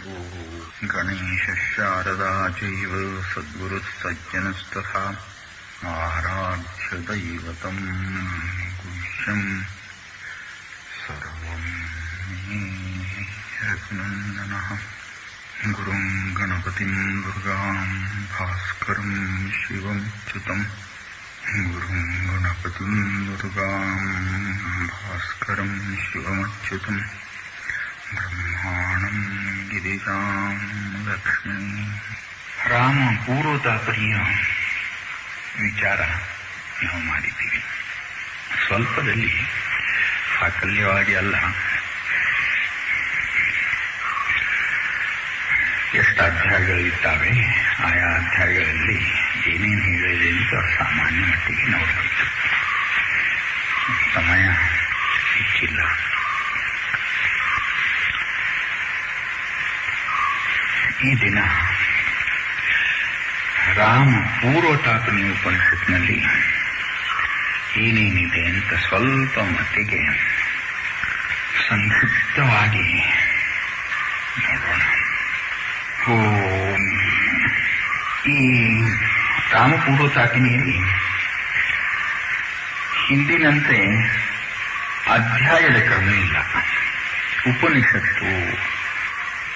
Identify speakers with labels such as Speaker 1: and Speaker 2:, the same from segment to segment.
Speaker 1: गणेशः शारदा चैव सद्गुरुः सज्जनस्तथा आराध्य दैवतम् गुह्यम् सर्वम् मे रघुनन्दनः गुरुम् गणपतिम् दुर्गाम् भास्करम् शिवम् च्युतम् गुरुम् गणपतिम् दुर्गाम् भास्करम् शिवमच्युतम् ಬ್ರಹ್ಮಾಣಂ ಗಿರಿಜಾಂ ಲಕ್ಷ್ಮೀ. ರಾಮ ಪೂರ್ವತಾಪರಿಯ ವಿಚಾರ ನಾವು ಮಾಡಿದ್ದೀವಿ. ಸ್ವಲ್ಪದಲ್ಲಿ ಸಾಕಲ್ಯವಾಗಿ ಅಲ್ಲ, ಎಷ್ಟು ಅಧ್ಯಾಯಗಳಿದ್ದಾವೆ, ಆಯಾ ಅಧ್ಯಾಯಗಳಲ್ಲಿ ಏನೇನು ಹೇಳಿದೆ ಅಂತ ಸಾಮಾನ್ಯ ಮಟ್ಟಿಗೆ ನೋಡಬೇಕು. ಸಮಯ ಹೆಚ್ಚಿಲ್ಲ. ಈ ದಿನ ರಾಮ ಪೂರ್ವತಾಪನಿ ಉಪನಿಷತ್ನಲ್ಲಿ ಏನೇನಿದೆ ಅಂತ ಸ್ವಲ್ಪ ಮಟ್ಟಿಗೆ ಸಂಕ್ಷಿಪ್ತವಾಗಿ ನೋಡೋಣ. ಈ ರಾಮಪೂರ್ವತಾಪಿನಿಯಲ್ಲಿ ಹಿಂದಿನಂತೆ ಅಧ್ಯಾಯದ ಕ್ರಮ ಇಲ್ಲ. ಉಪನಿಷತ್ತು,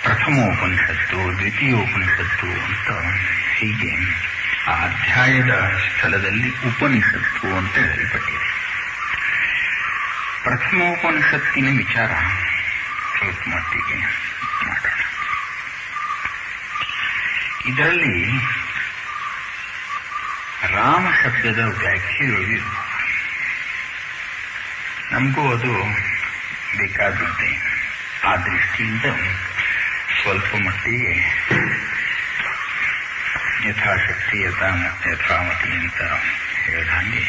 Speaker 1: ಪ್ರಥಮೋಪನಿಷತ್ತು, ದ್ವಿತೀಯೋಪನಿಷತ್ತು ಅಂತ ಹೀಗೆ ಆ ಅಧ್ಯಾಯದ ಸ್ಥಳದಲ್ಲಿ ಉಪನಿಷತ್ತು ಅಂತ ಹೇಳಲ್ಪಟ್ಟಿದೆ. ಪ್ರಥಮೋಪನಿಷತ್ತಿನ ವಿಚಾರ ಸ್ವಲ್ಪ ಮಟ್ಟಿಗೆ ಮಾಡೋಣ. ಇದರಲ್ಲಿ ರಾಮ ಶಬ್ದದ ವ್ಯಾಖ್ಯೆಗಳು ನಮಗೂ ಅದು ಬೇಕಾಗುತ್ತೆ. ಆ ದೃಷ್ಟಿಯಿಂದ ಸ್ವಲ್ಪ ಮಟ್ಟಿಗೆ ಯಥಾಶಕ್ತಿ ಯಥಾಮತಿ ಅಂತ ಹೇಳಿದಂಗೆ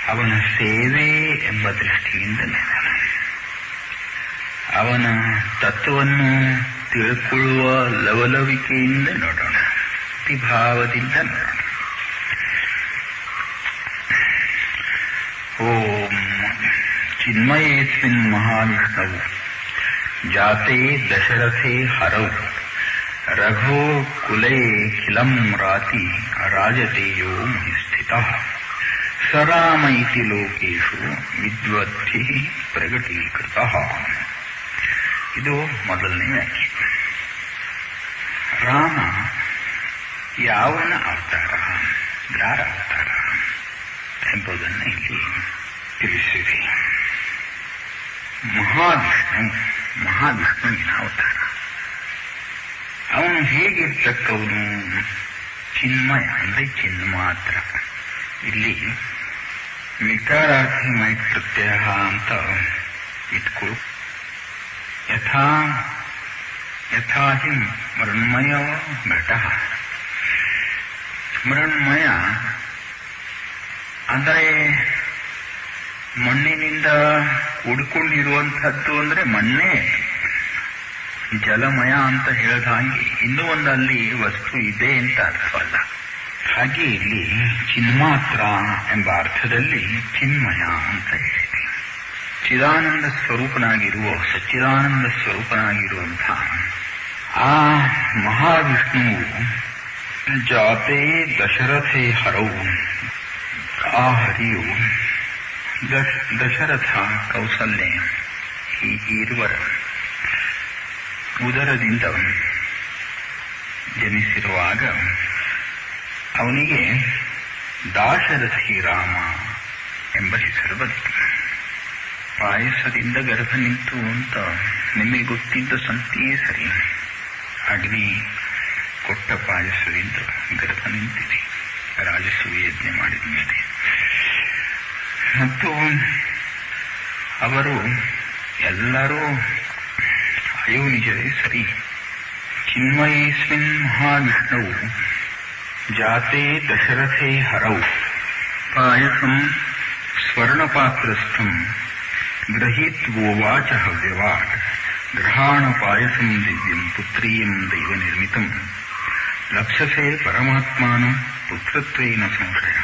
Speaker 1: ಅವನ ಸೇವೆ ಎಂಬ ದೃಷ್ಟಿಯಿಂದ ನೋಡೋಣ. ಅವನ ತತ್ವವನ್ನು ತಿಳ್ಕೊಳ್ಳುವ ಲವಲವಿಕೆಯಿಂದ ನೋಡೋಣ, ಭಕ್ತಿಭಾವದಿಂದ ನೋಡೋಣ. ಓಂ ಚಿನ್ಮಯೇಸ್ಮಿನ್ ಮಹಾವಿಷ್ಣವು ಜಾತೆ ದಶರಥೇ ಹರೌ ರಘೋ ಕುಲೇ ಖಿಲಂ ರಾತಿ ರಾಜತೇಯೋ ಮಹಿಸ್ಥಿತಃ ಸರಾಮ ಇತಿ ಲೋಕೇಶು ವಿದ್ವದ್ಧಿ ಪ್ರಗಟೀಕೃತಃ. ಇದು ಮೊದಲನೇ ವ್ಯಾಖ್ಯೆ. ರಾಮ ಯಾವನ ಅವತಾರ, ಯಾರ ಅವತಾರ ಎಂಬುದನ್ನು ಇಲ್ಲಿ ತಿಳಿಸಿದೆ. ಮಹಾವಿಷ್ಣುವಿನ ಅವತಾರ. ಅವನು ಹೇಗಿರ್ತಕ್ಕವನು? ಚಿನ್ಮಯ ಅಂದ್ರೆ ಚಿನ್ಮಾತ್ರ. ಇಲ್ಲಿ ವಿಕಾರಾರ್ಥಿ ಮೈಕ್ ಪ್ರತ್ಯಯ ಅಂತ ಇಟ್ಕೊಳ್ಳು. ಯಥಾ ಹಿ ಮೃಣ್ಮಯ ಘಟ. ಮೃಣ್ಮಯ ಅಂದರೆ ಮಣ್ಣಿನಿಂದ ಕೂಡಿಕೊಂಡಿರುವಂಥದ್ದು ಅಂದ್ರೆ ಮಣ್ಣೇ. ಜಲಮಯ ಅಂತ ಹೇಳಿದ ಹಾಗೆ ಇನ್ನೂ ಒಂದು ಅಲ್ಲಿ ವಸ್ತು ಇದೆ ಅಂತ ಅರ್ಥವಲ್ಲ. ಹಾಗೆ ಇಲ್ಲಿ ಚಿನ್ಮಾತ್ರ ಎಂಬ ಅರ್ಥದಲ್ಲಿ ಚಿನ್ಮಯ ಅಂತ ಹೇಳಿದೆ. ಚಿದಾನಂದ ಸ್ವರೂಪನಾಗಿರುವ, ಸಚ್ಚಿದಾನಂದ ಸ್ವರೂಪನಾಗಿರುವಂತಹ ಆ ಮಹಾವಿಷ್ಣುವು ಜಾತೆ ದಶರಥೇ ಹರವು, ಆ ಹರಿಯು ದಶರಥ, ಕೌಸಲ್ಯ ಈ ಇರುವರ ಉದರದಿಂದ ಜನಿಸಿರುವಾಗ ಅವನಿಗೆ ದಾಶರಥಿ ರಾಮ ಎಂಬ ಹೆಸರು ಬಂತು. ಪಾಯಸದಿಂದ ಗರ್ಭ ನಿಂತು ಅಂತ ನಿಮಗೆ ಗೊತ್ತಿದ್ದ ಸಂತಿಯೇ ಸರಿ. ಅಗ್ನಿ ಕೊಟ್ಟ ಪಾಯಸದಿಂದ ಗರ್ಭ ನಿಂತಿದೆ ರಾಜಸೂಯ ಯಜ್ಞ ಮಾಡಿದ ಮೇಲೆ. ಮತ್ತು ಅವರು ಎಲ್ಲರೂ ಅಯ್ಯೋ ನಿಜವೇ ಸರಿ. ಚಿನ್ಮಯೇಸ್ಮಿನ್ ಮಹಾವಿಷ್ಣುವು ಜಾತೆ ದಶರಥೇ ಹರೌ ಪಾಯಸಂ ಸ್ವರ್ಣಪಾತ್ರಸ್ಥಂ ಗೃಹೀತ್ವೋವಾಚ ಹವ್ಯವಾಟ್ ಗೃಹಾಣ ಪಾಯಸಂ ದಿವ್ಯಂ ಪುತ್ರೀಯಂ ದೈವ ನಿರ್ಮಿತಂ ಲಪ್ಸಸೆ ಪರಮಾತ್ಮಾನಂ ಪುತ್ರತ್ವೇನ ಸಂಶಯ.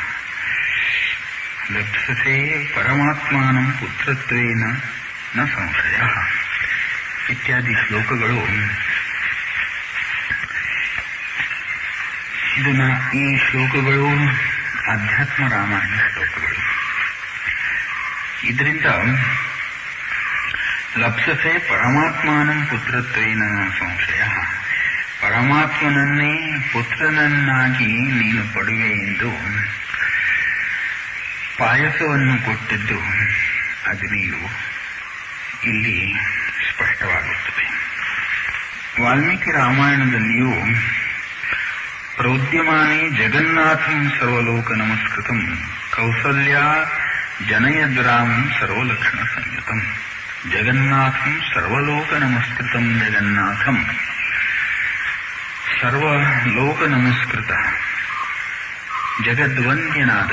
Speaker 1: ಲಪ್ಸಸೆ ಪರಮಾತ್ಮಾನಂ ಪುತ್ರತ್ವೇನ ನ ಸಂಶಯ. ಇತ್ಯಾದಿ ಶ್ಲೋಕಗಳು ಈ ಶ್ಲೋಕಗಳು ಅಧ್ಯಾತ್ಮ ರಾಮಾಯಣ ಶ್ಲೋಕಗಳು. ಇದರಿಂದ ಲಪ್ಸಸೆ ಪರಮಾತ್ಮಾನಂ ಪುತ್ರತ್ವೇನ ಸಂಶಯ, ಪರಮಾತ್ಮನನ್ನೇ ಪುತ್ರನನ್ನಾಗಿ ನೀನು ಪಡುವೆ ಎಂದು ಪಾಯಸವನ್ನು ಕೊಟ್ಟಿದ್ದು ಅಗ್ನಿಯು ಇಲ್ಲಿ ಸ್ಪಷ್ಟವಾಗುತ್ತದೆ. ವಾಲ್ಮೀಕಿ ರಾಮಾಯಣದಲ್ಲಿಯೂ ಪ್ರೌದ್ಯಮಾನೇ ಜಗನ್ನಾಥಂ ಸರ್ವಲೋಕ ನಮಸ್ಕೃತಂ ಕೌಸಲ್ಯ ಜನಯದ್ರಾಮಂ ಸರ್ವಲಕ್ಷಣ ಸಂಯುತಂ. ಜಗನ್ನಾಥಂ ಸರ್ವಲೋಕ ನಮಸ್ಕೃತಂ, ಜಗನ್ನಾಥಂ ಸರ್ವಲೋಕ ನಮಸ್ಕೃತ ಜಗದ್ವಂದ್ಯನಾದ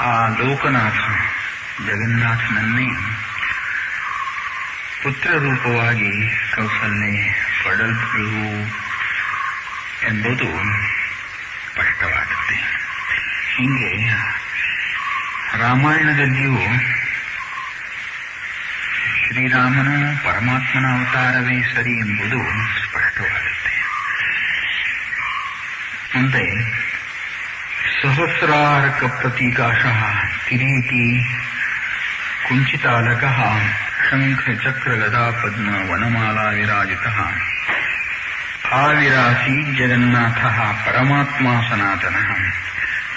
Speaker 1: ಆ ಲೋಕನಾಥ ಜಗನ್ನಾಥನನ್ನೇ ಪುತ್ರ ರೂಪವಾಗಿ ಕೌಸಲ್ಯ ಪಡೆದು ಎಂಬುದು ಸ್ಪಷ್ಟವಾಗುತ್ತೆ. ಹೀಗೆ ರಾಮಾಯಣದಲ್ಲಿಯೂ ಶ್ರೀರಾಮನು ಪರಮಾತ್ಮನ ಅವತಾರವೇ ಸರಿ ಎಂಬುದು ಸ್ಪಷ್ಟವಾಗುತ್ತೆ. ಮುಂದೆ ಸಹಸ್ರಾರಕ ಪ್ರತೀಕಾಶಃ ಕಿರೀಟಿ ಕುಂಚಿತಾಲಕಃ ಶಂಖ ಚಕ್ರ ಗದಾ ಪದ್ಮ ವನಮಾಲಾ ವಿರಾಜಿತಃ ಆವಿರಾಸಿ ಜಗನ್ನಾಥಃ ಪರಮಾತ್ಮ ಸನಾತನಃ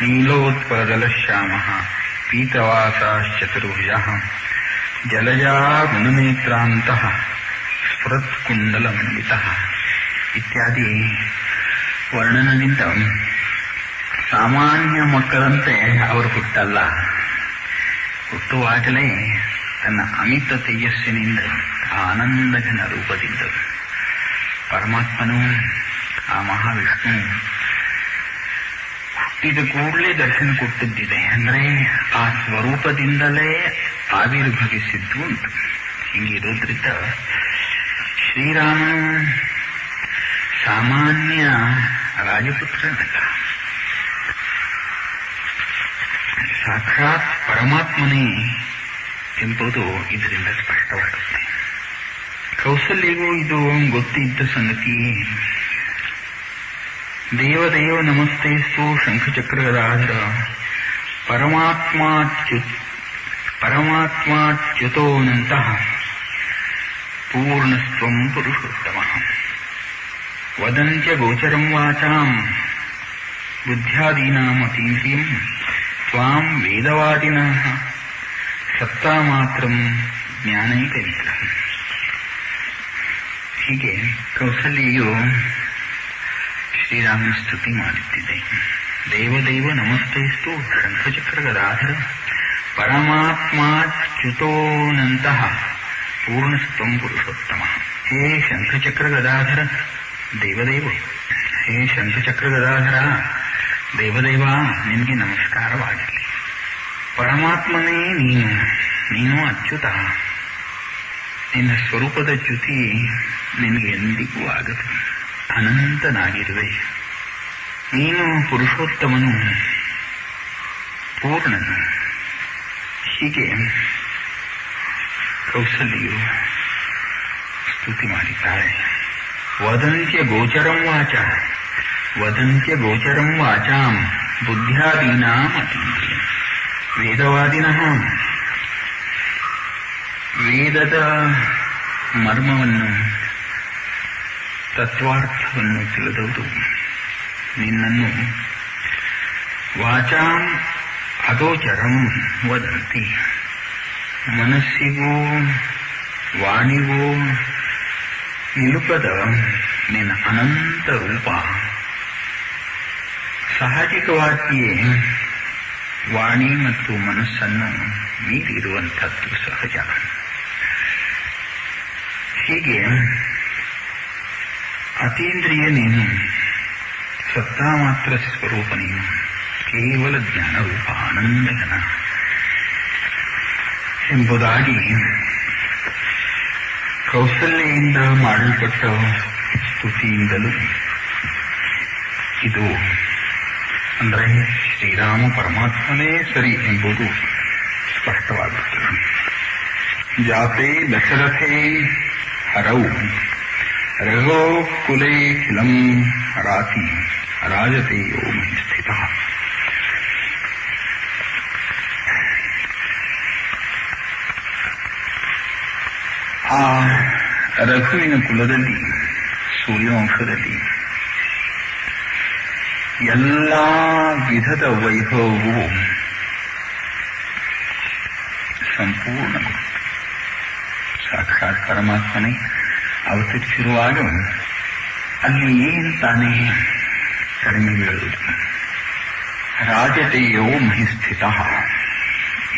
Speaker 1: ನೀಲೋತ್ಪಲದಲಶ್ಯಾಮಃ ಪೀತವಾಸಾಶ್ಚತುರ್ಭುಜಃ ಜಲಜಾ ಗುಣನೇತ್ರಾಂತಃ ಸ್ಫುರತ್ಕುಂಡಲಮಂಡಿತಃ ಇತ್ಯಾದಿ ವರ್ಣನದಿಂದ ಸಾಮಾನ್ಯ ಮಕ್ಕಳಂತೆ ಅವರು ಹುಟ್ಟಲ್ಲ, ಹುಟ್ಟುವಾಗಲೇ ತನ್ನ ಅಮಿತ ತೇಜಸ್ಸಿನಿಂದ ಆನಂದಘನ ರೂಪದಿಂದ ಪರಮಾತ್ಮನು ಆ ಮಹಾವಿಷ್ಣು ಹುಟ್ಟಿದ ಕೂಡಲೇ ದರ್ಶನ ಕೊಟ್ಟಿದ್ದಿದೆ. ಅಂದರೆ ಆ ಸ್ವರೂಪದಿಂದಲೇ ಆವಿರ್ಭವಿಸಿದ್ದು ಉಂಟು. ಹೀಗಿರೋದ್ರಿಂದ ಶ್ರೀರಾಮನು ಸಾಮಾನ್ಯ ರಾಜಪುತ್ರನಲ್ಲ, ಸಾಕ್ಷಾತ್ ಪರಮಾತ್ಮನೇ ಎಂಬುದು ಇದರಿಂದ ಸ್ಪಷ್ಟವಾಗುತ್ತೆ. ಕೌಸಲ್ಯಗೂ ಇದು ಗೊತ್ತಿದ್ದ ಸಂಗತಿಯೇ. ದೇವದೇವ ನಮಸ್ತೇಸ್ತು ಶಂಖಚಕ್ರಗದಾಧರ ಪರಮಾತ್ಮಾಚ್ಯುತೋನಂತಹ ಪೂರ್ಣಸ್ತ್ವಂ ಪುರುಷೋತ್ತಮಃ ವದಂತ್ಯ ಗೋಚರಂ ವಾಚಾಂ ಬುದ್ಧ್ಯಾದೀನಾಮತೀಂದ್ರಿಯಂ ತ್ವಾಂ ವೇದವಾದಿನಃ ಸತ್ತಾಮಾತ್ರಂ ಜ್ಞಾನೈಕ ವಿಗ್ರಹ. ಹೀಗೆ ಕೌಸಲ್ಯೆಯು ಶ್ರೀರಾಮನ ಸ್ತುತಿ ಮಾಡುತ್ತಿದೆ. ದೇವದೇವ ನಮಸ್ತೇಸ್ತು ಶಂಖಚಕ್ರ ಗದಾಧರ ಪರಮಾತ್ಮಾಚ್ಯುತೋನಂತಹ ಪೂರ್ಣಸ್ತ್ವಂ ಪುರುಷೋತ್ತಮ. ಹೇ ಶಂಖಚಕ್ರ ಗದಾಧರ ದೇವದೇವ, ಹೇ ಶಂಖಚಕ್ರ ಗದಾಧರ ದೇವದೇವ, ನಿನಗೆ ನಮಸ್ಕಾರವಾಗಲಿ. ಪರಮಾತ್ಮನೇ ನೀನು ಅಚ್ಯುತ, ನಿನ್ನ ಸ್ವರೂಪದ ಚ್ಯುತಿ ನಿನಗೆ ಎಂದಿಗೂ ಆಗದು. ಅನಂತನಾಗಿರುವೆ ನೀನು, ಪುರುಷೋತ್ತಮನು, ಪೂರ್ಣನು. ಹೀಗೆ ಕೌಸಲ್ಯು ಸ್ತುತಿ ಮಾಡಿದ್ದಾರೆ. ವದಂತ್ಯ ಗೋಚರಂ ವಾಚ, ವದಂತ್ಯ ಗೋಚರಂ ವಾಚಾಂ ಬುದ್ಧ್ಯಾದೀನಾಂ ಅತೀಂದ್ರಿಯಂ. ವೇದವಾದಿನಃ ವೇದದ ಮರ್ಮವನ್ನು ತತ್ವಾರ್ಥವನ್ನು ತಿಳಿದವರು ನಿನ್ನನ್ನು ವಾಚಾಂ ಅಗೋಚರಂ ವದಂತಿ, ಮನಸ್ಸಿಗೂ ವಾಣಿಗೂ ನಿಲುಕದ ನಿನ್ನ ಅನಂತ ರೂಪ ಸಹಜಿಕವಾಗಿಯೇ ವಾಣಿ ಮತ್ತು ಮನಸ್ಸನ್ನು ಮೀರಿರುವಂಥದ್ದು ಸಹಜ. ಹೀಗೆ ಅತೀಂದ್ರಿಯ ನೀನು, ಸತ್ತಾ ಮಾತ್ರ ಸ್ವರೂಪ ನೀನು, ಕೇವಲ ಜ್ಞಾನರೂಪ ಆನಂದಘನ ಎಂಬುದಾಗಿ ಕೌಸಲ್ಯೆಯಿಂದ ಮಾಡಲ್ಪಟ್ಟ ಸ್ತುತಿಯಿಂದಲೂ ಇದು ಅಂದರೆ ಶ್ರೀರಾಮ ಪರಮಾತ್ಮನೇ ಸರಿ ಎಂಬುದು ಸ್ಪಷ್ಟವಾಗುತ್ತದೆ. जाते दशरथे हरौ रघुकुलेऽखिलं राति राजते यो मयि स्थितः। ಆ ರಘುವಿನ ಕುಲದಲ್ಲಿ ಸೂರ್ಯವಂಶದಲ್ಲಿ ಎಲ್ಲ ವಿಧದ ವೈಭವವು ಸಂಪೂರ್ಣ ಸಾಕ್ಷಾತ್ ಪರಮಾತ್ಮನೇ ಅವತರಿಸಿರುವಾಗ ಅಲ್ಲಿ ಏನು ತಾನೇ ಕಡಿಮೆ ಬೀಳುವುದು. ರಾಜತೆಯೋ ಮಹಿಸ್ಥಿತ,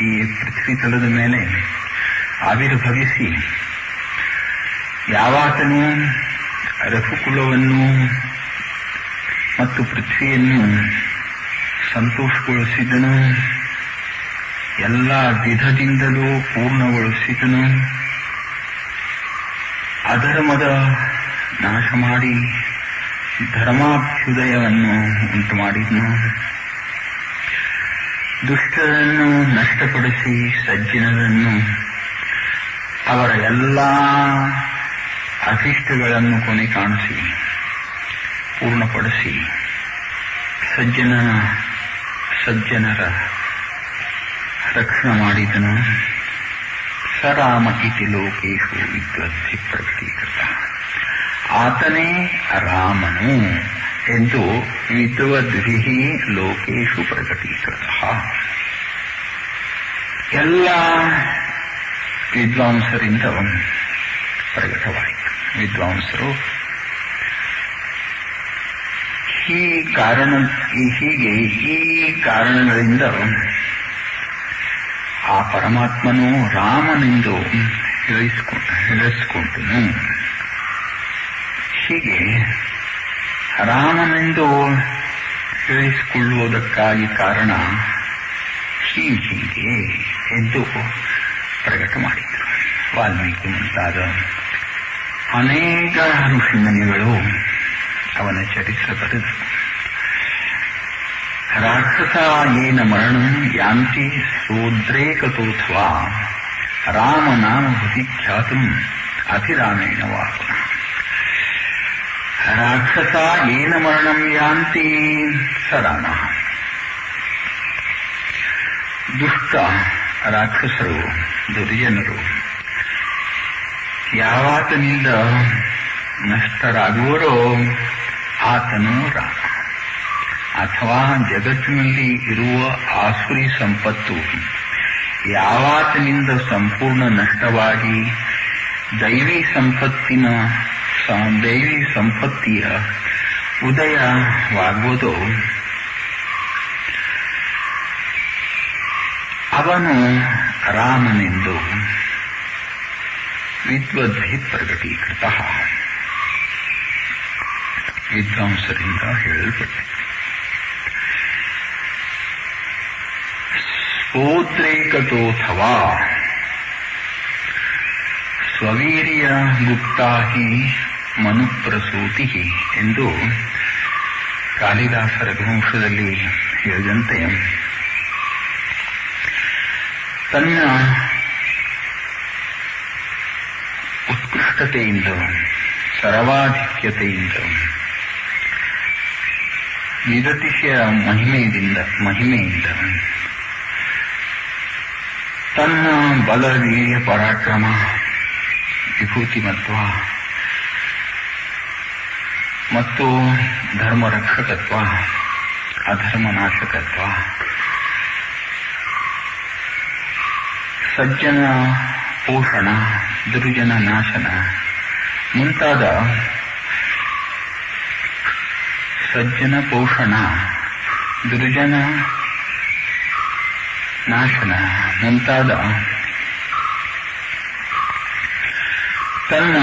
Speaker 1: ಈ ಪೃಥ್ವಿ ತಲದ ಮೇಲೆ ಆವಿರ್ಭವಿಸಿ ಯಾವಾತನು ರಘುಕುಲವನ್ನು ಮತ್ತು ಪೃಥ್ವಿಯನ್ನು ಸಂತೋಷಗೊಳಿಸಿದನು, ಎಲ್ಲ ವಿಧದಿಂದಲೂ ಪೂರ್ಣಗೊಳಿಸಿದನು, ಅಧರ್ಮದ ನಾಶ ಮಾಡಿ ಧರ್ಮಾಭ್ಯುದಯವನ್ನು ಉಂಟು ಮಾಡಿದನು, ದುಷ್ಟರನ್ನು ನಷ್ಟಪಡಿಸಿ ಸಜ್ಜನರನ್ನು ಅವರ ಎಲ್ಲ ಅಭಿಷ್ಟಗಳನ್ನು ಕೊನೆ ಕಾಣಿಸಿ ಪೂರ್ಣಪಡಿಸಿ ಸಜ್ಜನರ ರಕ್ಷಣೆ ಮಾಡಿದನು. ಸರಾಮ ಇತಿ ಲೋಕೇಶು ವಿದ್ವದ್ಧಿ ಪ್ರಕಟೀಕೃತ, ಆತನೇ ರಾಮನು ಎಂದು ವಿದ್ವದ್ಭಿಃ ಲೋಕೇಶು ಪ್ರಕಟೀಕೃತ. ಎಲ್ಲ ವಿದ್ವಾಂಸರಿಂದ ಪ್ರಕಟವಾಯಿತು. ವಿದ್ವಾಂಸರು ಹೀಗೆ ಈ ಕಾರಣಗಳಿಂದ ಆ ಪರಮಾತ್ಮನು ರಾಮನೆಂದು ಹೇಳಿಸಿಕೊಂಡನು. ಹೀಗೆ ರಾಮನೆಂದು ಹೇಳಿಸಿಕೊಳ್ಳುವುದಕ್ಕಾಗಿ ಕಾರಣ ಹೀಗೆ ಎಂದು ಪ್ರಕಟ ಮಾಡಿದರು. ವಾಲ್ಮೀಕಿ ಮುಂತಾದ ಅನೇಕ ಋಷಿಮುನಿಗಳು ಅವನ ಚರಿತ್ರೆ ಬರೆದರು. ರಾಕ್ಷಸ ಏನ ಮರಣಂ ಯಾಂತಿ ಸೋದ್ರೇಕತೋಥವಾ ರಾಮನಾಮ ಖ್ಯಾತಂ ಅತಿರಾಮೇಣ ವಾಪನ. ರಾಕ್ಷಸ ಏನ ಮರಣಂ ಯಾಂತಿ ಸ ರಾಮ. ದುಷ್ಟ ರಾಕ್ಷಸರು ದುರ್ಜನರು ಯಾವಾತನಿಂದ ನಷ್ಟರಾಗುವರೋ ಆತನು ರಾಮ. ಅಥವಾ ಜಗತ್ತಿನಲ್ಲಿ ಇರುವ ಆಸುರಿ ಸಂಪತ್ತು ಯಾವಾತನಿಂದ ಸಂಪೂರ್ಣ ನಷ್ಟವಾಗಿ ದೈವಿ ಸಂಪತ್ತಿಯ ಉದಯವಾಗುವುದೋ ಅವನು ರಾಮನೆಂದು ವಿದ್ವದ್ಭಿ ಪ್ರಕಟೀಕೃತ, ವಿದ್ವಾಂಸರಿಂದ ಹೇಳಲ್ಪಟ್ಟಿದೆ. ಸ್ವೋದ್ರೇಕತೋಥವಾ ಸ್ವವೀರ್ಯ ಗುಪ್ತಾ ಹಿ ಮನುಪ್ರಸೂತಿ ಎಂದು ಕಾಳಿದಾಸ ರಘುವಂಶದಲ್ಲಿ ಹೇಳಿದಂತೆ ತನ್ನ ಉತ್ಕೃಷ್ಟತೆಯಿಂದ ಸರ್ವಾಧಿಕ್ಯತೆಯಿಂದ ನಿರತಿಶಯ ಮಹಿಮೆಯಿಂದ ತನ್ನ ಬಲ ವೀರ್ಯ ಪರಾಕ್ರಮ ವಿಭೂತಿಮತ್ವ ಮತ್ತು ಧರ್ಮರಕ್ಷಕತ್ವ ಅಧರ್ಮನಾಶಕತ್ವ ಸಜ್ಜನ ಪೋಷಣ ದುರ್ಜನ ನಾಶನ ಮುಂತಾದ ಸಜ್ಜನ ಪೋಷಣ ದುರ್ಜನ ನಾಶನ ಮುಂತಾದ ತನ್ನ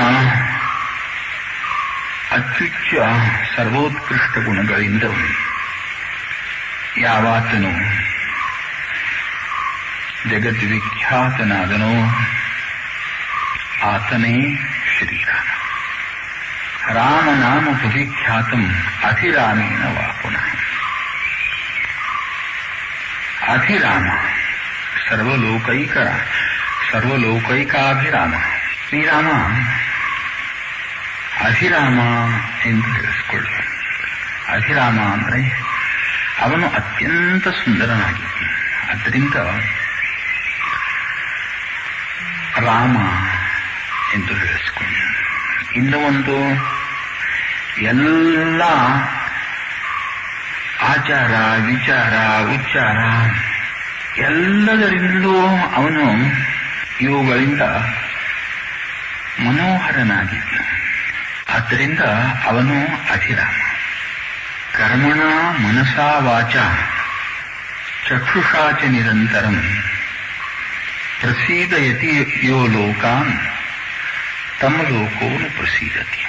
Speaker 1: ಅತ್ಯುಚ್ಚ ಸರ್ವೋತ್ಕೃಷ್ಟ ಗುಣಗಳಿಂದ ಯಾವಾತನು ಜಗದ್ವಿಖ್ಯಾತನಾದನೋ ಆತನೇ ಶ್ರೀರಾಮ. ರಾಮನಾಮ ಪ್ರತಿಖ್ಯಾತಂ ಅಧಿರಾಮೇಣ ವಾ ಪುನಃ. ಅಧಿರಾಮ ಸರ್ವಲೋಕೈಕಾಭಿರಾಮ. ಶ್ರೀರಾಮ ಅಭಿರಾಮ ಎಂದು ತಿಳಿಸಿಕೊಳ್ಳು. ಅಭಿರಾಮ ಅಂದರೆ ಅವನು ಅತ್ಯಂತ ಸುಂದರನಾಗಿದ್ದ. ಆದ್ದರಿಂದ ರಾಮ ಎಂದು ಹೇಳಿಸಿಕೊಂಡು, ಇನ್ನು ಒಂದು ಎಲ್ಲ ಆಚಾರ ವಿಚಾರ ಉಚ್ಚಾರ ಎಲ್ಲದರಿಂದಲೂ ಅವನು ಇವುಗಳಿಂದ ಮನೋಹರನಾಗಿದ್ದ. ಆದ್ದರಿಂದ ಅವನು ಅಧಿರಾಮ. ಕರ್ಮಣ ಮನಸಾ ವಾಚ ಚಕ್ಷುಷಾ ಚ ನಿರಂತರಂ ಪ್ರಸೀದಯತಿ ಯೋ ಲೋಕಾನ್ ತಮ ಲೋಕೋನು ಪ್ರಸೀದತಿ.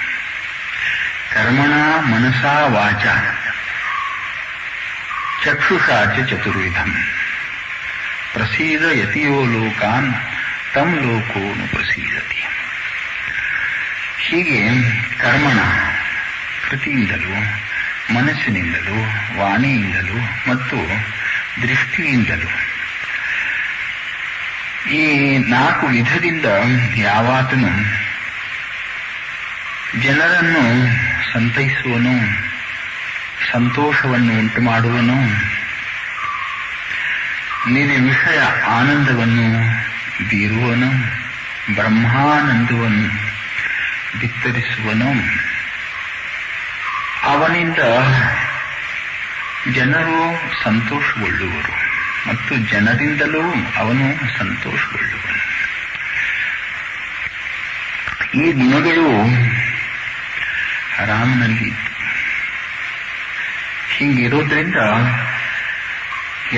Speaker 1: ಕರ್ಮಣ ಮನಸಾ ವಾಚ ಚಕ್ಷುಷಾ ಚ ಚತುರ್ವಿಧಂ ಪ್ರಸೀದಯತಿ ಯೋ ಲೋಕಾನ್ ತಂ ಲೋಕೋನು ಪ್ರಸೀದತಿ. ಹೀಗೆ ಕರ್ಮಣ ಕೃತಿಯಿಂದಲೂ, ಮನಸ್ಸಿನಿಂದಲೂ, ವಾಣಿಯಿಂದಲೂ ಮತ್ತು ದೃಷ್ಟಿಯಿಂದಲೂ ಈ 4 ವಿಧದಿಂದ ಯಾವಾತನು ಜನರನ್ನು ಸಂತೈಸುವನು, ಸಂತೋಷವನ್ನು ಉಂಟು ಮಾಡುವನು, ನಿರ್ವಿಷಯ ಆನಂದವನ್ನು ಬೀರುವನು, ಬ್ರಹ್ಮಾನಂದವನ್ನು ಬಿತ್ತರಿಸುವನು, ಅವನಿಂದ ಜನರು ಸಂತೋಷಗೊಳ್ಳುವರು ಮತ್ತು ಜನರಿಂದಲೂ ಅವನು ಸಂತೋಷಗೊಳ್ಳುವನು. ಈ ಗುಣಗಳು ರಾಮನಲ್ಲಿ ಇತ್ತು. ಹೀಗಿರೋದ್ರಿಂದ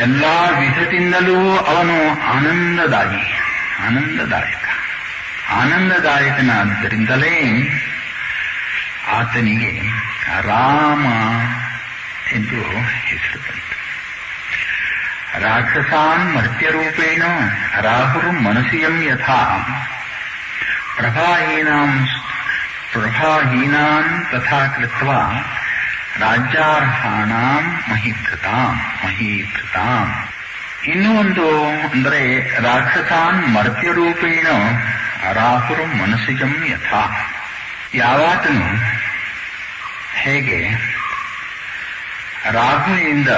Speaker 1: ಎಲ್ಲಾ ವಿಧದಿಂದಲೂ ಅವನು ಆನಂದದಾಯಕನಾದ್ದರಿಂದಲೇ ಆತನಿಗೆ ರಾಮ ಎಂದು ಹೆಸರು ಬಂತು. ರಾಕ್ಷಸಾನ್ ಮರ್ತ್ಯರೂಪೇಣ ರಾಹುರ್ಮನಸಿಯಂ ಯಥಾ ಪ್ರಭಾಹೀನಾನ್ ತಥಾ ಕೃತ್ವಾ ರಾಜ್ಯಾರ್ಹಾಣಾಂ ಮಹೀಭೃತಾಂ. ಇನ್ನೂ ಒಂದು ಅಂದರೆ ರಾಕ್ಷಸಾನ್ ಮರ್ತ್ಯರೂಪೇಣ ರಾಹುರ್ ಮನಸಿಯಂ ಯಥಾ. ಯಾವಾತನು ಹೇಗೆ ರಾಹುವಿನಿಂದ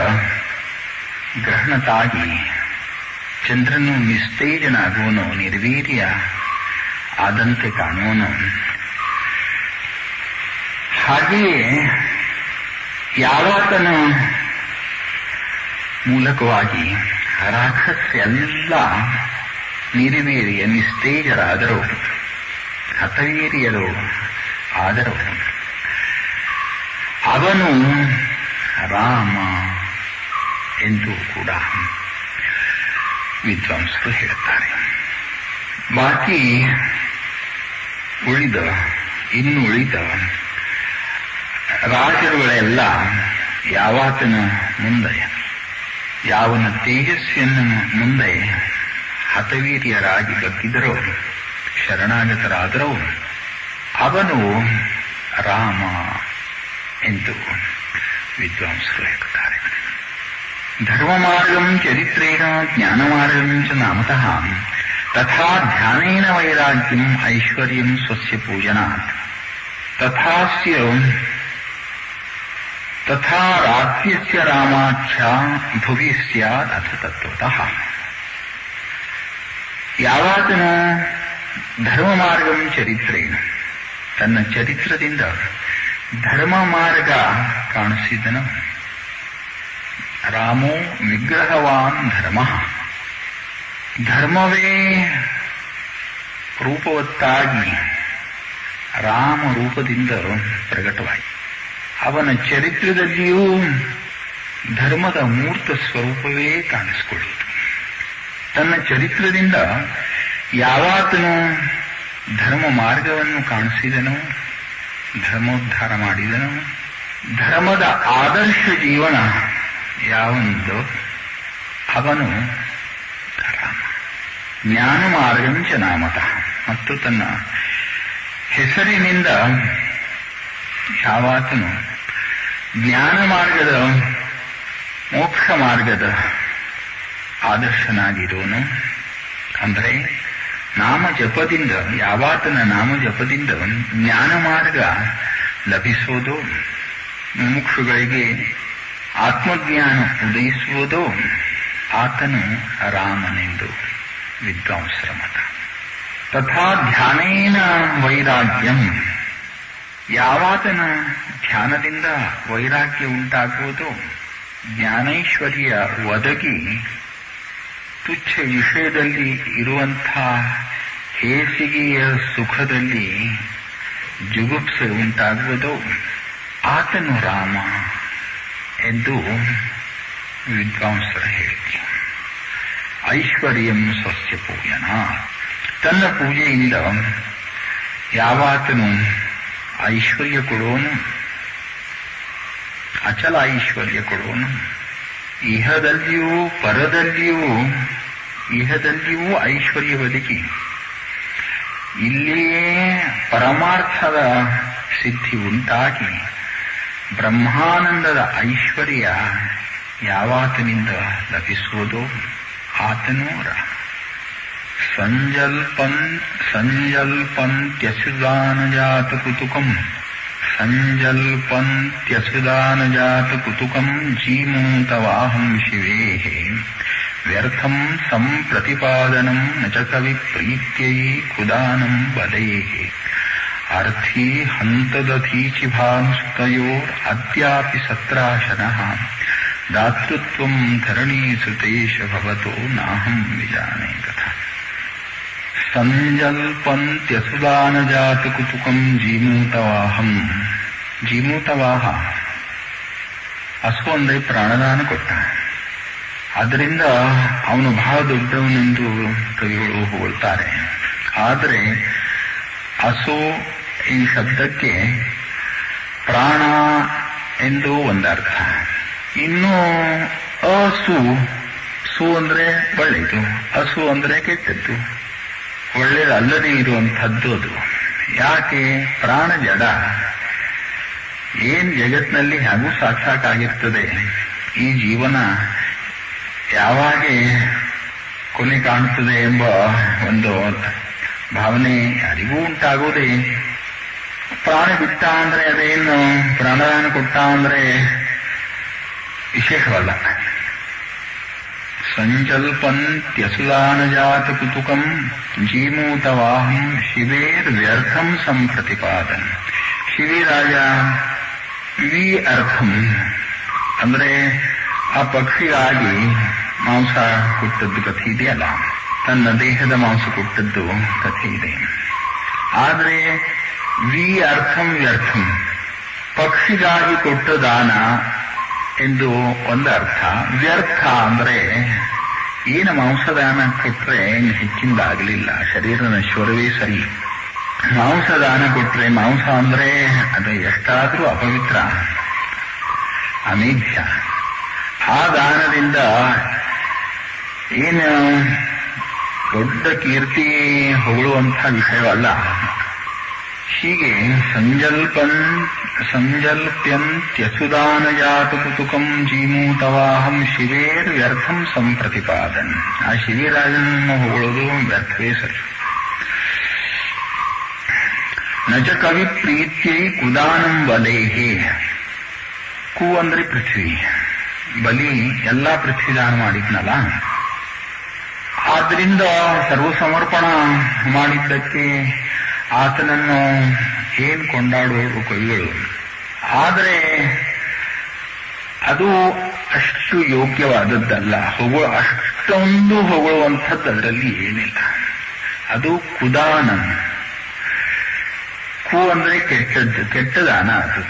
Speaker 1: ಗ್ರಹಣತಾಗಿ ಚಂದ್ರನು ನಿಸ್ತೇಜನಾಗುವನು, ನಿರ್ವೀರ್ಯ ಆದಂತೆ ಕಾಣುವನು, ಹಾಗೆಯೇ ಯಾವಾತನ ಮೂಲಕವಾಗಿ ರಾಕ್ಷಸರೆಲ್ಲ ನಿರ್ವೀರ್ಯ ನಿಸ್ತೇಜರಾದರೂ ಹತವೀರ್ಯರು ಆದರೂ ಅವನು ರಾಮ ಎಂದು ಕೂಡ ವಿದ್ವಾಂಸರು ಹೇಳುತ್ತಾರೆ. ಬಾಕಿ ಇನ್ನು ಉಳಿದ ರಾಜರುಗಳೆಲ್ಲ ಯಾವಾತನ ಮುಂದೆ, ಯಾವನ ತೇಜಸ್ವಿಯನ್ನು ಮುಂದೆ ಹತವೀರ್ಯರಾಗಿ ಬಗ್ಗಿದರೋ, ಶರಣಾಗತರಾದರೋ ಅವನು ರಾಮ ಎಂದು ವಿದ್ವಾಂಸರು ಹೇಳುತ್ತಾರೆ. ಧರ್ಮ ಮಾರ್ಗಂ ಚರಿತ್ರೇಣ ಜ್ಞಾನ ಮಾರ್ಗಂ ಚ ನಾಮತಃ ತಥಾ ಧ್ಯಾನೇನ ವೈರಾಗ್ಯಂ ಐಶ್ವರ್ಯಂ ಸ್ವಸ್ಯ ಪೂಜನಾತ್ ತಥಾ ರಾಜ್ಯಸ್ಯ ರಾಮಾಖ್ಯ ಭುವಿ ಸ್ಯಾತ್ ಅಥ ತತ್ವತಃ. ಯಾವಾತನು ಧರ್ಮ ಮಾರ್ಗಂ ಚರಿತ್ರೇಣ ತನ್ನ ಚರಿತ್ರದಿಂದ ಧರ್ಮ ಮಾರ್ಗ ಕಾಣಿಸಿದನು. ರಾಮೋ ವಿಗ್ರಹವಾನ್ ಧರ್ಮ, ಧರ್ಮವೇ ರೂಪವತ್ತಾಗಿ ರಾಮ ರೂಪದಿಂದ ಪ್ರಕಟವಾಯಿತು. ಅವನ ಚರಿತ್ರದಲ್ಲಿಯೂ ಧರ್ಮದ ಮೂರ್ತ ಸ್ವರೂಪವೇ ಕಾಣಿಸಿಕೊಳ್ಳುವುದು. ತನ್ನ ಚರಿತ್ರದಿಂದ ಯಾವಾತನು ಧರ್ಮ ಮಾರ್ಗವನ್ನು ಕಾಣಿಸಿದನು, ಧರ್ಮೋದ್ಧಾರ ಮಾಡಿದನು, ಧರ್ಮದ ಆದರ್ಶ ಜೀವನ ಯಾವೊಂದು ಅವನು ರಾಮ. ಜ್ಞಾನ ಮಾರ್ಗಂಚ ನಾಮತಃ, ಮತ್ತು ತನ್ನ ಹೆಸರಿನಿಂದ ಯಾವಾತನು ಜ್ಞಾನ ಮಾರ್ಗದ, ಮೋಕ್ಷ ಮಾರ್ಗದ ಆದರ್ಶನಾಗಿರೋನು, ಅಂದರೆ ನಾಮ ಜಪದಿಂದ, ಯಾವಾತನ ನಾಮ ಜಪದಿಂದ ಜ್ಞಾನ ಮಾರ್ಗ ಲಭಿಸುವುದೋ, ಮುಮುಕ್ಷುಗಳಿಗೆ ಆತ್ಮಜ್ಞಾನ ಉದಯಿಸುವುದೋ ಆತನು ರಾಮನೆಂದು ವಿದ್ವಾಂಸರ ಮತ. ತಥಾ ಧ್ಯಾನೇನ ವೈರಾಗ್ಯಂ, ಯಾವಾತನ ಧ್ಯಾನದಿಂದ ವೈರಾಗ್ಯ ಉಂಟಾಗುವುದೋ, ಜ್ಞಾನೈಶ್ವರ್ಯ ಒದಗಿ ತುಚ್ಛ ವಿಷಯದಲ್ಲಿ ಇರುವಂಥ ಹೇಸಿಗೆಯ ಸುಖದಲ್ಲಿ ಜುಗುಪ್ಸೆ ಉಂಟಾಗುವುದೋ ಆತನು ರಾಮ ಎಂದು ವಿದ್ವಾಂಸರ ಹೇಳಿಕೆ. ಐಶ್ವರ್ಯಂ ಸ್ವಸ್ಯ ಪೂಜನ, ತನ್ನ ಪೂಜೆಯಿಂದ ಯಾವಾತನು ಐಶ್ವರ್ಯ ಕೊಡೋನು, ಅಚಲ ಐಶ್ವರ್ಯ ಕೊಡೋನು, ಇಹದಲ್ಲಿಯೂ ಪರದಲ್ಲಿಯೂ, ಇಹದಲ್ಲಿಯೂ ಐಶ್ವರ್ಯ ಬದುಕಿ ಇಲ್ಲಿಯೇ ಪರಮಾರ್ಥದ ಸಿದ್ಧಿ ಉಂಟಾಗಿ ಬ್ರಹ್ಮಾನಂದದ ಐಶ್ವರ್ಯ ಯಾವಾತನಿಂದ ಲಭಿಸುವುದೋ ಆತನೂ ರಾಮ. ಸಂಜಲ್ಪಂತ್ಯಸುದಾನಜಾತ ಕುತುಕಂ, ಸಂಜಲ್ಪಂತ್ಯಸುದಾನಜಾತ ಕುತುಕಂ ಜೀಮೂತವಾಹಂ ಶಿವೇಃ ವ್ಯರ್ಥಂ ಸಂಪ್ರತಿಪಾದನಂ ನ ಚ ಕವಿ ಪ್ರೀತ್ಯೈ ಕುದಾನಂ ವದೇಃ ಅರ್ಥೀ ಹಂತದಧೀಚಿ ಭಾನುಸ್ತಯೋರ್ ಅದ್ಯಾಪಿ ಸತ್ರಾಶನಃ ದಾತೃತ್ವಂ ಧರಣೀಸುತೇಶ ಭವತೋ ನಾಹಂ ವಿಜಾನೆ ತಥಾ. ಸಂಜಲ್ಪಂತ್ಯಸುದಾನಜಾತ ಕುತುಕಂ ಜೀಮೂತವಾಹಂ. ಜೀಮೂತವಾಹ ಹಸು ಅಂದರೆ ಪ್ರಾಣದಾನ ಕೊಟ್ಟ. ಆದ್ದರಿಂದ ಅವನು ಬಹಳ ದೊಡ್ಡವನೆಂದು ಕವಿಗಳು ಹೊಗಳ್ತಾರೆ. ಆದರೆ ಹಸು ಈ ಶಬ್ದಕ್ಕೆ ಪ್ರಾಣ ಎಂದು ಒಂದರ್ಥ. ಇನ್ನು ಅಸು, ಸು ಅಂದ್ರೆ ಒಳ್ಳೆಯದು, ಹಸು ಅಂದ್ರೆ ಕೆಟ್ಟದ್ದು, ಒಳ್ಳೆಯದಲ್ಲದೆ ಇರುವಂಥದ್ದು ಅದು. ಯಾಕೆ? ಪ್ರಾಣ ಜಡ. ಏನ್ ಜಗತ್ತಿನಲ್ಲಿ ಹಾಗೂ ಸಾಕ್ಷಾತ್ತಾಗಿರ್ತದೆ. ಈ ಜೀವನ ಯಾವಾಗೆ ಕೊನೆ ಕಾಣುತ್ತದೆ ಎಂಬ ಒಂದು ಭಾವನೆ ಯಾರಿಗೂ ಉಂಟಾಗುವುದೇ. ಪ್ರಾಣ ಬಿಟ್ಟ ಅಂದ್ರೆ ಅದೇನು, ಪ್ರಾಣದಾನ ಕೊಟ್ಟ ಅಂದ್ರೆ ವಿಶೇಷವಲ್ಲ. ಸಂಜಲ್ಪಂತ್ಯಸುದಾನಜಾತ ಕುತುಕಂ ಜೀಮೂತವಾಹಂ ಶಿವೇರ್ ವ್ಯರ್ಥಂ ಸಂಪ್ರತಿಪಾದನ್. ಶಿವಿರಾಜ ವಿ ಅರ್ಥಂ ಅಂದ್ರೆ ಆ ಪಕ್ಷಿಗಾಗಿ ಮಾಂಸ ಕೊಟ್ಟದ್ದು ಕಥೆ ಇದೆಯಲ್ಲ, ತನ್ನ ದೇಹದ ಮಾಂಸ ಕೊಟ್ಟದ್ದು ಕಥೆ ಇದೆ. ಆದರೆ ವಿ ಅರ್ಥಂ ವ್ಯರ್ಥಂ, ಪಕ್ಷಿಗಾಗಿ ಕೊಟ್ಟ ದಾನ ಎಂದು ಒಂದು ಅರ್ಥ. ವ್ಯರ್ಥ ಅಂದ್ರೆ ಏನು ಮಾಂಸದಾನ ಕೊಟ್ರೆ ಹೆಚ್ಚಿಂದಾಗಲಿಲ್ಲ, ಶರೀರ ನಶ್ವರವೇ ಸರಿ. ಮಾಂಸದಾನ ಕೊಟ್ರೆ, ಮಾಂಸ ಅಂದ್ರೆ ಅದು ಎಷ್ಟಾದ್ರೂ ಅಪವಿತ್ರ, ಅಮೇಧ್ಯ. ಆ ದಾನದಿಂದ ಏನು ದೊಡ್ಡ ಕೀರ್ತಿ ಹೊಗಳುವಂಥ ವಿಷಯವಲ್ಲ. ಹೀಗೆ ಸಂಜಲ್ಪ್ಯಂತ್ಯಸುದಾನಜಾತ ಕುತುಕಂ ಜೀಮೂತವಾಹಂ ಶಿವೇರ್ ವ್ಯರ್ಥಂ ಸಂಪ್ರತಿಪಾದನ್. ಆ ಶಿವಿರಾಜನನ್ನು ಹೊಗಳೋದು ವ್ಯರ್ಥವೇ ಸರಿ. ನಜ ಕವಿ ಪ್ರೀತ್ಯೈ ಕುದಾನಂ ಬಲೇಹೇ. ಕು ಅಂದ್ರೆ ಪೃಥ್ವಿ, ಬಲಿ ಎಲ್ಲಾ ಪೃಥ್ವಿ ದಾನ ಮಾಡಿದ್ನಲ್ಲ, ಆದ್ರಿಂದ ಸರ್ವಸಮರ್ಪಣ ಮಾಡಿದ್ದಕ್ಕೆ ಆತನನ್ನು ಏನ್ ಕೊಂಡಾಡುವರು ಕವಿಗಳು. ಆದರೆ ಅದು ಅಷ್ಟು ಯೋಗ್ಯವಾದದ್ದಲ್ಲ. ಅಷ್ಟೊಂದು ಹೊಗಳುವಂಥದ್ದು ಅದರಲ್ಲಿ ಏನಿಲ್ಲ. ಅದು ಕುದಾನಂ. ಕು ಅಂದ್ರೆ ಕೆಟ್ಟದ್ದು, ಕೆಟ್ಟದಾನ ಅದು.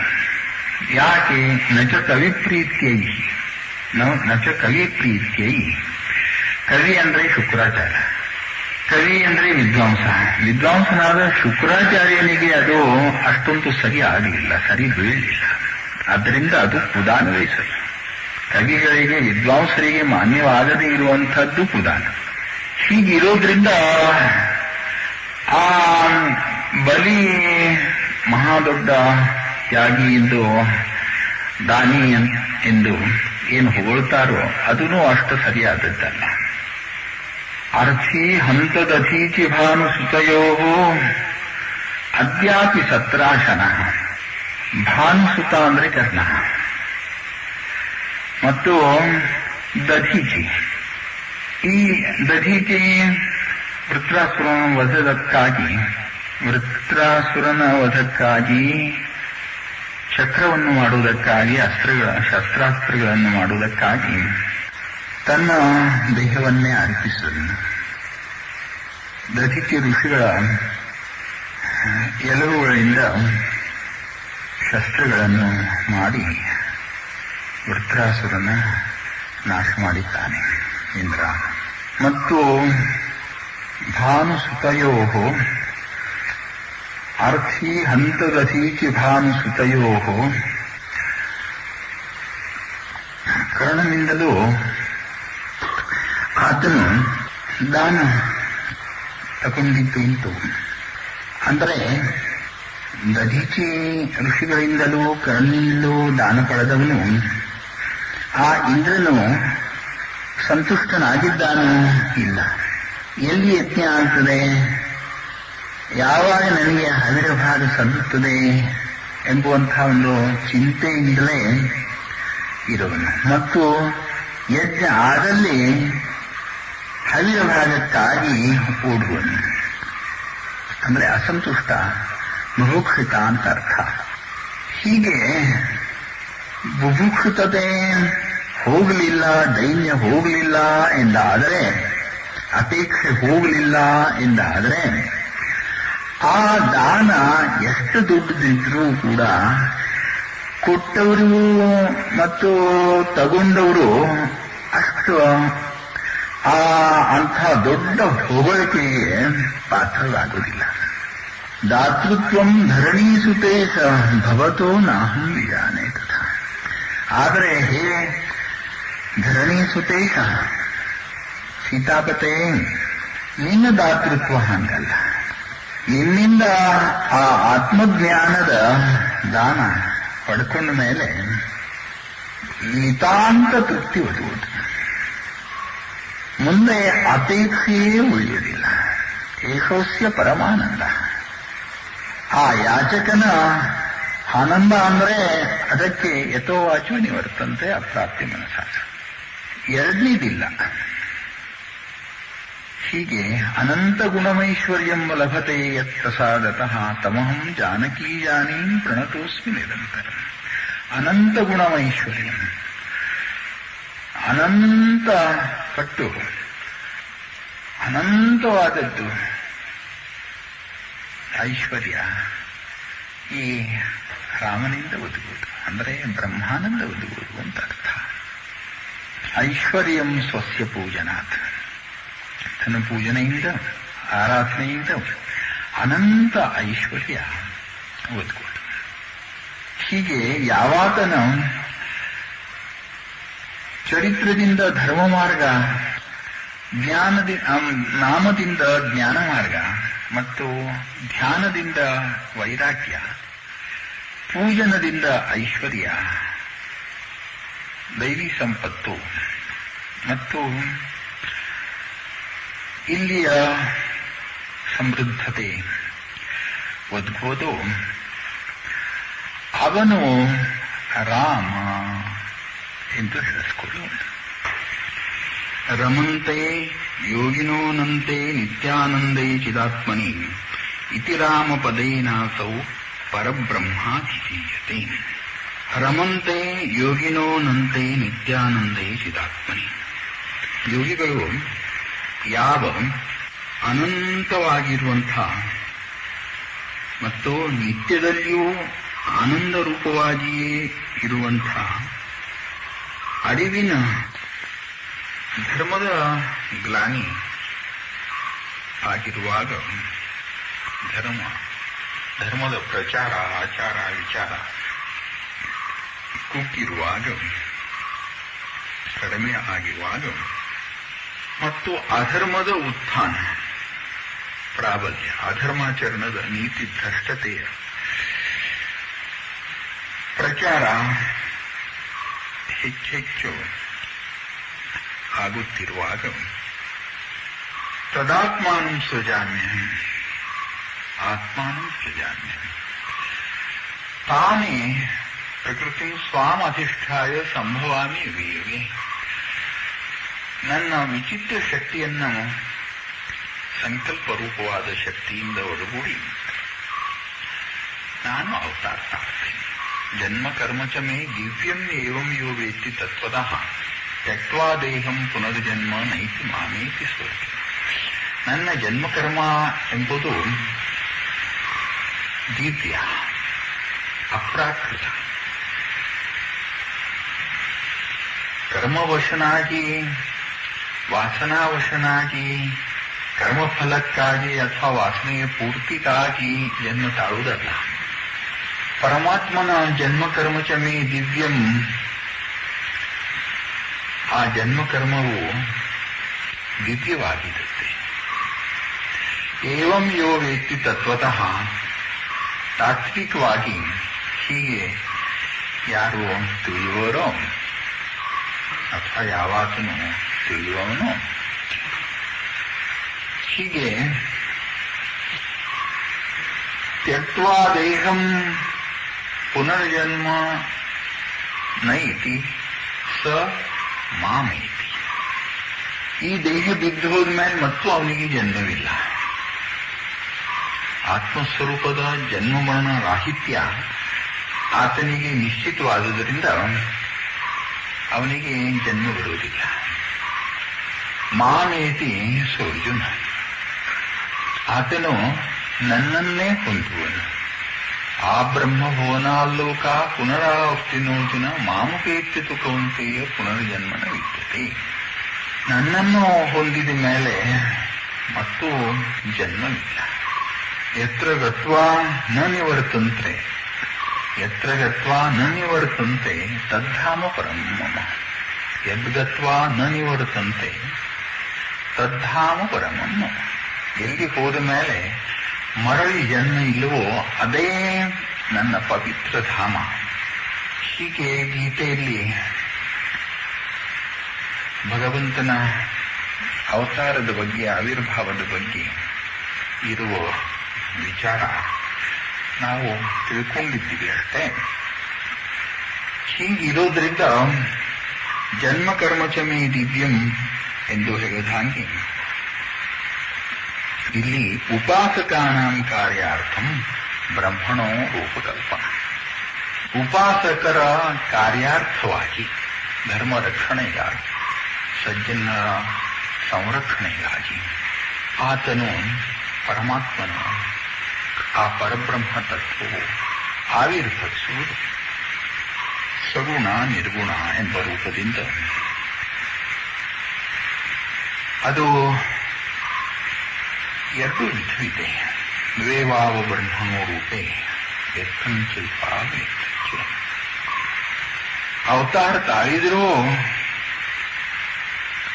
Speaker 1: ಯಾಕೆ? ನಚ ಕವಿ ಪ್ರೀತ್ಯೈ, ನಚ ಕವಿ ಪ್ರೀತ್ಯೈ. ಕವಿ ಅಂದ್ರೆ ಶುಕ್ರಾಚಾರ್ಯ, ಕವಿ ಅಂದ್ರೆ ವಿದ್ವಾಂಸ. ವಿದ್ವಾಂಸನಾದ ಶುಕ್ರಾಚಾರ್ಯನಿಗೆ ಅದು ಅಷ್ಟೊಂದು ಸರಿ ಆಗಲಿಲ್ಲ, ಸರಿ ಬೀಳಲಿಲ್ಲ. ಆದ್ದರಿಂದ ಅದು ಕುದಾನವೇ ಸರಿ. ಕವಿಗಳಿಗೆ, ವಿದ್ವಾಂಸರಿಗೆ ಮಾನ್ಯವಾಗದೇ ಇರುವಂಥದ್ದು ಕುದಾನ. ಹೀಗಿರೋದ್ರಿಂದ ಆ ಬಲಿ ಮಹಾದೊಡ್ಡ ತ್ಯಾಗಿ ಎಂದು, ದಾನಿ ಎಂದು ಏನು ಹೊಗಳ್ತಾರೋ ಅದೂ ಅಷ್ಟು ಸರಿಯಾದದ್ದಲ್ಲ. ಅರ್ಥಿ ಹಂತದಧೀಚಿ ಭಾನುಸುತಯೋ ಅದ್ಯಾಪಿ ಸತ್ರಾಶನ. ಭಾನುಸುತ ಅಂದ್ರೆ ಕರ್ಣ ಮತ್ತು ದಧೀಚಿ. ಈ ದಧೀಚಿ ವೃತ್ರಾಸುರನ ವಧಕ್ಕಾಗಿ ಚಕ್ರವನ್ನು ಮಾಡುವುದಕ್ಕಾಗಿ ಶಸ್ತ್ರಾಸ್ತ್ರಗಳನ್ನು ಮಾಡುವುದಕ್ಕಾಗಿ ತನ್ನ ದೇಹವನ್ನೇ ಅರ್ಪಿಸಿದನು. ದಧೀಚಿ ಋಷಿಗಳ ಎಲುಬುಗಳಿಂದ ಶಸ್ತ್ರಗಳನ್ನು ಮಾಡಿ ವೃತ್ರಾಸುರನ ನಾಶ ಮಾಡಿದ್ದಾನೆ ಇಂದ್ರ. ಮತ್ತು ಭಾನುಸುತಯೋ ಅರ್ಥಿ ಹಂತದಧೀಚಿ ಭಾನುಸುತಯೋ ಕರ್ಣನಿಂದಲೂ ಆತನು ದಾನ ತಗೊಂಡಿದ್ದು ಉಂಟು. ಅಂದರೆ ದಧೀಚಿ ಋಷಿಗಳಿಂದಲೂ ಕರ್ಣನಿಂದಲೂ ದಾನ ಪಡೆದವನು ಆ ಇಂದ್ರನು ಸಂತುಷ್ಟನಾಗಿದ್ದಾನೋ ಇಲ್ಲ. ಎಲ್ಲಿ ಯಜ್ಞ ಆಗ್ತದೆ, ಯಾವಾಗ ನನಗೆ ಹವಿರಭಾಗ ಸಲ್ಲುತ್ತದೆ ಎಂಬುವಂತಹ ಒಂದು ಚಿಂತೆಯಿಂದಲೇ ಇರುವನು. ಮತ್ತು ಯಜ್ಞ ಆದಲ್ಲಿ ಹವಿರಭಾಗಕ್ಕಾಗಿ ಓಡುವನು. ಅಂದರೆ ಅಸಂತುಷ್ಟ, ಬುಭುಕ್ಷಿತ ಅಂತ ಅರ್ಥ. ಹೀಗೆ ಬುಭುಕ್ಷಿತತೆ ಹೋಗಲಿಲ್ಲ, ದೈನ್ಯ ಹೋಗಲಿಲ್ಲ ಎಂದಾದರೆ, ಅಪೇಕ್ಷೆ ಹೋಗಲಿಲ್ಲ ಎಂದಾದರೆ, ಆ ದಾನ ಎಷ್ಟು ದುಡ್ಡಿದ್ರೂ ಕೂಡ ಕೊಟ್ಟವರು ಮತ್ತು ತಗೊಂಡವರು ಅಷ್ಟು ಅಂಥ ದೊಡ್ಡ ಹೊಗಳಿಕೆಗೆ ಪಾತ್ರರಾಗುವುದಿಲ್ಲ. ದಾತೃತ್ವಂ ಧರಣೀಸುತೇಶ ಭವತೋ ನಾಹಂ ವಿಜಾನೆ ತಥಾ. ಆದರೆ ಹೇ ಧರಣೀಸುತೇಶ, ಸೀತಾಪತೆ, ನಿನ್ನ ದಾತೃತ್ವ ಹಂಗಲ್ಲ. ನಿನ್ನಿಂದ ಆ ಆತ್ಮಜ್ಞಾನದ ದಾನ ಪಡ್ಕೊಂಡ ಮೇಲೆ ನಿತಾಂತ ತೃಪ್ತಿ ಒದಗುವುದು. ಮುಂದೆ ಅಪೇಕ್ಷೆಯೇ ಉಳಿಯುವುದಿಲ್ಲ. ಏಕೋಸ್ಯ ಪರಮಾನಂದ. ಆ ಯಾಚಕನ ಆನಂದ ಅಂದ್ರೆ ಅದಕ್ಕೆ ಯಥೋವಾಚೋ ನಿವರ್ತಂತೆ ಅಪ್ರಾಪ್ತಿ ಮನಸ. ಎರಡನೇದಿಲ್ಲ. ಹೀಗೆ ಅನಂತ ಗುಣಮೈಶ್ವರ್ಯಂ ಲಭತೆ ಯತ್ ಪ್ರಸಾದತಃ ತಮಹಂ ಜಾನಕೀ ಜಾನೀಂ ಪ್ರಣತೋಸ್ಮಿ ನಿರಂತರ. ಅನಂತ ಗುಣಮೈಶ್ವರ್ಯಂ, ಅನಂತ ಪಟ್ಟು ಅನಂತವಾದದ್ದು ಐಶ್ವರ್ಯ ಈ ರಾಮನಿಂದ ಒದಗುವುದು, ಅಂದರೆ ಬ್ರಹ್ಮಾನಂದ ಒದಗುವುದು ಅಂತ ಅರ್ಥ. ಐಶ್ವರ್ಯಂ ಸ್ವಸ್ಯ ಪೂಜನಾತ್, ತನ್ನ ಪೂಜನೆಯಿಂದ ಆರಾಧನೆಯಿಂದ ಅನಂತ ಐಶ್ವರ್ಯ ಒದಗುವುದು. ಹೀಗೆ ಯಾವಾತನ ಚರಿತ್ರದಿಂದ ಧರ್ಮ ಮಾರ್ಗ, ನಾಮದಿಂದ ಜ್ಞಾನ ಮಾರ್ಗ ಮತ್ತು ಧ್ಯಾನದಿಂದ ವೈರಾಗ್ಯ, ಪೂಜನದಿಂದ ಐಶ್ವರ್ಯ, ದೈವಿ ಸಂಪತ್ತು ಮತ್ತು ಇಲ್ಲಿಯ ಸಮೃದ್ಧತೆ ಒದಗೋದು, ಅವನು ರಾಮ ಎಂದು ಹೇಳಿಸಿಕೊಳ್ಳುವುದು. ರಮಂತೆ ಯೋಗಿನೋನಂತೆ ನಿತ್ಯಾನಂದೈ ಚಿದಾತ್ಮನಿ ಇತಿ ರಾಮ ಪದೇನಾಸೌ ಪರಬ್ರಹ್ಮಾಧಿಜೀಯತೆ. ರಮಂತೆ ಯೋಗಿನೋನಂತೆ ನಿತ್ಯಾನಂದೈ ಚಿದಾತ್ಮನಿ. ಯೋಗಿಗಳು ಯಾವ ಅನಂತವಾಗಿರುವಂಥ ಮತ್ತು ನಿತ್ಯದಲ್ಲಿಯೂ ಆನಂದ ರೂಪವಾಗಿಯೇ ಇರುವಂಥ ಅರಿವಿನ ಧರ್ಮದ ಗ್ಲಾನಿ ಆಗಿರುವಾಗ, ಧರ್ಮದ ಪ್ರಚಾರ, ಆಚಾರ, ವಿಚಾರ ಕುಗ್ಗಿರುವಾಗ, ಕಡಿಮೆ ಆಗಿರುವಾಗ ಮತ್ತು ಅಧರ್ಮದ ಉತ್ಥಾನ, ಪ್ರಾಬಲ್ಯ, ಅಧರ್ಮಾಚರಣದ ನೀತಿ ಭ್ರಷ್ಟತೆಯ ಪ್ರಚಾರ ಹೆಚ್ಚೆಚ್ಚು ಆಗುತ್ತಿರುವಾಗ ತದಾತ್ಮಾನಂ ಸೃಜಾಮ್ಯಹಂ ಆತ್ಮಾನಂ ಸೃಜಾಮ್ಯಹಂ. ತಾನೇ ಪ್ರಕೃತಿ ಸ್ವಾಮಧಿಷ್ಠಾಯ ಸಂಭವಾಮಿ ಯುಗೆ. ನನ್ನ ವಿಚಿತ್ರ ಶಕ್ತಿಯನ್ನು ಸಂಕಲ್ಪ ರೂಪವಾದ ಶಕ್ತಿಯಿಂದ ಒಡಗೂಡಿ ನಾನು ಅವತಾರ ತಾಳ್ತೇನೆ. ಜನ್ಮ ಕರ್ಮ ಚ ಮೇ ದಿವ್ಯಂ ಏವಂ ಯೋ ವೇತ್ತಿ ತತ್ವತಃ ತ್ಯಕ್ತ್ವಾ ದೇಹಂ ಪುನರ್ಜನ್ಮ ನೈತಿ ಮಾಮೇತಿ ಸ್ವರ್ತಿ. ನನ್ನ ಜನ್ಮಕರ್ಮ ಎಂಬುದು ದಿವ್ಯ, ಅಪ್ರಾಕೃತ. ಕರ್ಮವಶನಾಗಿ, ವಾಸನಾವಶನಾಗಿ, ಕರ್ಮಫಲಕ್ಕಾಗಿ ಅಥವಾ ವಾಸನೆಯ ಪೂರ್ತಿಗಾಗಿ ಜನ್ಮ ತಾಳುವುದಲ್ಲ. ಪರಮಾತ್ಮನ ಜನ್ಮಕರ್ಮ ಚ ಮೇ ದಿವ್ಯಂ, ಆ ಜನ್ಮಕರ್ಮವು ದಿವ್ಯವಾಗಿರುತ್ತೆ. ಏವಂ ಯೋ ವೇತ್ತಿ ತತ್ವತಃ, ತಾತ್ವಿಕವಾಗಿ ಹೀಗೆ ಯಾರು ತಿಳಿಯುವರೋ ಅಥವಾ ಯಾವಾತನು ತಿಳಿಯುವವನು ಹೀಗೆ ತ್ಯಕ್ತ್ವಾ ದೇಹಂ ಪುನರ್ಜನ್ಮ ನೈತಿ ಸ ಮಾಮೇತಿ. ಈ ದೇಹ ಬಿದ್ದು ಹೋದ್ಮೇಲೆ ಮತ್ತು ಅವನಿಗೆ ಜನ್ಮವಿಲ್ಲ. ಆತ್ಮಸ್ವರೂಪದ ಜನ್ಮಮರಣ ರಾಹಿತ್ಯ ಆತನಿಗೆ ನಿಶ್ಚಿತವಾದುದರಿಂದ ಅವನಿಗೆ ಜನ್ಮ ಬರುವುದಿಲ್ಲ. ಮಾಮೇತಿ ಸೋರ್ಜುನ, ಆತನು ನನ್ನನ್ನೇ ಹೊಂದುವನು. ಆ ಬ್ರಹ್ಮಭುವನಾಲೋಕ ಪುನರಾವರ್ತಿನೋರ್ಜುನ ಮಾಮುಪೇತ್ಯತು ಕೌಂತೆಯ ಪುನರ್ಜನ್ಮನ ವಿದ್ಯತೆ. ನನ್ನನ್ನು ಹೊಂದಿದ ಮೇಲೆ ಮತ್ತು ಜನ್ಮವಿಲ್ಲ. ಯತ್ರ ಗತ್ವಾ ನ ನಿವರ್ತಂತೆ, ಯತ್ರ ಗತ್ವಾ ನ ನಿವರ್ತಂತೆ ತದ್ಧಾಮ ಪರಂ ಮಮ. ಯದ್ಗತ್ವಾ ನ ನಿವರ್ತಂತೆ ತದ್ಧಾಮ ಪರಂ ಮಮ. ಎಲ್ಲಿ ಹೋದ ಮೇಲೆ ಮರಳಿ ಜನ್ಮ ಇಲ್ಲವೋ ಅದೇ ನನ್ನ ಪವಿತ್ರ ಧಾಮ. ಹೀಗೆ ಗೀತೆಯಲ್ಲಿ ಭಗವಂತನ ಅವತಾರದ ಬಗ್ಗೆ, ಆವಿರ್ಭಾವದ ಬಗ್ಗೆ ಇರುವ ವಿಚಾರ ನಾವು ತಿಳ್ಕೊಂಡಿದ್ದೀವಿ ಅಷ್ಟೇ. ಹೀಗಿರೋದ್ರಿಂದ ಜನ್ಮ ಕರ್ಮ ಚ ಮೇ ದಿವ್ಯಂ ಎಂದು ಹೇಳಿದ ಹಾಗೆ ಇಲ್ಲಿ ಉಪಾಸಕಾನಾಂ ಕಾರ್ಯಾರ್ಥಂ ಬ್ರಹ್ಮಣೋ ರೂಪಕಲ್ಪನ. ಉಪಾಸಕರ ಕಾರ್ಯಾರ್ಥವಾಗಿ, ಧರ್ಮ ರಕ್ಷಣೆಗಾಗಿ, ಸಜ್ಜನರ ಸಂರಕ್ಷಣೆಗಾಗಿ ಆತನು ಪರಮಾತ್ಮನು, ಆ ಪರಬ್ರಹ್ಮ ತತ್ವವು ಆವಿರ್ಭವಿಸುವುದು ಸಗುಣ ನಿರ್ಗುಣ ಎಂಬ ರೂಪದಿಂದ. ಅದು ಎರಡು ವಿಧವಿದೆ. ದ್ವೇವಾವ ಬ್ರಹ್ಮಣೋ ರೂಪೇ ಯತ್ಕಂಚಿಲ್ಪ ವ್ಯಕ್ತಕ್ಕೆ. ಅವತಾರ ತಾಳಿದರೂ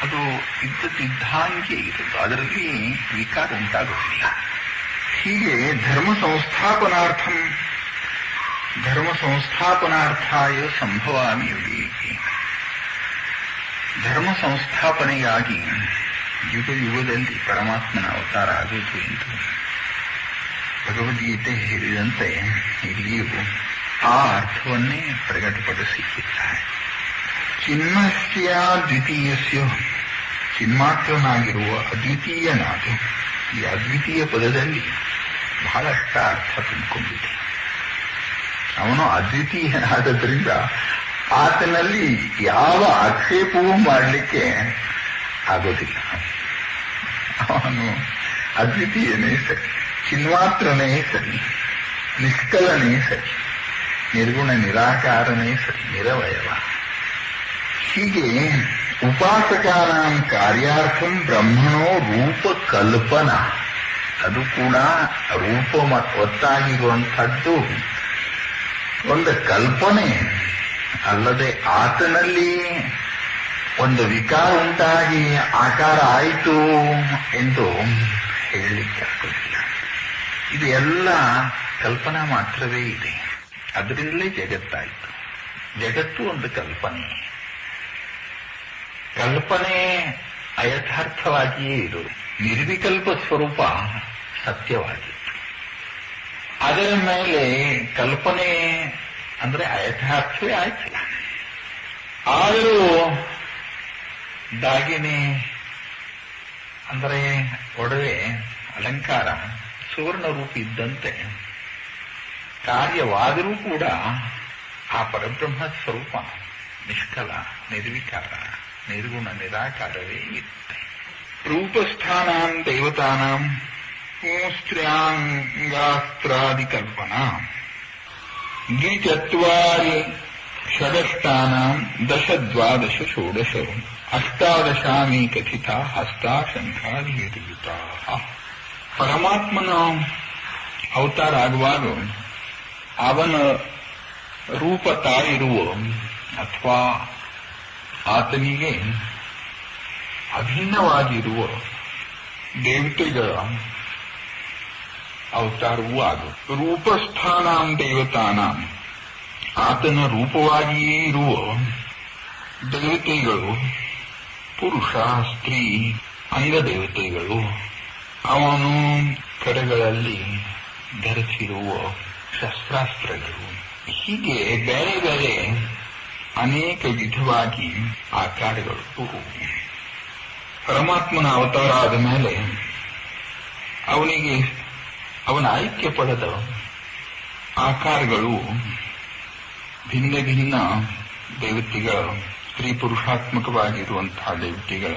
Speaker 1: ಅದು ಇದ್ದದ್ದಂಗೆ ಇರುವುದು, ಅದರಲ್ಲಿ ವಿಕಾರ ಉಂಟಾಗುತ್ತಿಲ್ಲ. ಹೀಗೆ ಧರ್ಮ ಸಂಸ್ಥಾಪನಾರ್ಥಾಯ ಸಂಭವಾಮಿ ಯುಗೆ. ಧರ್ಮ ಸಂಸ್ಥಾಪನೆಗಾಗಿ ಯುಗ ಯುಗದಲ್ಲಿ ಪರಮಾತ್ಮನ ಅವತಾರ ಆಗುವುದು ಎಂದು ಭಗವದ್ಗೀತೆ ಹೇಳಿದಂತೆ ಇಲ್ಲಿಯೂ ಆ ಅರ್ಥವನ್ನೇ ಪ್ರಕಟಪಡಿಸಿದ್ದಾರೆ. ಚಿನ್ಮಸ್ಯ ದ್ವಿತೀಯಸ್ಯ, ಚಿನ್ಮಾತ್ರನಾಗಿರುವ ಅದ್ವಿತೀಯನಾದ ಈ ಅದ್ವಿತೀಯ ಪದದಲ್ಲಿ ಬಹಳಷ್ಟ ಅರ್ಥ ತುಂಬಿಕೊಂಡಿದೆ. ಅವನು ಅದ್ವಿತೀಯನಾದದ್ರಿಂದ ಆತನಲ್ಲಿ ಯಾವ ಆಕ್ಷೇಪವೂ ಮಾಡಲಿಕ್ಕೆ ಆಗೋದಿಲ್ಲ. ಅವನು ಅದ್ವಿತೀಯನೇ ಸರಿ, ಚಿನ್ಮಾತ್ರನೇ ಸರಿ, ನಿಷ್ಕಲನೇ ಸರಿ, ನಿರ್ಗುಣ ನಿರಾಕಾರನೇ ಸರಿ, ನಿರವಯವ. ಹೀಗೆ ಉಪಾಸಕಾನಾಂ ಕಾರ್ಯಾರ್ಥಂ ಬ್ರಹ್ಮಣೋ ರೂಪಕಲ್ಪನಾ, ಅದು ಕೂಡ ರೂಪ ಒತ್ತಾಗಿರುವಂಥದ್ದು ಒಂದು ಕಲ್ಪನೆ ಅಲ್ಲದೆ ಆತನಲ್ಲಿ ಒಂದು ವಿಕಾರ ಉಂಟಾಗಿ ಆಕಾರ ಆಯಿತು ಎಂದು ಹೇಳಲಿಕ್ಕೆ ಆಗುತ್ತಿಲ್ಲ. ಇದು ಎಲ್ಲ ಕಲ್ಪನಾ ಮಾತ್ರವೇ ಇದೆ. ಅದರಿಂದಲೇ ಜಗತ್ತಾಯಿತು. ಜಗತ್ತು ಒಂದು ಕಲ್ಪನೆ. ಕಲ್ಪನೆ ಅಯಥಾರ್ಥವಾಗಿಯೇ ಇರುವುದು. ನಿರ್ವಿಕಲ್ಪ ಸ್ವರೂಪ ಸತ್ಯವಾಗಿತ್ತು. ಅದರ ಮೇಲೆ ಕಲ್ಪನೆ ಅಂದ್ರೆ ಯಥಾರ್ಥವೇ ಆಯ್ತಲ್ಲ. ಆದರೂ ದಾಗಿನೆ ಅಂದರೆ ಒಡವೆ ಅಲಂಕಾರ ಸುವರ್ಣ ರೂಪ ಇದ್ದಂತೆ ಕಾರ್ಯವಾದರೂ ಕೂಡ ಆ ಪರಬ್ರಹ್ಮ ಸ್ವರೂಪ ನಿಷ್ಕಲ, ನಿರ್ವಿಕಾರ, ನಿರ್ಗುಣ, ನಿರಾಕಾರವೇ ಇರುತ್ತೆ. ರೂಪಸ್ಥಾನಾಂ ದೇವತಾನಾಂ ಸ್ತ್ರ್ಯಾಂಗಾಸ್ತ್ರಾದಿ ಕಲ್ಪನಾ ದ್ವಿಚತ್ವಾರಿ ಷಡಷ್ಟಾನಾಂ ದಶ ದ್ವಾದಶ ಷೋಡಶ ಅಷ್ಟಾದಶಾಮಿ ಕಥಿತ ಹಸ್ತಾ ಶಂಖಾಧಿಯುತ. ಪರಮಾತ್ಮನ ಅವತಾರ ಆಗುವಾಗ ಅವನ ರೂಪ ತಾಯಿರುವ ಅಥವಾ ಆತನಿಗೆ ಅಭಿನ್ನವಾಗಿರುವ ದೇವತೆಗಳ ಅವತಾರವೂ ಆಗ. ರೂಪಸ್ಥಾನಾಂ ದೇವತಾನಾಂ ಆತನ ರೂಪವಾಗಿಯೇ ಇರುವ ದೇವತೆಗಳು, ಪುರುಷ ಸ್ತ್ರೀ ಅಂಗದೇವತೆಗಳು, ಅವನು ಕಡೆಗಳಲ್ಲಿ ಧರಿಸಿರುವ ಶಸ್ತ್ರಾಸ್ತ್ರಗಳು, ಹೀಗೆ ಬೇರೆ ಬೇರೆ ಅನೇಕ ವಿಧವಾಗಿ ಆಕಾರಗಳು. ಪರಮಾತ್ಮನ ಅವತಾರ ಆದ ಮೇಲೆ ಅವನ ಆಯ್ಕೆ ಪಡೆದ ಆಕಾರಗಳು ಭಿನ್ನ ಭಿನ್ನ ದೇವತೆಗಳ, ಸ್ತ್ರೀ ಪುರುಷಾತ್ಮಕವಾಗಿರುವಂತಹ ದೇವತೆಗಳ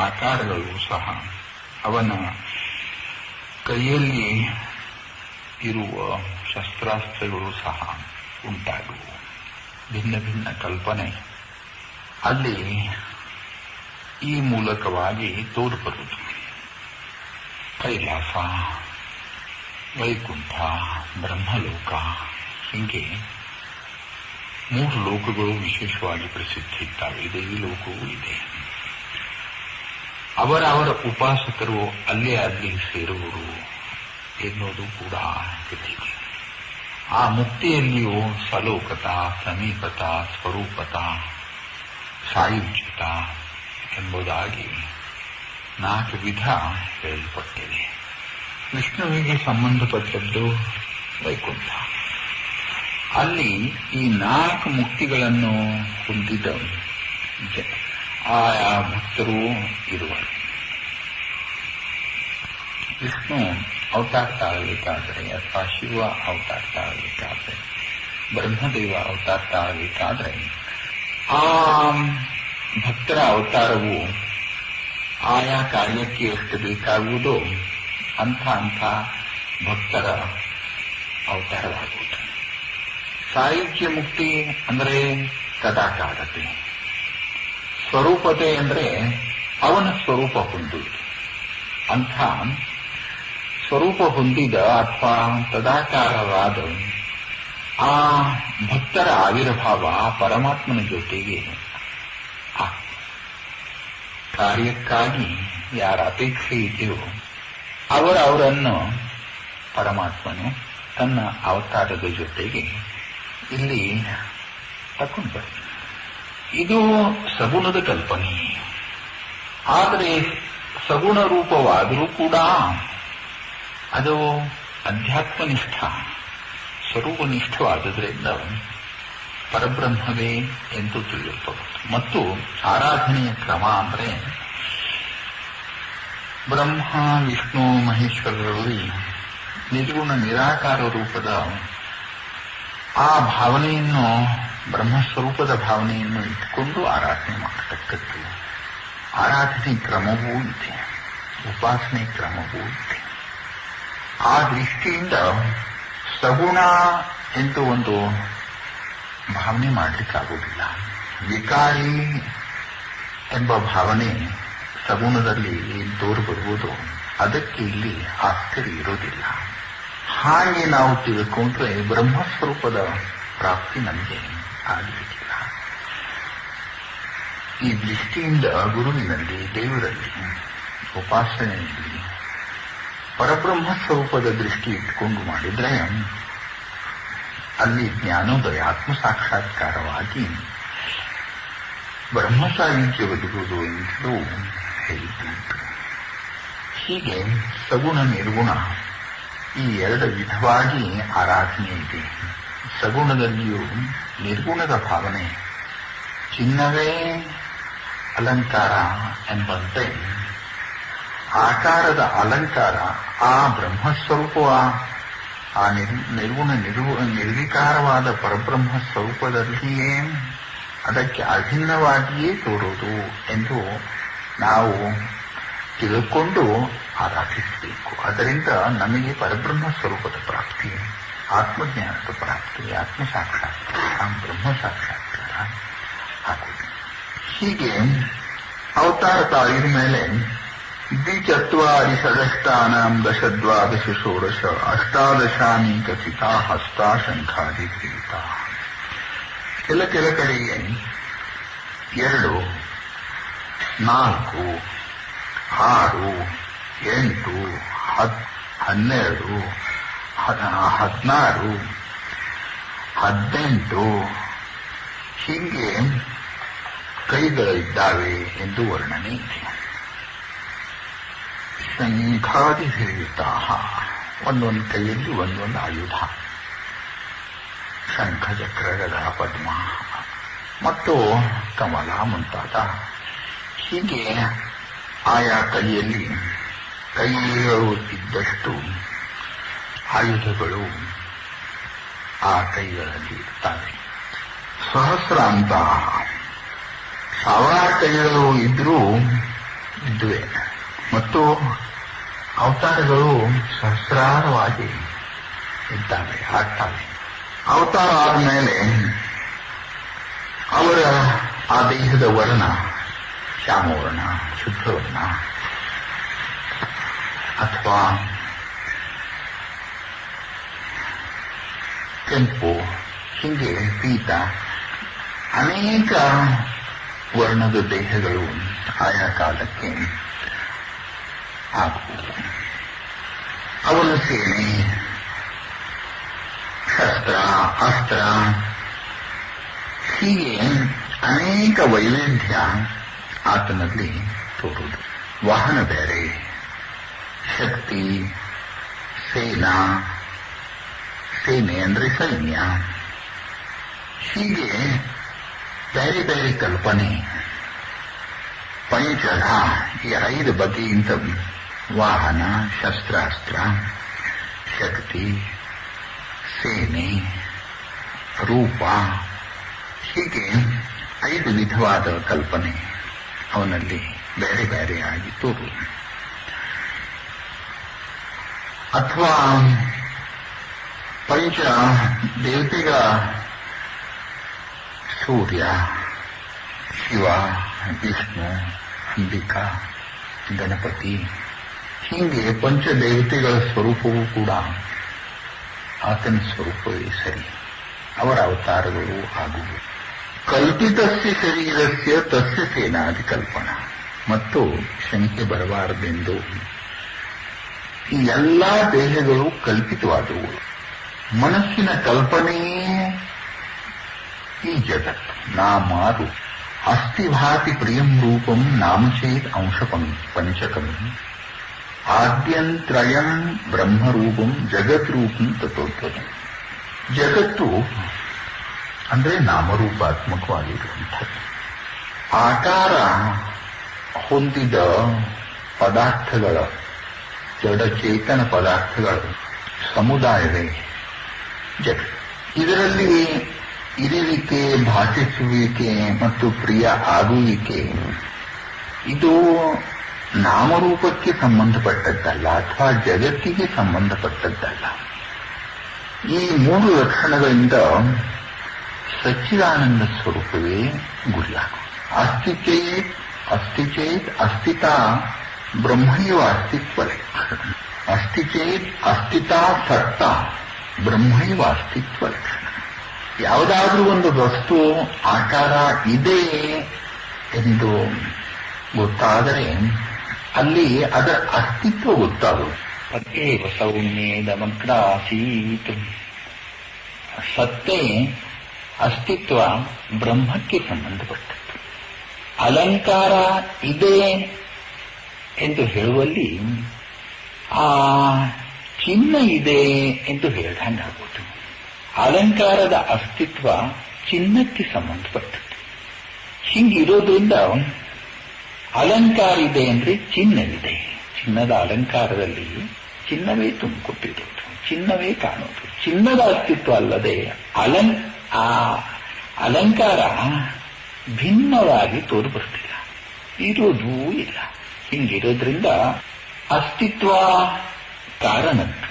Speaker 1: ಆಕಾರಗಳು ಸಹ ಅವನ ಕೈಯಲ್ಲಿ ಇರುವ ಶಸ್ತ್ರಾಸ್ತ್ರಗಳು ಸಹ ಉಂಟಾಗುವು. ಭಿನ್ನ ಭಿನ್ನ ಕಲ್ಪನೆ ಅಲ್ಲಿ ಈ ಮೂಲಕವಾಗಿ ತೋರ್ಬರುವುದು. ಕೈಲಾಸ, ವೈಕುಂಠ, ಬ್ರಹ್ಮಲೋಕ, ಹೀಗೆ 3 ಲೋಕಗಳು ವಿಶೇಷವಾಗಿ ಪ್ರಸಿದ್ಧಿ ಇದ್ದಾವೆ. ದೇವಿ ಲೋಕವೂ ಇದೆ. ಅವರ ಉಪಾಸಕರು ಅಲ್ಲಿ ಸೇರುವರು ಎನ್ನುವುದು ಕೂಡ ಇದೆ. ಆ ಮುಕ್ತಿಯಲ್ಲಿಯೂ ಸಲೋಕತ, ಸಮೀಪತ, ಸ್ವರೂಪತ, ಸಾಯುಜ್ಯತ ಎಂಬುದಾಗಿ 4 ವಿಧ ಹೇಳಲ್ಪಟ್ಟಿದೆ. ವಿಷ್ಣುವಿಗೆ ಸಂಬಂಧಪಟ್ಟದ್ದು ವೈಕುಂಠ. ಅಲ್ಲಿ ಈ 4 ಮುಕ್ತಿಗಳನ್ನು ಹೊಂದಿದ ಆಯಾ ಭಕ್ತರು ಇರುವರು. ವಿಷ್ಣು ಅವತಾರ ತಾಳಬೇಕಾದರೆ ಅಥವಾ ಶಿವ ಅವತಾರ ತಾಳಬೇಕಾದ್ರೆ, ಬ್ರಹ್ಮದೇವ ಅವತಾರ ತಾಳಬೇಕಾದ್ರೆ ಆ ಭಕ್ತರ ಅವತಾರವು ಆಯಾ ಕಾರ್ಯಕ್ಕೆ ಎಷ್ಟು ಬೇಕಾಗುವುದೋ ಅಂಥ ಭಕ್ತರ ಅವತಾರವಾಗುವುದು. ಸಾಯುಜ್ಯ ಮುಕ್ತಿ ಅಂದರೆ ತದಾಕಾರತೆ, ಸ್ವರೂಪತೆ ಅಂದರೆ ಅವನ ಸ್ವರೂಪ ಹೊಂದುವುದು. ಅಂಥ ಸ್ವರೂಪ ಹೊಂದಿದ ಅಥವಾ ತದಾಕಾರವಾದ ಆ ಭಕ್ತರ ಆವಿರ್ಭಾವ ಪರಮಾತ್ಮನ ಜೊತೆಗೆ ಕಾರ್ಯಕ್ಕಾಗಿ ಯಾರ ಅಪೇಕ್ಷೆ ಇದೆಯೋ ಅವರನ್ನು ಪರಮಾತ್ಮನು ತನ್ನ ಅವತಾರದ ಜೊತೆಗೆ ಇಲ್ಲಿ ತಕೊಂಡು ಬರ್ತಾನೆ. ಇದು ಸಗುಣದ ಕಲ್ಪನೆ. ಆದರೆ ಸಗುಣ ರೂಪವಾದರೂ ಕೂಡ ಅದು ಅಧ್ಯಾತ್ಮನಿಷ್ಠ, ಸ್ವರೂಪನಿಷ್ಠವಾದುದರಿಂದ ಪರಬ್ರಹ್ಮವೇ ಎಂದು ತಿಳಿಯಲ್ಪಡುತ್ತೆ. ಮತ್ತು ಆರಾಧನೆಯ ಕ್ರಮ ಅಂದರೆ ಬ್ರಹ್ಮ, ವಿಷ್ಣು, ಮಹೇಶ್ವರರಲ್ಲಿ ನಿರ್ಗುಣ ನಿರಾಕಾರ ರೂಪದ ಆ ಭಾವನೆಯನ್ನು, ಬ್ರಹ್ಮಸ್ವರೂಪದ ಭಾವನೆಯನ್ನು ಇಟ್ಟುಕೊಂಡು ಆರಾಧನೆ ಮಾಡತಕ್ಕದ್ದು. ಆರಾಧನೆ ಕ್ರಮವೂ ಇದೆ, ಉಪಾಸನೆ ಕ್ರಮವೂ ಇದೆ. ಆ ದೃಷ್ಟಿಯಿಂದ ಸಗುಣ ಎಂದು ಒಂದು ಭಾವನೆ ಮಾಡಲಿಕ್ಕಾಗುವುದಿಲ್ಲ. ವಿಕಾರಿ ಎಂಬ ಭಾವನೆ ಸಗುಣದಲ್ಲಿ ತೋರು ಬರುವುದು, ಅದಕ್ಕೆ ಇಲ್ಲಿ ಆಶ್ಚರ್ಯ ಇರೋದಿಲ್ಲ. ಹಾಗೆ ನಾವು ತಿಳ್ಕೊಂಡ್ರೆ ಬ್ರಹ್ಮಸ್ವರೂಪದ ಪ್ರಾಪ್ತಿ ನಮಗೆ ಆಗಲಿಕ್ಕಿಲ್ಲ. ಈ ದೃಷ್ಟಿಯಿಂದ ಗುರುವಿನಲ್ಲಿ, ದೇವರಲ್ಲಿ, ಉಪಾಸನೆಯಲ್ಲಿ ಪರಬ್ರಹ್ಮ ಸ್ವರೂಪದ ದೃಷ್ಟಿ ಇಟ್ಟುಕೊಂಡು ಮಾಡಿದ್ರೆ ಅಲ್ಲಿ ಜ್ಞಾನೋದಯ, ಆತ್ಮ ಸಾಕ್ಷಾತ್ಕಾರವಾಗಿ ಬ್ರಹ್ಮ ಸಾಯುಜ್ಯ ಒದಗುವುದು ಎಂತಲೂ ಹೇಳಿದ್ದುಂಟು. ಹೀಗೆ ಸಗುಣ ನಿರ್ಗುಣ ಈ ಎರಡು ವಿಧವಾಗಿ ಆರಾಧನೆ ಇದೆ. ಸಗುಣದಲ್ಲಿಯೂ ನಿರ್ಗುಣದ ಭಾವನೆ, ಚಿನ್ನವೇ ಅಲಂಕಾರ ಎಂಬಂತೆ ಆಕಾರದ ಅಲಂಕಾರ ಆ ಬ್ರಹ್ಮಸ್ವರೂಪವ ಆ ನಿರ್ವಿಕಾರವಾದ ಪರಬ್ರಹ್ಮ ಸ್ವರೂಪದಲ್ಲಿಯೇ ಅದಕ್ಕೆ ಅಭಿನ್ನವಾಗಿಯೇ ತೋರುವುದು ಎಂದು ನಾವು ತಿಳ್ಕೊಂಡು ಆರಾಧಿಸಬೇಕು. ಅದರಿಂದ ನಮಗೆ ಪರಬ್ರಹ್ಮ ಸ್ವರೂಪದ ಪ್ರಾಪ್ತಿ, ಆತ್ಮಜ್ಞಾನದ ಪ್ರಾಪ್ತಿ, ಆತ್ಮ ಸಾಕ್ಷಾತ್ಕಾರ, ಬ್ರಹ್ಮ ಸಾಕ್ಷಾತ್ಕಾರ ಆಗುವುದು. ಹೀಗೆ ಅವತಾರ ತಾಳಿದ ಮೇಲೆ ದ್ವಿಚತ್ವಾರಿ ಷಡಷ್ಟಾನಾಂ ದಶದ್ವಾದಶ ಷೋಡಶ ಅಷ್ಟಾದಶಾನಿ ಕಥಿತಾ ಹಸ್ತಾ ಶಂಖಾದಿ ಕ್ರೀತಾ. ಕೆಲ ಕಡೆಗೆ 2, 4, 6, 8, 12, 16, 18 ಹೀಗೆ ಕೈಗಳಿದ್ದಾವೆ ಎಂದು ವರ್ಣನೆ ಇದೆ. ಶಂಖಾದಿ ಸೇವಿತಾ, ಒಂದೊಂದು ಕೈಯಲ್ಲಿ ಒಂದೊಂದು ಆಯುಧ, ಶಂಖ ಚಕ್ರ ಗದಾ ಪದ್ಮ ಮತ್ತು ಕಮಲ ಮುಂತಾದ ಹೀಗೆ ಆಯಾ ಕೈಯಲ್ಲಿ ಕೈಗಳು ಇದ್ದಷ್ಟು ಆಯುಧಗಳು ಆ ಕೈಗಳಲ್ಲಿ ಇರ್ತವೆ. ಸಹಸ್ರಾಂತ, 1000 ಕೈಗಳು ಇದ್ದುವೆ ಮತ್ತು ಅವತಾರಗಳು ಸಹಸ್ರಾರವಾಗಿ ಇದ್ದಾವೆ, ಆಗ್ತವೆ. ಅವತಾರ ಆದಮೇಲೆ ಅವರ ಆ ದೇಹದ ವರ್ಣ ಶ್ಯಾಮವರ್ಣ, ಶುದ್ಧವರ್ಣ ಅಥವಾ ಕೆಂಪು, ಹೀಗೆ ಪೀತ, ಅನೇಕ ವರ್ಣದ ದೇಹಗಳು ಆಯಾ ಕಾಲಕ್ಕೆ ಆಗುವುದು. ಅವನ ಸೇನೆ, ಶಸ್ತ್ರ, ಅಸ್ತ್ರ, ಹೀಗೆ ಅನೇಕ ವೈವಿಧ್ಯ ಆತನಲ್ಲಿ ತೋರುವುದು. ವಾಹನ ಬೇರೆ, ಶಕ್ತಿ, ಸೇನೆ ಅಂದ್ರೆ ಸೈನ್ಯ, ಹೀಗೆ ಬೇರೆ ಬೇರೆ ಕಲ್ಪನೆ. ಪಂಚಧ, ಈ 5 ಬಗೆಯಿಂದ ವಾಹನ, ಶಸ್ತ್ರಾಸ್ತ್ರ, ಶಕ್ತಿ, ಸೇನೆ, ರೂಪ, ಹೀಗೆ 5 ವಿಧವಾದ ಕಲ್ಪನೆ ಅವನಲ್ಲಿ ಬೇರೆ ಬೇರೆಯಾಗಿ ತೋರುವುದು. ಅಥವಾ ಪಂಚ ದೇವತೆಗಳ ಸೂರ್ಯ, ಶಿವ, ವಿಷ್ಣು, ಅಂಬಿಕಾ, ಗಣಪತಿ, ಹೀಗೆ ಪಂಚದೇವತೆಗಳ ಸ್ವರೂಪವೂ ಕೂಡ ಆತನ ಸ್ವರೂಪವೇ ಸರಿ. ಅವರ ಅವತಾರಗಳು ಆಗುವು. ಕಲ್ಪಿತಸ್ಯ ಶರೀರಸ್ಯ ತಸ್ಯ ಸೇನಾದಿ ಕಲ್ಪನಾ. ಮತ್ತು ಶಂಕೆ ಬರಬಾರದೆಂದು ಈ ಎಲ್ಲಾ ದೇಹಗಳು ಕಲ್ಪಿತವಾದವು. ಮನಸ್ಸಿನ ಕಲ್ಪನೆಯೇ ಈ ಜಗತ್ತು. ನಾಮಾರು ಅಸ್ಥಿಭಾತಿ ಪ್ರಿಯಂ ರೂಪಂ ನಾಮಚೇತ್ ಅಂಶ ಪಂಚಕಂ ಆದ್ಯಂತ್ರಯಂ ಬ್ರಹ್ಮರೂಪಂ ಜಗತ್ ರೂಪಂ ತಥೋತ್ಪದಂ. ಜಗತ್ತು ಅಂದ್ರೆ ನಾಮರೂಪಾತ್ಮಕವಾಗಿರುವಂಥದ್ದು. ಆಕಾರ ಹೊಂದಿದ ಪದಾರ್ಥಗಳ, ಜಡಚೇತನ ಪದಾರ್ಥಗಳ ಸಮುದಾಯವೇ ಜಗತ್ತು. ಇದರಲ್ಲಿ ಇರುವಿಕೆ, ಭಾಷಿಸುವಿಕೆ ಮತ್ತು ಪ್ರಿಯ ಆಗುವಿಕೆ ಇದು ನಾಮರೂಪಕ್ಕೆ ಸಂಬಂಧಪಟ್ಟದ್ದಲ್ಲ ಅಥವಾ ಜಗತ್ತಿಗೆ ಸಂಬಂಧಪಟ್ಟದ್ದಲ್ಲ. ಈ 3 ಲಕ್ಷಣಗಳಿಂದ ಸಚ್ಚಿದಾನಂದ ಸ್ವರೂಪವೇ ಗುರಿಯಾಗುವುದು. ಅಸ್ತಿಚೇತ್ ಅಸ್ತಿತಾ ಬ್ರಹ್ಮೈವ ಅಸ್ತಿತ್ವ ಲಕ್ಷಣ. ಅಸ್ತಿಚೇತ್ ಅಸ್ತಿತಾ ಸತ್ತ ಬ್ರಹ್ಮೈವ ಅಸ್ತಿತ್ವ ಲಕ್ಷಣ. ಯಾವುದಾದ್ರೂ ಒಂದು ವಸ್ತು ಆಕಾರ ಇದೆ ಎಂದು ಗೊತ್ತಾದರೆ ಅಲ್ಲಿ ಅದರ ಅಸ್ತಿತ್ವ ಗೊತ್ತಾಗುವುದು. ಸತ್ಯೇವ ಸೌಮ್ಯೇದಮಗ್ರಾಸೀತ್. ಸತ್ತೇ ಅಸ್ತಿತ್ವ ಬ್ರಹ್ಮಕ್ಕೆ ಸಂಬಂಧಪಟ್ಟದ್ದು. ಅಲಂಕಾರ ಇದೆ ಎಂದು ಹೇಳುವಲ್ಲಿ ಆ ಚಿನ್ನ ಇದೆ ಎಂದು ಹೇಳ್ದಂಗಾಗೋದು. ಅಲಂಕಾರದ ಅಸ್ತಿತ್ವ ಚಿನ್ನಕ್ಕೆ ಸಂಬಂಧಪಟ್ಟದ್ದು. ಹಿಂಗಿರೋದ್ರಿಂದ ಅಲಂಕಾರ ಇದೆ ಅಂದ್ರೆ ಚಿನ್ನವಿದೆ. ಚಿನ್ನದ ಅಲಂಕಾರದಲ್ಲಿ ಚಿನ್ನವೇ ತುಂಬಿಕೊಟ್ಟಿರೋದು, ಚಿನ್ನವೇ ಕಾಣೋದು. ಚಿನ್ನದ ಅಸ್ತಿತ್ವ ಅಲ್ಲದೆ ಆ ಅಲಂಕಾರ ಭಿನ್ನವಾಗಿ ತೋರ್ಬರ್ತಿಲ್ಲ, ಇರೋದೂ ಇಲ್ಲ. ಹಿಂಗಿರೋದ್ರಿಂದ ಅಸ್ತಿತ್ವ ಕಾರಣದ್ದು.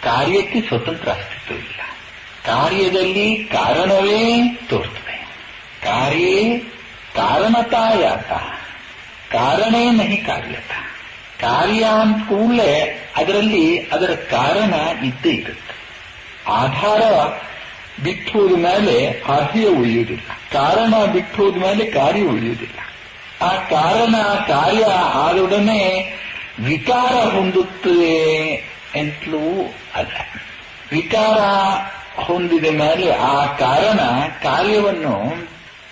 Speaker 1: ಕಾರ್ಯಕ್ಕೆ ಸ್ವತಂತ್ರ ಅಸ್ತಿತ್ವ ಇಲ್ಲ. ಕಾರ್ಯದಲ್ಲಿ ಕಾರಣವೇ ತೋರ್ತದೆ. ಕಾರ್ಯೇ ಕಾರಣತಾಯಾತ, ಕಾರಣೇ ನಹಿ ಕಾರ್ಯತ. ಕಾರ್ಯ ಅಂತ ಕೂಡಲೇ ಅದರಲ್ಲಿ ಅದರ ಕಾರಣ ಇದ್ದೇ ಇರುತ್ತೆ. ಆಧಾರ ಬಿಟ್ಟು ಹೋದ ಮೇಲೆ ಕಾರ್ಯ ಉಳಿಯುವುದಿಲ್ಲ, ಕಾರಣ ಬಿಟ್ಟು ಹೋದ ಮೇಲೆ ಕಾರ್ಯ ಉಳಿಯುವುದಿಲ್ಲ. ಆ ಕಾರಣ ಕಾರ್ಯ ಆದೊಡನೆ ವಿಕಾರ ಹೊಂದುತ್ತದೆ ಅಂತಲೂ ಅಲ್ಲ. ವಿಕಾರ ಹೊಂದಿದ ಮೇಲೆ ಆ ಕಾರಣ ಕಾರ್ಯವನ್ನು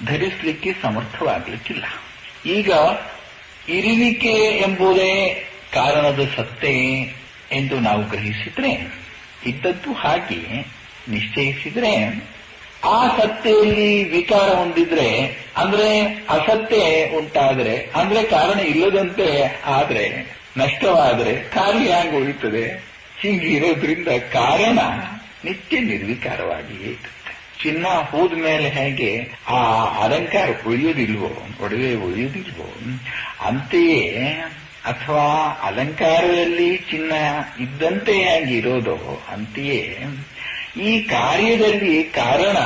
Speaker 1: ಧರಿಸಲಿಕ್ಕೆ ಸಮರ್ಥವಾಗಲಿಕ್ಕಿಲ್ಲ. ಈಗ ಇರುವಿಕೆ ಎಂಬುದೇ ಕಾರಣದ ಸತ್ತೆ ಎಂದು ನಾವು ಗ್ರಹಿಸಿದ್ರೆ, ಇದ್ದದ್ದು ಹಾಗೆ ನಿಶ್ಚಯಿಸಿದ್ರೆ, ಆ ಸತ್ತೆಯಲ್ಲಿ ವಿಕಾರ ಹೊಂದಿದ್ರೆ ಅಂದ್ರೆ ಅಸತ್ಯ ಉಂಟಾದ್ರೆ ಅಂದ್ರೆ ಕಾರಣ ಇಲ್ಲದಂತೆ ಆದ್ರೆ ನಷ್ಟವಾದ್ರೆ ಕಾರ್ಯ ಹ್ಯಾಂಗ ಉಳಿತದೆ? ಹೀಗಿರೋದ್ರಿಂದ ಕಾರಣ ನಿತ್ಯ ನಿರ್ವಿಕಾರವಾಗಿಯೇ ಇರುತ್ತೆ. ಚಿನ್ನ ಹೋದ ಮೇಲೆ ಹೇಗೆ ಆ ಅಲಂಕಾರ ಉಳಿಯೋದಿಲ್ವೋ, ಒಡವೆ ಉಳಿಯೋದಿಲ್ವೋ, ಅಂತೆಯೇ ಅಥವಾ ಅಲಂಕಾರದಲ್ಲಿ ಚಿನ್ನ ಇದ್ದಂತೆ ಹೇಗಿರೋದೋ ಅಂತೆಯೇ ಈ ಕಾರ್ಯದಲ್ಲಿ ಕಾರಣ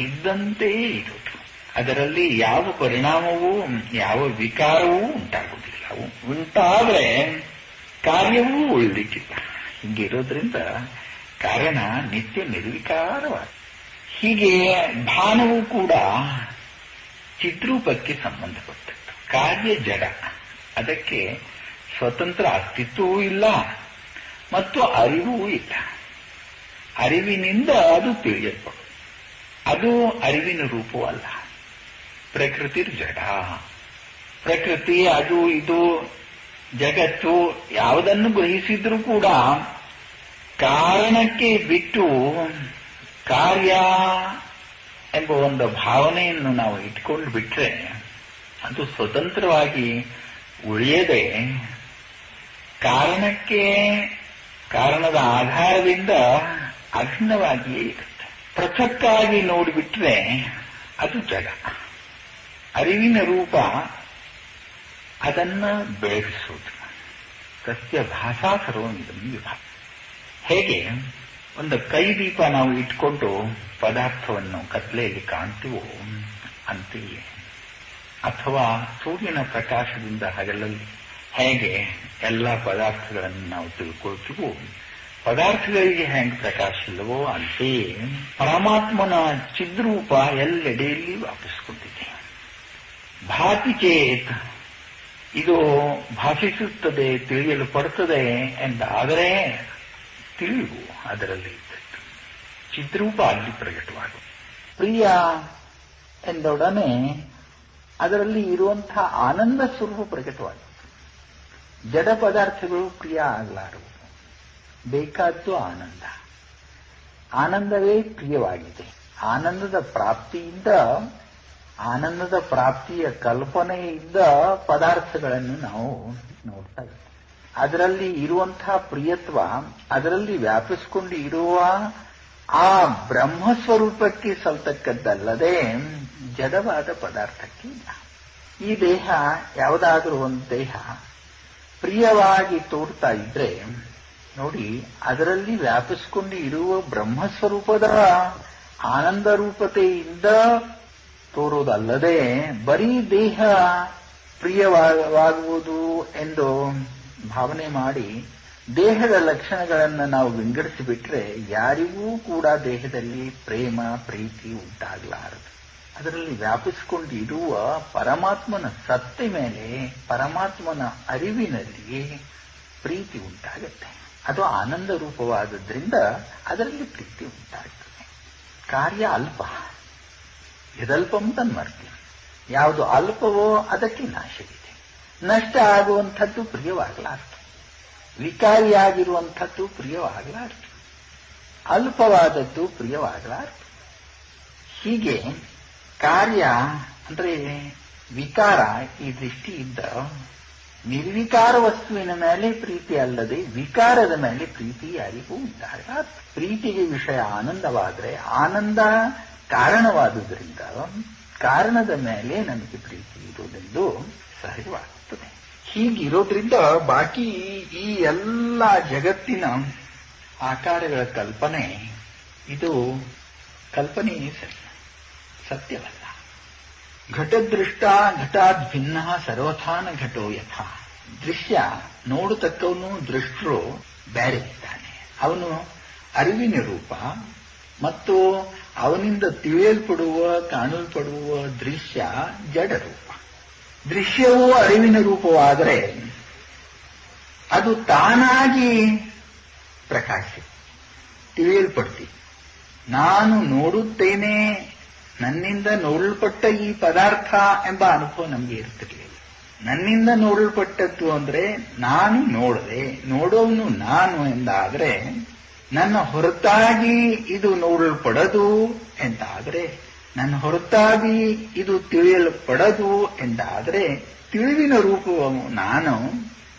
Speaker 1: ಇದ್ದಂತೆ ಇರೋದು. ಅದರಲ್ಲಿ ಯಾವ ಪರಿಣಾಮವೂ ಯಾವ ವಿಕಾರವೂ ಉಂಟಾಗುವುದಿಲ್ಲ. ಉಂಟಾದ್ರೆ ಕಾರ್ಯವೂ ಉಳಿಲಿಕ್ಕಿಲ್ಲ. ಹೀಗಿರೋದ್ರಿಂದ ಕಾರಣ ನಿತ್ಯ ನಿರ್ವಿಕಾರವಾದ. ಹೀಗೆ ಭಾನವೂ ಕೂಡ ಚಿದ್ರೂಪಕ್ಕೆ ಸಂಬಂಧಪಟ್ಟದ್ದು. ಕಾರ್ಯ ಜಡ, ಅದಕ್ಕೆ ಸ್ವತಂತ್ರ ಅಸ್ತಿತ್ವವೂ ಇಲ್ಲ ಮತ್ತು ಅರಿವೂ ಇಲ್ಲ. ಅರಿವಿನಿಂದ ಅದು ತಿಳಿಯಲ್ಪಡು, ಅದು ಅರಿವಿನ ರೂಪವಲ್ಲ. ಪ್ರಕೃತಿ ಜಡ, ಪ್ರಕೃತಿ ಅದು ಇದು ಜಗತ್ತು ಯಾವುದನ್ನು ಗ್ರಹಿಸಿದ್ರೂ ಕೂಡ ಕಾರಣಕ್ಕೆ ಬಿಟ್ಟು ಕಾರ್ಯ ಎಂಬ ಒಂದು ಭಾವನೆಯನ್ನು ನಾವು ಇಟ್ಕೊಂಡು ಬಿಟ್ರೆ ಅದು ಸ್ವತಂತ್ರವಾಗಿ ಉಳಿಯದೆ ಕಾರಣಕ್ಕೆ ಕಾರಣದ ಆಧಾರದಿಂದ ಅಭಿನ್ನವಾಗಿಯೇ ಇರುತ್ತೆ. ಪೃಥಕ್ಕಾಗಿ ನೋಡಿಬಿಟ್ರೆ ಅದು ಜಡ. ಅರಿವಿನ ರೂಪ ಅದನ್ನ ಬೆಳಗಿಸುವುದು. ಸತ್ಯ ಭಾಷಾ ಸರ್ವಮಿದಂ ವಿಭಾಗ. ಹೇಗೆ ಒಂದು ಕೈ ದೀಪ ನಾವು ಇಟ್ಕೊಂಡು ಪದಾರ್ಥವನ್ನು ಕತ್ಲೆಯಲ್ಲಿ ಕಾಣ್ತೀವೋ ಅಂತೆಯೇ, ಅಥವಾ ಸೂರ್ಯನ ಪ್ರಕಾಶದಿಂದ ಹಗಲಲ್ಲಿ ಹೇಗೆ ಎಲ್ಲ ಪದಾರ್ಥಗಳನ್ನು ನಾವು ತಿಳ್ಕೊಳ್ತೀವೋ, ಪದಾರ್ಥಗಳಿಗೆ ಹೆಂಗೆ ಪ್ರಕಾಶ ಇಲ್ಲವೋ ಅಂತೆಯೇ ಪರಮಾತ್ಮನ ಚಿದ್ರೂಪ ಎಲ್ಲೆಡೆಯಲ್ಲಿ ವ್ಯಾಪಿಸಿಕೊಂಡಿದೆ. ಭಾತಿ ಚೇತ್, ಇದು ಭಾಷಿಸುತ್ತದೆ, ತಿಳಿಯಲು ಪಡುತ್ತದೆ ಎಂದಾದರೆ ತಿಳಿವು ಅದರಲ್ಲಿ ಇದ್ದದ್ದು. ಚಿದ್ರೂಪ ಅಲ್ಲಿ ಪ್ರಕಟವಾಗುವುದು. ಪ್ರಿಯ ಎಂದೊಡನೆ ಅದರಲ್ಲಿ ಇರುವಂತಹ ಆನಂದ ಸ್ವರೂಪ ಪ್ರಕಟವಾಗುವುದು. ಜಡ ಪದಾರ್ಥಗಳು ಪ್ರಿಯ ಆಗಲಾರವು. ಬೇಕಾದ್ದು ಆನಂದ. ಆನಂದವೇ ಪ್ರಿಯವಾಗಿದೆ. ಆನಂದದ ಪ್ರಾಪ್ತಿಯಿಂದ, ಆನಂದದ ಪ್ರಾಪ್ತಿಯ ಕಲ್ಪನೆಯಿಂದ ಪದಾರ್ಥಗಳನ್ನು ನಾವು ನೋಡ್ತಾ ಇದ್ದೀವಿ. ಅದರಲ್ಲಿ ಇರುವಂತಹ ಪ್ರಿಯತ್ವ, ಅದರಲ್ಲಿ ವ್ಯಾಪಿಸಿಕೊಂಡು ಇರುವ ಆ ಬ್ರಹ್ಮಸ್ವರೂಪಕ್ಕೆ ಸಲ್ತಕ್ಕದ್ದಲ್ಲದೆ ಜಡವಾದ ಪದಾರ್ಥಕ್ಕೆ ಇಲ್ಲ. ಈ ದೇಹ, ಯಾವುದಾದ್ರೂ ಒಂದು ದೇಹ ಪ್ರಿಯವಾಗಿ ತೋರ್ತಾ ಇದ್ರೆ ನೋಡಿ, ಅದರಲ್ಲಿ ವ್ಯಾಪಿಸಿಕೊಂಡು ಇರುವ ಬ್ರಹ್ಮಸ್ವರೂಪದ ಆನಂದ ರೂಪತೆಯಿಂದ ತೋರೋದಲ್ಲದೆ ಬರೀ ದೇಹ ಪ್ರಿಯವಾಗುವುದು ಎಂದು ಭಾವನೆ ಮಾಡಿ ದೇಹದ ಲಕ್ಷಣಗಳನ್ನು ನಾವು ವಿಂಗಡಿಸಿಬಿಟ್ರೆ ಯಾರಿಗೂ ಕೂಡ ದೇಹದಲ್ಲಿ ಪ್ರೇಮ ಪ್ರೀತಿ ಉಂಟಾಗಲಾರದು. ಅದರಲ್ಲಿ ವ್ಯಾಪಿಸಿಕೊಂಡಿರುವ ಪರಮಾತ್ಮನ ಸತ್ತೆ ಮೇಲೆ, ಪರಮಾತ್ಮನ ಅರಿವಿನಲ್ಲಿ ಪ್ರೀತಿ ಉಂಟಾಗುತ್ತೆ. ಅದು ಆನಂದ ರೂಪವಾದದ್ರಿಂದ ಅದರಲ್ಲಿ ಪ್ರೀತಿ ಉಂಟಾಗ್ತದೆ. ಕಾರ್ಯ ಅಲ್ಪ, ಯದಲ್ಪಂ ತನ್ಮರ್ತ್ಯ. ಯಾವುದು ಅಲ್ಪವೋ ಅದಕ್ಕೆ ನಾಶವಿದೆ. ನಷ್ಟ ಆಗುವಂಥದ್ದು ಪ್ರಿಯವಾಗಲಾರದು. ವಿಕಾರಿಯಾಗಿರುವಂಥದ್ದು ಪ್ರಿಯವಾಗಲಾರದು, ಅಲ್ಪವಾದದ್ದು ಪ್ರಿಯವಾಗಲಾರದು. ಹೀಗೆ ಕಾರ್ಯ ಅಂದ್ರೆ ವಿಕಾರ ಈ ದೃಷ್ಟಿಯಿಂದ ನಿರ್ವಿಕಾರ ವಸ್ತುವಿನ ಮೇಲೆ ಪ್ರೀತಿ ಅಲ್ಲದೆ ವಿಕಾರದ ಮೇಲೆ ಪ್ರೀತಿ ಯಾರಿಗೂ ಉಂಟಾಗಲಾರದು. ಪ್ರೀತಿಗೆ ವಿಷಯ ಆನಂದವಾದರೆ ಆನಂದ ಕಾರಣವಾದುದರಿಂದ ಕಾರಣದ ಮೇಲೆ ನಮಗೆ ಪ್ರೀತಿ ಇರುವುದೆಂದು ಸಹಜವಾಗುತ್ತದೆ. ಹೀಗಿರೋದ್ರಿಂದ ಬಾಕಿ ಈ ಎಲ್ಲ ಜಗತ್ತಿನ ಆಕಾರಗಳ ಕಲ್ಪನೆ ಇದು ಕಲ್ಪನೆಯೇ ಸರಿ, ಸತ್ಯವಲ್ಲ. ಘಟದೃಷ್ಟ ಘಟಾದ್ ಭಿನ್ನ ಸರ್ವಥಾನ ಘಟೋ ಯಥ. ದೃಶ್ಯ ನೋಡತಕ್ಕವನು ದೃಷ್ಟರು ಬೇರೆ ಇದ್ದಾನೆ. ಅವನು ಅರಿವಿನ ರೂಪ ಮತ್ತು ಅವನಿಂದ ತಿಳಿಯಲ್ಪಡುವ ಕಾಣಲ್ಪಡುವ ದೃಶ್ಯ ಜಡ ರೂಪ. ದೃಶ್ಯವೂ ಅರಿವಿನ ರೂಪವಾದರೆ ಅದು ತಾನಾಗಿ ಪ್ರಕಾಶಿ ತಿಳಿಯಲ್ಪಡ್ತಿ. ನಾನು ನೋಡುತ್ತೇನೆ, ನನ್ನಿಂದ ನೋಡಲ್ಪಟ್ಟ ಈ ಪದಾರ್ಥ ಎಂಬ ಅನುಭವ ನಮಗೆ ಇರ್ತಿರ್ಲಿಲ್ಲ. ನನ್ನಿಂದ ನೋಡಲ್ಪಟ್ಟದ್ದು ಅಂದ್ರೆ ನಾನು ನೋಡದೆ, ನೋಡೋನು ನಾನು ಎಂದಾದ್ರೆ, ನನ್ನ ಹೊರತಾಗಿ ಇದು ನೋಡಲ್ಪಡದು ಎಂದಾದ್ರೆ, ನನ್ನ ಹೊರತಾಗಿ ಇದು ತಿಳಿಯಲ್ಪಡದು ಎಂದಾದ್ರೆ, ತಿಳಿವಿನ ರೂಪವನ್ನು ನಾನು,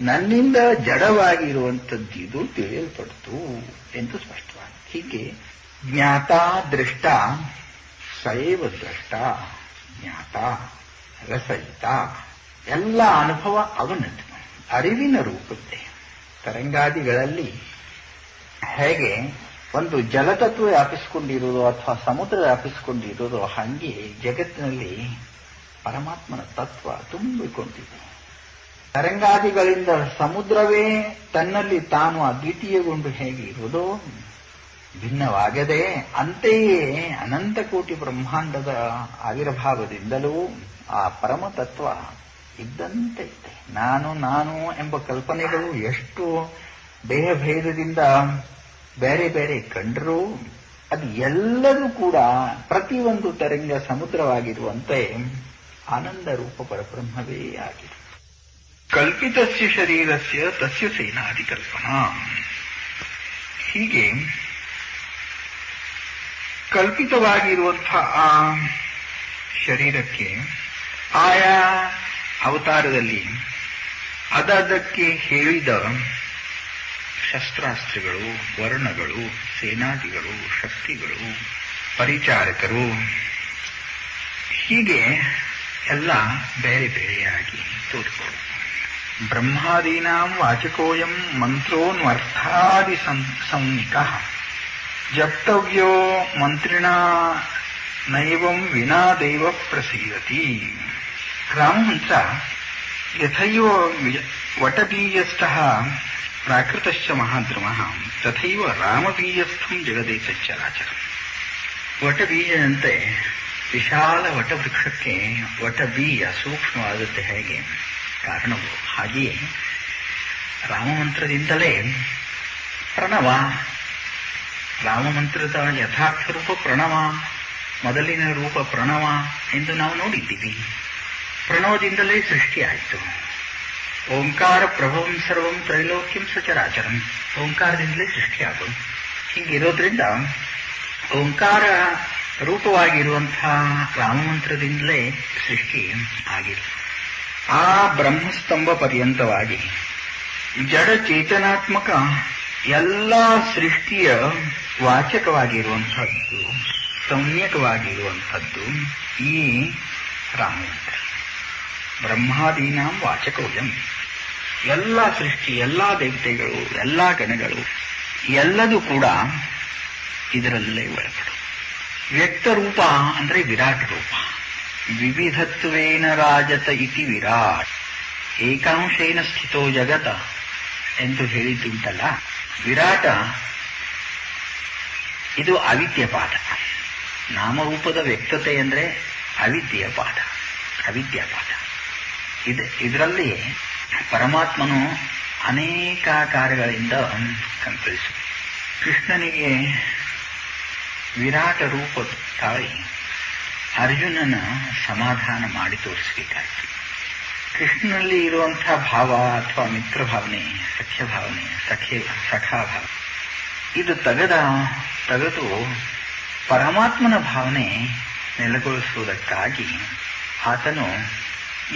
Speaker 1: ನನ್ನಿಂದ ಜಡವಾಗಿರುವಂಥದ್ದು ಇದು ತಿಳಿಯಲ್ಪಡ್ತು ಎಂದು ಸ್ಪಷ್ಟವಾಗಿದೆ. ಹೀಗೆ ಜ್ಞಾತ ದೃಷ್ಟ ಸೈವ ದ್ರಷ್ಟ ಜ್ಞಾತ ರಸಯಿತ ಎಲ್ಲ ಅನುಭವ ಅವನದ್ದು, ಅರಿವಿನ ರೂಪದ್ದೇ. ತರಂಗಾದಿಗಳಲ್ಲಿ ಹೇಗೆ ಒಂದು ಜಲತತ್ವ ವ್ಯಾಪಿಸಿಕೊಂಡಿರುವುದು ಅಥವಾ ಸಮುದ್ರ ವ್ಯಾಪಿಸಿಕೊಂಡಿರುವುದು, ಹಾಗೆ ಜಗತ್ತಿನಲ್ಲಿ ಪರಮಾತ್ಮನ ತತ್ವ ತುಂಬಿಕೊಂಡಿದೆ. ತರಂಗಾದಿಗಳಿಂದ ಸಮುದ್ರವೇ ತನ್ನಲ್ಲಿ ತಾನು ಅದ್ವಿತೀಯಗೊಂಡು ಹೇಗೆ ಇರುವುದೋ ಭಿನ್ನವಾಗದೆ, ಅಂತೆಯೇ ಅನಂತ ಕೋಟಿ ಬ್ರಹ್ಮಾಂಡದ ಆವಿರ್ಭಾವದಿಂದಲೂ ಆ ಪರಮತತ್ವ ಇದ್ದಂತೆ ಇದೆ. ನಾನು ನಾನು ಎಂಬ ಕಲ್ಪನೆಗಳು ಎಷ್ಟು ದೇಹ ಭೇದದಿಂದ ಬೇರೆ ಬೇರೆ ಕಂಡರೂ ಅದು ಎಲ್ಲರೂ ಕೂಡ ಪ್ರತಿಯೊಂದು ತರಂಗ ಸಮುದ್ರವಾಗಿರುವಂತೆ ಆನಂದ ರೂಪ ಪರಬ್ರಹ್ಮವೇ ಆಗಿದೆ. ಕಲ್ಪಿತಸ್ಯ ಶರೀರಸ್ಯ ತಸ್ಯ ಸೇನಾದಿ ಕಲ್ಪನಾ. ಹೀಗೆ ಕಲ್ಪಿತವಾಗಿರುವಂತಹ ಆ ಶರೀರಕ್ಕೆ ಆಯಾ ಅವತಾರದಲ್ಲಿ ಅದಕ್ಕೆ ಹೇಳಿದ ಶಸ್ತ್ರಾಸ್ತ್ರಗಳು, ವರ್ಣಗಳು, ಸೇನಾದಿಗಳು, ಶಕ್ತಿಗಳು, ಪರಿಚಾರಕರು, ಹೀಗೆ ಎಲ್ಲ ಬೇರೆ ಬೇರೆಯಾಗಿ ತೋರಿಕೊಳ್ಳುವುದು. ಬ್ರಹ್ಮಾದೀನಾಂ ವಾಚಕೋಯಂ ಮಂತ್ರೋನ್ವರ್ಥಾದಿ ಸಂಹಿತಃ ಜಪ್ತವ್ಯೋ ಮಂತ್ರಿಣಾ ನೈವಂ ವಿನಾ ದೈವ ಪ್ರಸೀದತಿ. ರಾಮಮಂತ್ರ ಯಥೈವ ವಟಬೀಜಸ್ಥಃ ಪ್ರಾಕೃತಶ್ಚ ಮಹಾದ್ರಮಃ ತಥೈವ ರಾಮಬೀಜಸ್ಥಂ ಜಗದೇತಚ್ಚರಾಚರಂ. ವಟಬೀಜದಂತೆ ವಿಶಾಲ ವಟವೃಕ್ಷಕ್ಕೆ ವಟಬೀಜ ಸೂಕ್ಷ್ಮವಾದದ್ದು ಹೇಗೆ ಕಾರಣವು, ಹಾಗೆಯೇ ರಾಮಮಂತ್ರದಿಂದಲೇ ಪ್ರಣವ, ರಾಮಮಂತ್ರದ ಯಥಾರ್ಥ ರೂಪ ಪ್ರಣವ, ಮೊದಲಿನ ರೂಪ ಪ್ರಣವ ಎಂದು ನಾವು ನೋಡಿದ್ದೀವಿ. ಪ್ರಣವದಿಂದಲೇ ಸೃಷ್ಟಿಯಾಯಿತು. ಓಂಕಾರ ಪ್ರಭವಂ ಸರ್ವಂ ತ್ರೈಲೋಕ್ಯಂ ಸಚರಾಚರಂ, ಓಂಕಾರದಿಂದಲೇ ಸೃಷ್ಟಿಯಾಗೋದು. ಹೀಗಿರೋದ್ರಿಂದ ಓಂಕಾರ ರೂಪವಾಗಿರುವಂತಹ ರಾಮಮಂತ್ರದಿಂದಲೇ ಸೃಷ್ಟಿ ಆಗಿದೆ. ಆ ಬ್ರಹ್ಮಸ್ತಂಭ ಪರ್ಯಂತವಾಗಿ ಜಡ ಚೇತನಾತ್ಮಕ ಎಲ್ಲ ಸೃಷ್ಟಿಯ ವಾಚಕವಾಗಿರುವಂಥದ್ದು, ಸಂಜ್ಞಕವಾಗಿರುವಂಥದ್ದು ಈ ರಾಮಮಂತ್ರ. ಬ್ರಹ್ಮಾದೀನಾಂ ವಾಚಕೋಯಂ, ಎಲ್ಲ ಸೃಷ್ಟಿ, ಎಲ್ಲ ದೇವತೆಗಳು, ಎಲ್ಲ ಗಣಗಳು ಎಲ್ಲದೂ ಕೂಡ ಇದರಲ್ಲೇ ಒಳಪಡು. ವ್ಯಕ್ತ ರೂಪ ಅಂದ್ರೆ ವಿರಾಟ್ ರೂಪ. ವಿವಿಧತ್ವೇನ ರಾಜತ ಇತಿ ವಿರಾಟ್, ಏಕಾಂಶೇನ ಸ್ಥಿತೋ ಜಗತ ಎಂದು ಹೇಳಿದ್ದುಂಟಲ್ಲ. ವಿರಾಟ ಇದು ಅವಿದ್ಯ ಪಾದ. ನಾಮರೂಪದ ವ್ಯಕ್ತತೆ ಅಂದ್ರೆ ಅವಿದ್ಯೆಯ ಪಾದ, ಅವಿದ್ಯಾಪಾದ. ಇದರಲ್ಲಿ ಪರಮಾತ್ಮನು ಅನೇಕಾಕಾರಗಳಿಂದ ಕಂಪಿಸಿದ. ಕೃಷ್ಣನಿಗೆ ವಿರಾಟ ರೂಪ ತಾಳಿ ಅರ್ಜುನನ ಸಮಾಧಾನ ಮಾಡಿ ತೋರಿಸಬೇಕಾಯಿತು. ಕೃಷ್ಣನಲ್ಲಿ ಇರುವಂತಹ ಭಾವ ಅಥವಾ ಮಿತ್ರ ಭಾವನೆ, ಸಖ್ಯ ಭಾವನೆ, ಸಖಾ ಭಾವ ಇದು ತೆಗೆದು ಪರಮಾತ್ಮನ ಭಾವನೆ ನೆಲೆಗೊಳಿಸುವುದಕ್ಕಾಗಿ ಆತನು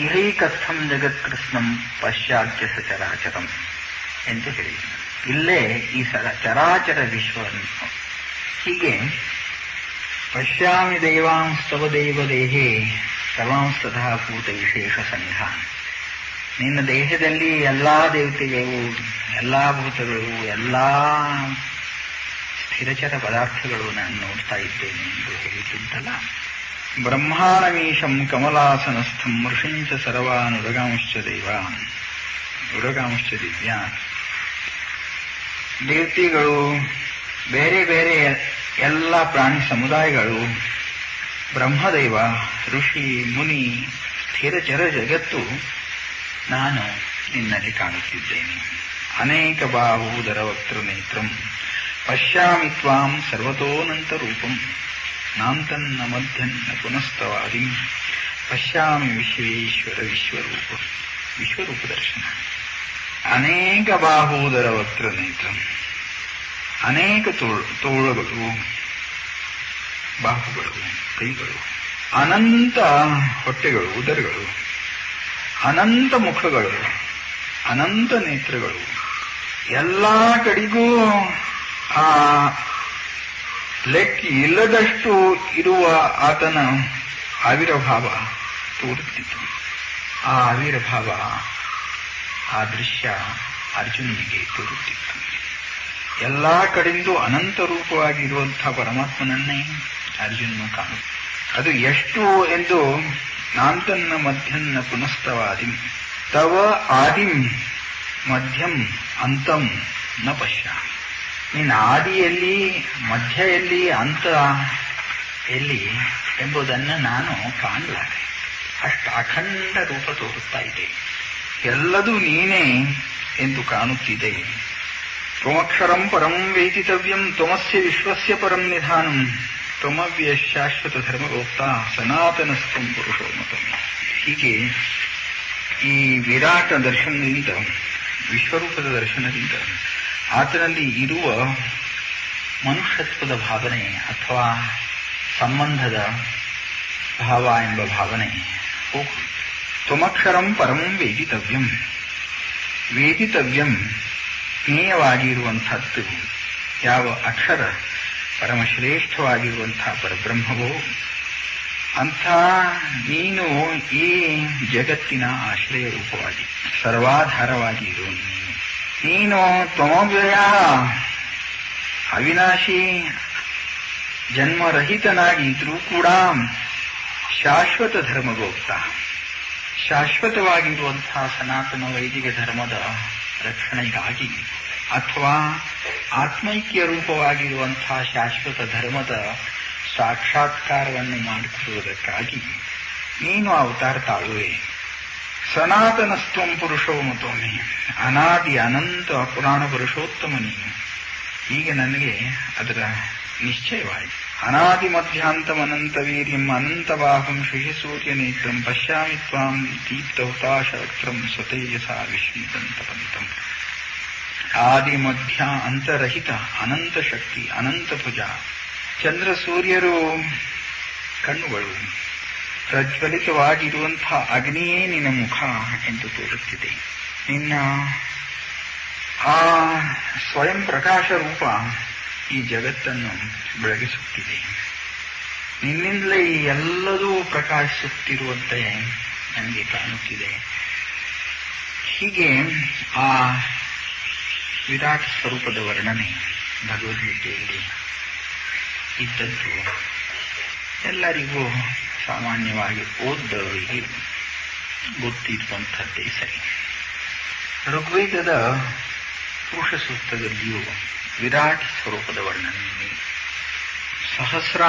Speaker 1: ಇಹೈಕಸ್ಥಂ ಜಗತ್ಕೃಷ್ಣಂ ಪಶ್ಚಾತ್ಯ ಸಚರಾಚರಂ ಎಂದು ಹೇಳಿದ. ಇಲ್ಲೇ ಈ ಚರಾಚರ ವಿಶ್ವವನ್ನು ಹೀಗೆ ಪಶ್ಯಾಮಿ ದೇವಾಂಸ್ತವ ದೇವದೇಹೇ ಸರ್ವಾಂಸ್ತಃ ಭೂತ ವಿಶೇಷ ಸಂಘ. ನಿನ್ನ ದೇಹದಲ್ಲಿ ಎಲ್ಲಾ ದೇವತೆಗಳು, ಎಲ್ಲಾ ಭೂತಗಳು, ಎಲ್ಲಾ ಸ್ಥಿರಚರ ಪದಾರ್ಥಗಳು ನಾನು ನೋಡ್ತಾ ಇದ್ದೇನೆ ಎಂದು ಹೇಳಿದ್ದುಂಟಲ್ಲ. ಬ್ರಹ್ಮಾಣಮೀಶಂ ಕಮಲಾಸನಸ್ಥಂ ಋಷಿಂಚ ಸರ್ವಾನ್ ಉರಗಾಂಶ್ಚ ದಿವ್ಯಾ. ದೇವತೆಗಳು, ಬೇರೆ ಬೇರೆ ಎಲ್ಲ ಪ್ರಾಣಿ ಸಮುದಾಯಗಳು, ಬ್ರಹ್ಮದೇವ, ಋಷಿ, ಮುನಿ, ಸ್ಥಿರಚರ ಜಗತ್ತು ನಾನು ನಿನ್ನಲ್ಲಿ ಕಾಣುತ್ತಿದ್ದೇನೆ. ಅನೇಕ ಬಾಹೂದರ ವಕ್ತೃ ನೇತ್ರಂ ಪಶ್ಯಾಮಿ ತ್ವಾಂ ಸರ್ವತೋನಂತ ರೂಪಂ ನಾಂತನ್ನ ಮಧ್ಯನ್ನ ಪುನಸ್ತವಾದಿಂ ಪಶ್ಯಾಮಿ ವಿಶ್ವೇಶ್ವರ ವಿಶ್ವರೂಪ ದರ್ಶನ. ಅನೇಕ ಬಾಹೂದರ ವಕ್ತೃ ನೇತ್ರಂ, ಅನೇಕ ತೋಳುಗಳು, ಬಾಹುಗಳು, ಕೈಗಳು, ಅನಂತ ಹೊಟ್ಟೆಗಳು, ಉದರಗಳು, ಅನಂತ ಮುಖಗಳು, ಅನಂತ ನೇತ್ರಗಳು, ಎಲ್ಲಾ ಕಡೆಗೂ ಆ ಲೆಕ್ಕ ಇಲ್ಲದಷ್ಟು ಇರುವ ಆತನ ಆವಿರ್ಭಾವ ತೋರುತ್ತಿತ್ತು. ಆ ಆವಿರ್ಭಾವ, ಆ ದೃಶ್ಯ ಅರ್ಜುನನಿಗೆ ತೋರುತ್ತಿತ್ತು. ಎಲ್ಲಾ ಕಡೆಯಿಂದ ಅನಂತ ರೂಪವಾಗಿರುವಂತಹ ಪರಮಾತ್ಮನನ್ನೇ ಅರ್ಜುನನು ಕಾಣು. ಅದು ಎಷ್ಟು ಎಂದು ನಾಂತನ್ನ ಮಧ್ಯನ್ನ ಪುನಸ್ತವಾದಿಂ ತವ ಆದಿಂ ಮಧ್ಯಂ ಅಂತಂ ನ ಪಶ್ಯ. ನೀನು ಆದಿಯಲ್ಲಿ, ಮಧ್ಯ ಎಲ್ಲಿ, ಅಂತ ಎಲ್ಲಿ ಎಂಬುದನ್ನು ನಾನು ಕಾಣಲಾರೆ. ಅಷ್ಟು ಅಖಂಡ ರೂಪ ತೋರುತ್ತಾ ಇದೆ. ಎಲ್ಲದೂ ನೀನೇ ಎಂದು ಕಾಣುತ್ತಿದೆ. ತ್ವಮಕ್ಷರಂ ಪರಂ ವೇದಿತವ್ಯಂ ತ್ವಮಸ್ಯ ವಿಶ್ವಸ್ಯ ಪರಂ ನಿಧಾನಂ ತ್ವಮವ್ಯ ಶಾಶ್ವತ ಧರ್ಮಗೋಪ್ತ ಸನಾತನಸ್ಥಂ ಪುರುಷೋನ್ನತಂ. ಹೀಗೆ ಈ ವಿರಾಟ ದರ್ಶನದಿಂದ, ವಿಶ್ವರೂಪದ ದರ್ಶನದಿಂದ ಆತನಲ್ಲಿ ಇರುವ ಮನುಷ್ಯತ್ವದ ಭಾವನೆ ಅಥವಾ ಸಂಬಂಧದ ಭಾವ ಎಂಬ ಭಾವನೆ ಹೋಗು. ತ್ವಮಕ್ಷರಂ ಪರಂ ವೇದಿತವ್ಯಂ. ವೇದಿತವ್ಯಂ ಜ್ಞೇಯವಾಗಿರುವಂಥದ್ದು ಯಾವ ಅಕ್ಷರ ಪರಮಶ್ರೇಷ್ಠವಾಗಿರುವಂತಹ ಪರಬ್ರಹ್ಮವೋ ಅಂಥ ನೀನು ಈ ಜಗತ್ತಿನ ಆಶ್ರಯ ರೂಪವಾಗಿ ಸರ್ವಾಧಾರವಾಗಿ ಇರು. ನೀನು ತ್ವಮವ್ಯಯ ಅವಿನಾಶಿ ಜನ್ಮರಹಿತನಾಗಿದ್ರೂ ಕೂಡ ಶಾಶ್ವತ ಧರ್ಮಗೋಪ್ತ, ಶಾಶ್ವತವಾಗಿರುವಂತಹ ಸನಾತನ ವೈದಿಕ ಧರ್ಮದ ರಕ್ಷಣೆಗಾಗಿ ಅಥವಾ ಆತ್ಮೈಕ್ಯ ರೂಪವಾಗಿರುವಂತಹ ಶಾಶ್ವತ ಧರ್ಮದ ಸಾಕ್ಷಾತ್ಕಾರವನ್ನು ಮಾಡಿಕೊಡುವುದಕ್ಕಾಗಿ ನೀನು ಅವತಾರ ತಾಳುವೆ. ಸನಾತನಸ್ತ್ವಂ ಪುರುಷೋಮತೋಮಿ. ಅನಾದಿ ಅನಂತ ಪುರಾಣ ಪುರುಷೋತ್ತಮ ನೀನು. ಈಗ ನನಗೆ ಅದರ ನಿಶ್ಚಯವಾಯಿತು. ಅನಾದಿ ಮಧ್ಯಾಂತಮನಂತ ವೀರ್ಯಂ ಅನಂತಬಾಹುಂ ಶ್ರೀಸೂರ್ಯ ನೇತ್ರಂ ಪಶ್ಯಾಮಿ ತ್ವಾಂ ದೀಪ್ತಹುತಾಶವಕ್ತ್ರಂ ಸ್ವತೇಜಸ ವಿಶ್ವೀದಂತಪಂತಂ. ಆದಿ ಮಧ್ಯ ಅಂತರಹಿತ ಅನಂತ ಶಕ್ತಿ, ಅನಂತ ಭುಜ, ಚಂದ್ರ ಸೂರ್ಯರು ಕಣ್ಣುಗಳು, ಪ್ರಜ್ವಲಿತವಾಗಿರುವಂತಹ ಅಗ್ನಿಯೇ ನಿನ್ನ ಮುಖ ಎಂದು ತೋರುತ್ತಿದೆ. ನಿನ್ನ ಆ ಸ್ವಯಂ ಪ್ರಕಾಶ ರೂಪ ಈ ಜಗತ್ತನ್ನು ಬೆಳಗಿಸುತ್ತಿದೆ. ನಿನ್ನಿಂದಲೇ ಈ ಎಲ್ಲದೂ ಪ್ರಕಾಶಿಸುತ್ತಿರುವಂತೆ ನನಗೆ ಕಾಣುತ್ತಿದೆ. ಹೀಗೆ ಆ ವಿರಾಟ್ ಸ್ವರೂಪದ ವರ್ಣನೆ ಭಗವದ್ಗೀತೆಯಲ್ಲಿ ಇದ್ದದ್ದು ಎಲ್ಲರಿಗೂ ಸಾಮಾನ್ಯವಾಗಿ ಓದ್ದವರಿಗೆ ಗೊತ್ತಿರುವಂಥದ್ದೇ ಸರಿ. ಋಗ್ವೇದದ ಪುರುಷ ಸೂಕ್ತದಲ್ಲಿಯೂ ವಿರಾಟ್ ಸ್ವರೂಪದ ವರ್ಣನೆ. ಸಹಸ್ರ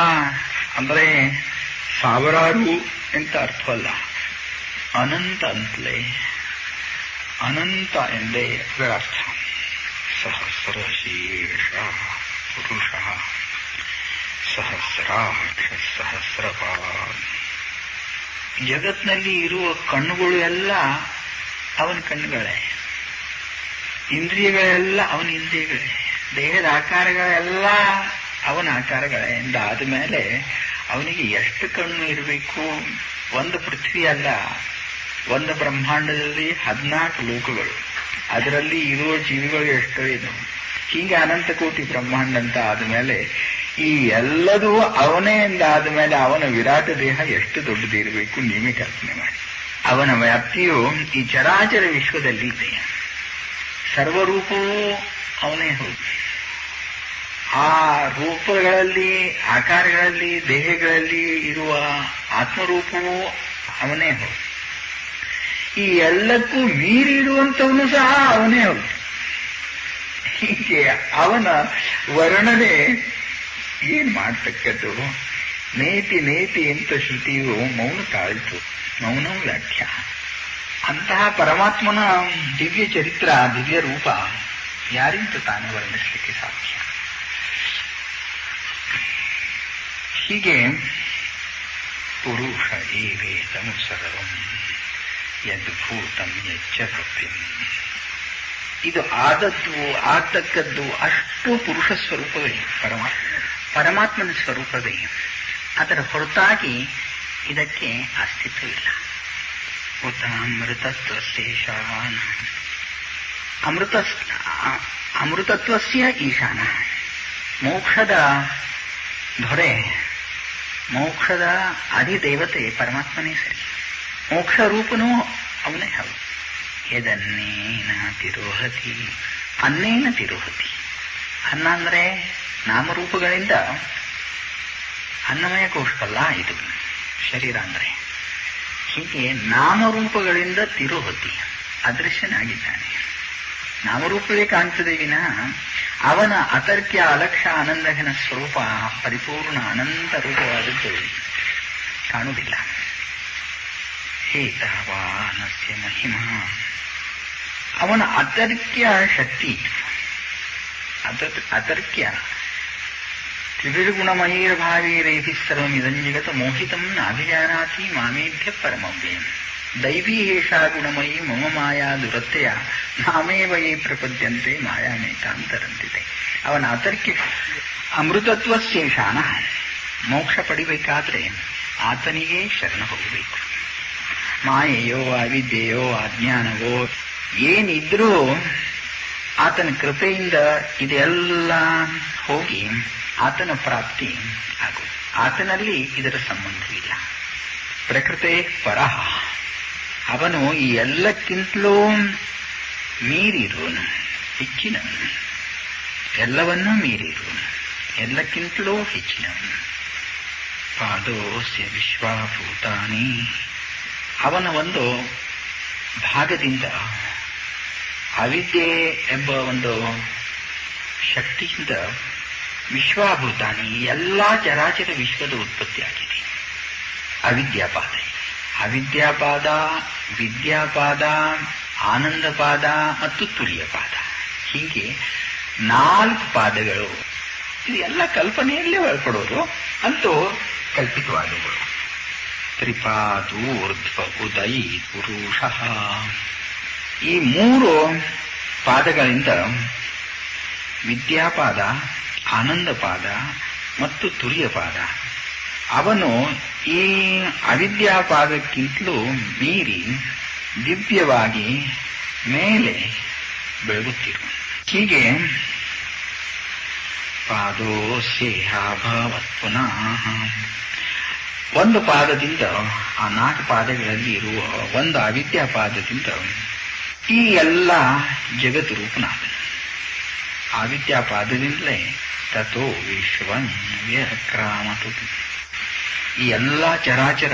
Speaker 1: ಅಂದರೆ ಸಾವಿರಾರು ಅಂತ ಅರ್ಥವಲ್ಲ, ಅನಂತ ಅಂತಲೇ, ಅನಂತ ಎಂದೇ ಅದರ ಅರ್ಥ. ಸಹಸ್ರ ಶೀರ್ಷ ಪುರುಷ ಸಹಸ್ರಾಕ್ಷ ಸಹಸ್ರಪಾದ. ಜಗತ್ನಲ್ಲಿ ಇರುವ ಕಣ್ಣುಗಳು ಎಲ್ಲ ಅವನ ಕಣ್ಣುಗಳೇ, ಇಂದ್ರಿಯಗಳೆಲ್ಲ ಅವನ ಇಂದ್ರಿಯಗಳೇ, ದೇಹದ ಆಕಾರಗಳೆಲ್ಲ ಅವನ ಆಕಾರಗಳೇ ಎಂದಾದ ಮೇಲೆ ಅವನಿಗೆ ಎಷ್ಟು ಕಣ್ಣು ಇರಬೇಕು? ಒಂದು ಪೃಥ್ವಿ ಅಲ್ಲ, ಒಂದು ಬ್ರಹ್ಮಾಂಡದಲ್ಲಿ 14 ಲೋಕಗಳು, ಅದರಲ್ಲಿ ಇರುವ ಜೀವಿಗಳು ಎಷ್ಟೋ ಇದು. ಹೀಗೆ ಅನಂತ ಕೋಟಿ ಬ್ರಹ್ಮಾಂಡ ಅಂತ ಆದಮೇಲೆ ಈ ಎಲ್ಲದೂ ಅವನೇ ಎಂದಾದ ಮೇಲೆ ಅವನ ವಿರಾಟ ದೇಹ ಎಷ್ಟು ದೊಡ್ಡದಿರಬೇಕು ನೀವೇ ಕಲ್ಪನೆ ಮಾಡಿ. ಅವನ ವ್ಯಾಪ್ತಿಯು ಈ ಚರಾಚರ ವಿಶ್ವದಲ್ಲಿ ಇದೆ. ಸರ್ವರೂಪವೂ ಅವನೇ ಹೌದು. ಆ ರೂಪಗಳಲ್ಲಿ, ಆಕಾರಗಳಲ್ಲಿ, ದೇಹಗಳಲ್ಲಿ ಇರುವ ಆತ್ಮರೂಪವೂ ಅವನೇ ಹೌದು. ಈ ಎಲ್ಲಕ್ಕೂ ಮೀರಿ ಇರುವಂಥವನು ಸಹ ಅವನೇ ಹೌದು. ಹೀಗೆ ಅವನ ವರ್ಣನೆ ಏನ್ ಮಾಡ್ತಕ್ಕದ್ದು? ನೇತಿ ನೇತಿ ಅಂತ ಶ್ರುತಿಯು ಮೌನ ತಾಳಿತು, ಮೌನ ವ್ಯಾಖ್ಯ. ಅಂತಹ ಪರಮಾತ್ಮನ ದಿವ್ಯ ಚರಿತ್ರ, ದಿವ್ಯ ರೂಪ ಯಾರಿಂತ ತಾನೇ ವರ್ಣಿಸಲಿಕ್ಕೆ ಸಾಧ್ಯ? ಹೀಗೆ ಪುರುಷ ಏವೇದಂ ಸರ್ವಂ ಯದ್ಭೂತಂ ಯಚ್ಚ ಸತ್ಯಂ. ಇದು ಆದದ್ದು, ಆಗ್ತಕ್ಕದ್ದು ಅಷ್ಟು ಪುರುಷ ಸ್ವರೂಪವೇ ಪರಮಾತ್ಮನ ಸ್ವರೂಪವೇ. ಅದರ ಹೊರತಾಗಿ ಇದಕ್ಕೆ ಅಸ್ತಿತ್ವವಿಲ್ಲ. ಅಮೃತತ್ವಶೇಷಾನ ಅಮೃತತ್ವಸ್ಯ ಈಶಾನ. ಮೋಕ್ಷದ ದೊರೆ, ಮೋಕ್ಷದ ಅಧಿದೇವತೆ ಪರಮಾತ್ಮನೇ ಸರಿ. ಮೋಕ್ಷ ರೂಪನೂ ಅವನೇ ಹೌದು. ಯದನ್ನೇನ ತಿರೋಹತಿ, ಅನ್ನೇನ ತಿರೋಹತಿ. ಅನ್ನ ಅಂದ್ರೆ ನಾಮರೂಪಗಳಿಂದ ಅನ್ನಮಯ ಕೋಶವಲ್ಲ ಇದು ಶರೀರ ಅಂದ್ರೆ. ಹೀಗೆ ನಾಮರೂಪಗಳಿಂದ ತಿರೋಹತಿ, ಅದೃಶ್ಯನಾಗಿದ್ದಾನೆ. ನಾಮರೂಪವೇ ಕಾಣ್ತದೆ ವಿನಃ ಅವನ ಅತರ್ಕ್ಯ ಅಲಕ್ಷ್ಯ ಆನಂದಘನ ಸ್ವರೂಪ ಪರಿಪೂರ್ಣ ಅನಂತ ರೂಪವಾದದ್ದು ಕಾಣುವುದಿಲ್ಲ. ಹೇತಾವಾನಸ್ಯ ಮಹಿಮಾ, ಅವನ ಅತರ್ಕ್ಯ ಶಕ್ತಿ, ಅತರ್ಕ್ಯ ತ್ರಿವಿರ್ಗುಣಮಯೀರ್ಭಾವೀರೇಭಿ ಸರ್ವಮಿದಂ ಜಗತ್ ಮೋಹಿತಂ ನಾಭಿಜಾನಾತಿ ಮಾಮೇಭ್ಯ ಪರಮವ್ಯಯಂ. ದೈವೀ ಏಷಾ ಗುಣಮಯೀ ಮಮ ಮಾಯಾ ದುರತ್ಯಯ ನಾಮೇವ ಯೇ ಪ್ರಪದ್ಯಂತೆ ಮಾಯಾಮೇಕಾಂತರಂತಿದೆ. ಅವನ ಅತರ್ಕ್ಯ ಅಮೃತತ್ವಶೇಷಾನ. ಮೋಕ್ಷ ಪಡಿಬೇಕಾದ್ರೆ ಆತನಿಗೆ ಶರಣ ಹೋಗಬೇಕು. ಮಾಯೆಯೋ ಅವಿದ್ಯೆಯೋ ಅಜ್ಞಾನವೋ ಏನಿದ್ರೂ ಆತನ ಕೃಪೆಯಿಂದ ಇದೆಲ್ಲ ಹೋಗಿ ಆತನ ಪ್ರಾಪ್ತಿ ಆಗುವುದು. ಆತನಲ್ಲಿ ಇದರ ಸಂಬಂಧವಿಲ್ಲ. ಪ್ರಕೃತೆ ಪರಹ, ಅವನು ಈ ಎಲ್ಲಕ್ಕಿಂತಲೂ ಮೀರಿರುವನು, ಹೆಚ್ಚಿನವನು, ಎಲ್ಲವನ್ನೂ ಮೀರಿರುವನು, ಎಲ್ಲಕ್ಕಿಂತಲೂ ಹೆಚ್ಚಿನವನು. ಪಾದೋಸ್ಯ ವಿಶ್ವಭೂತಾನಿ, ಅವನ ಒಂದು ಭಾಗದಿಂದ ಅವಿದ್ಯೆ ಎಂಬ ಒಂದು ಶಕ್ತಿಯಿಂದ ವಿಶ್ವಭೂತಾನಿ, ಎಲ್ಲಾ ಚರಾಚರ ವಿಶ್ವದ ಉತ್ಪತ್ತಿಯಾಗಿದೆ. ಅವಿದ್ಯಾಪಾದ, ಅವಿದ್ಯಾಪಾದ, ವಿದ್ಯಾಪಾದ, ಆನಂದಪಾದ ಮತ್ತು ತುರ್ಯಪಾದ, ಹೀಗೆ 4 ಪಾದಗಳು. ಇದು ಎಲ್ಲ ಕಲ್ಪನೆಯಲ್ಲೇ ಒಳಪಡೋದು, ಅಂತೂ ಕಲ್ಪಿತವಾದವುಗಳು. ತ್ರಿಪಾದೂರ್ಧ್ವ ಉದೈ ಪುರುಷ, ಈ 3 ಪಾದಗಳಿಂದ ವಿದ್ಯಾಪಾದ, ಆನಂದಪಾದ ಮತ್ತು ತುರ್ಯಪಾದ. ಅವನು ಈ ಅವಿದ್ಯಾಪಾದಕ್ಕಿಂತಲೂ ಮೀರಿ ದಿವ್ಯವಾಗಿ ಮೇಲೆ ಬೆಳಗುತ್ತಿರು. ಹೀಗೆ ಪಾದೋಸ್ಯೇಹಾಭವತ್ ಪುನಃ, ಒಂದು ಪಾದದಿಂದ ಆ 4 ಪಾದಗಳಲ್ಲಿ ಇರುವ ಒಂದು ಅವಿದ್ಯಾಪಾದದಿಂದ ಈ ಎಲ್ಲ ಜಗತ್ತು ರೂಪನಾದನು. ಅವಿದ್ಯಾಪಾದದಿಂದಲೇ ತಥೋ ವಿಶ್ವಂ ವ್ಯಕ್ರಾಮತು, ಈ ಎಲ್ಲ ಚರಾಚರ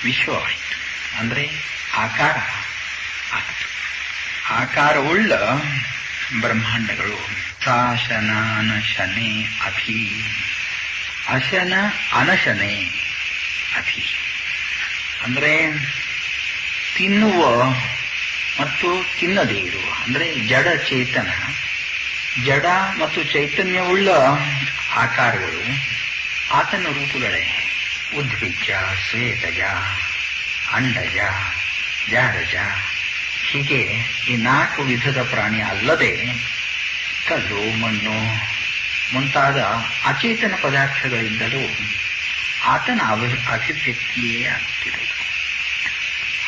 Speaker 1: ವಿಶ್ವವಾಯಿತು. ಅಂದ್ರೆ ಆಕಾರ ಆಯಿತು. ಆಕಾರವುಳ್ಳ ಬ್ರಹ್ಮಾಂಡಗಳು ಶಾಸನ ಅನಶನೆ ಅಭಿ, ಅಶನ ಅನಶನೆ ಅಭಿ ಅಂದ್ರೆ ತಿನ್ನುವ ಮತ್ತು ತಿನ್ನದೇ ಇರುವ, ಅಂದ್ರೆ ಜಡ ಚೇತನ, ಜಡ ಮತ್ತು ಚೈತನ್ಯವುಳ್ಳ ಆಕಾರಗಳು ಆತನ ರೂಪಗಳೇ. ಉದ್ವಿಜ್ಯ ಶ್ವೇತಜ
Speaker 2: ಅಂಡಜ, ಜಾರಜ, ಹೀಗೆ ಈ 4 ವಿಧದ ಪ್ರಾಣಿ ಅಲ್ಲದೆ ಕಲ್ಲು, ಮಣ್ಣು ಮುಂತಾದ ಅಚೇತನ ಪದಾರ್ಥಗಳಿಂದಲೂ ಆತನ ಅಭಿವ್ಯಕ್ತಿಯೇ ಆಗುತ್ತಿರುವುದು.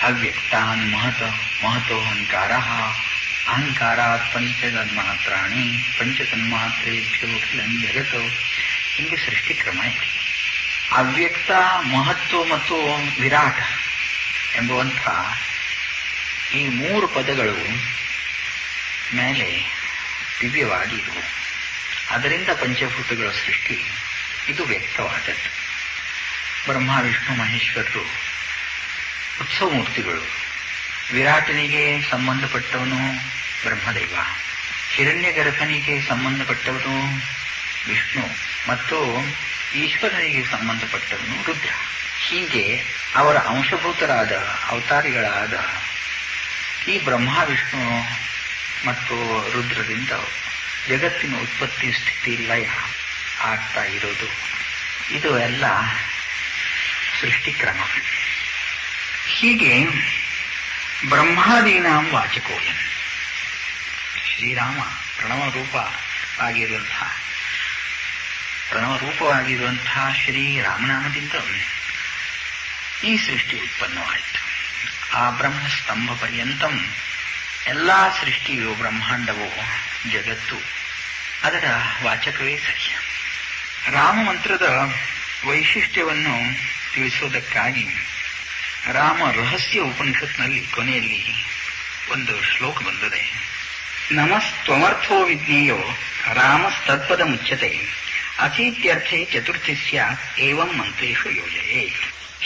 Speaker 2: ಅವ್ಯಕ್ತಾನ್ ಮಹತೋಹಂಕಾರ ಅಹಂಕಾರಾತ್ ಪಂಚತನ್ಮಾತ್ರಾಣಿ ಪಂಚತನ್ಮಾತ್ರೇಭ್ಯೋ ಖಿಲಂ ಜಗತ್ತು ಹೀಗೆ ಸೃಷ್ಟಿಕ್ರಮ ಇದೆ. ಅವ್ಯಕ್ತ, ಮಹತ್ವ ಮತ್ತು ವಿರಾಟ್ ಎಂಬುವಂಥ ಈ 3 ಪದಗಳು ಮೇಲೆ ದಿವ್ಯವಾಗಿ ಇರುವು. ಅದರಿಂದ ಪಂಚಭೂತಗಳ ಸೃಷ್ಟಿ ಇದು ವ್ಯಕ್ತವಾದದ್ದು. ಬ್ರಹ್ಮ, ವಿಷ್ಣು, ಮಹೇಶ್ವರರು ಉತ್ಸವ ಮೂರ್ತಿಗಳು. ವಿರಾಟನಿಗೆ ಸಂಬಂಧಪಟ್ಟವನು ಬ್ರಹ್ಮದೇವ, ಹಿರಣ್ಯಗರ್ಭನಿಗೆ ಸಂಬಂಧಪಟ್ಟವನು ವಿಷ್ಣು ಮತ್ತು ಈಶ್ವರನಿಗೆ ಸಂಬಂಧಪಟ್ಟವನು ರುದ್ರ. ಹೀಗೆ ಅವರ ಅಂಶಭೂತರಾದ ಅವತಾರಿಗಳಾದ ಈ ಬ್ರಹ್ಮ, ವಿಷ್ಣು ಮತ್ತು ರುದ್ರರಿಂದ ಜಗತ್ತಿನ ಉತ್ಪತ್ತಿ, ಸ್ಥಿತಿ, ಲಯ ಆಗ್ತಾ ಇರೋದು. ಇದು ಎಲ್ಲ ಸೃಷ್ಟಿಕ್ರಮ. ಹೀಗೆ ಬ್ರಹ್ಮಾದೀನಾಂ ವಾಚಕೋಯಂ, ಶ್ರೀರಾಮ ಪ್ರಣವರೂಪವಾಗಿರುವಂತಹ ಶ್ರೀರಾಮನಾಮದಿಂದ ಈ ಸೃಷ್ಟಿ ಉತ್ಪನ್ನವಾಯಿತು. ಆ ಬ್ರಹ್ಮಸ್ತಂಭ ಪರ್ಯಂತಂ ಎಲ್ಲಾ ಸೃಷ್ಟಿಯು, ಬ್ರಹ್ಮಾಂಡವು, ಜಗತ್ತು ಅದರ ವಾಚಕವೇ ಸತ್ಯ. ರಾಮ ಮಂತ್ರದ ವೈಶಿಷ್ಟ್ಯವನ್ನು ತಿಳಿಸುವುದಕ್ಕಾಗಿ ರಾಮ ರಹಸ್ಯ ಉಪನಿಷತ್ನಲ್ಲಿ ಕೊನೆಯಲ್ಲಿ ಒಂದು ಶ್ಲೋಕ ಬಂದಿದೆ. ನಮಸ್ತ್ವಮರ್ಥೋ ವಿಜ್ಞೇಯೋ ರಾಮಸ್ತತ್ಪದ ಮುಚ್ಯತೆ ಅಚೀತ್ಯರ್ಥೆ ಚತುರ್ಥಿ ಸ್ಯಾತ್ ಏವಂ ಮಂತ್ರೇಷು ಯೋಜಯೇ.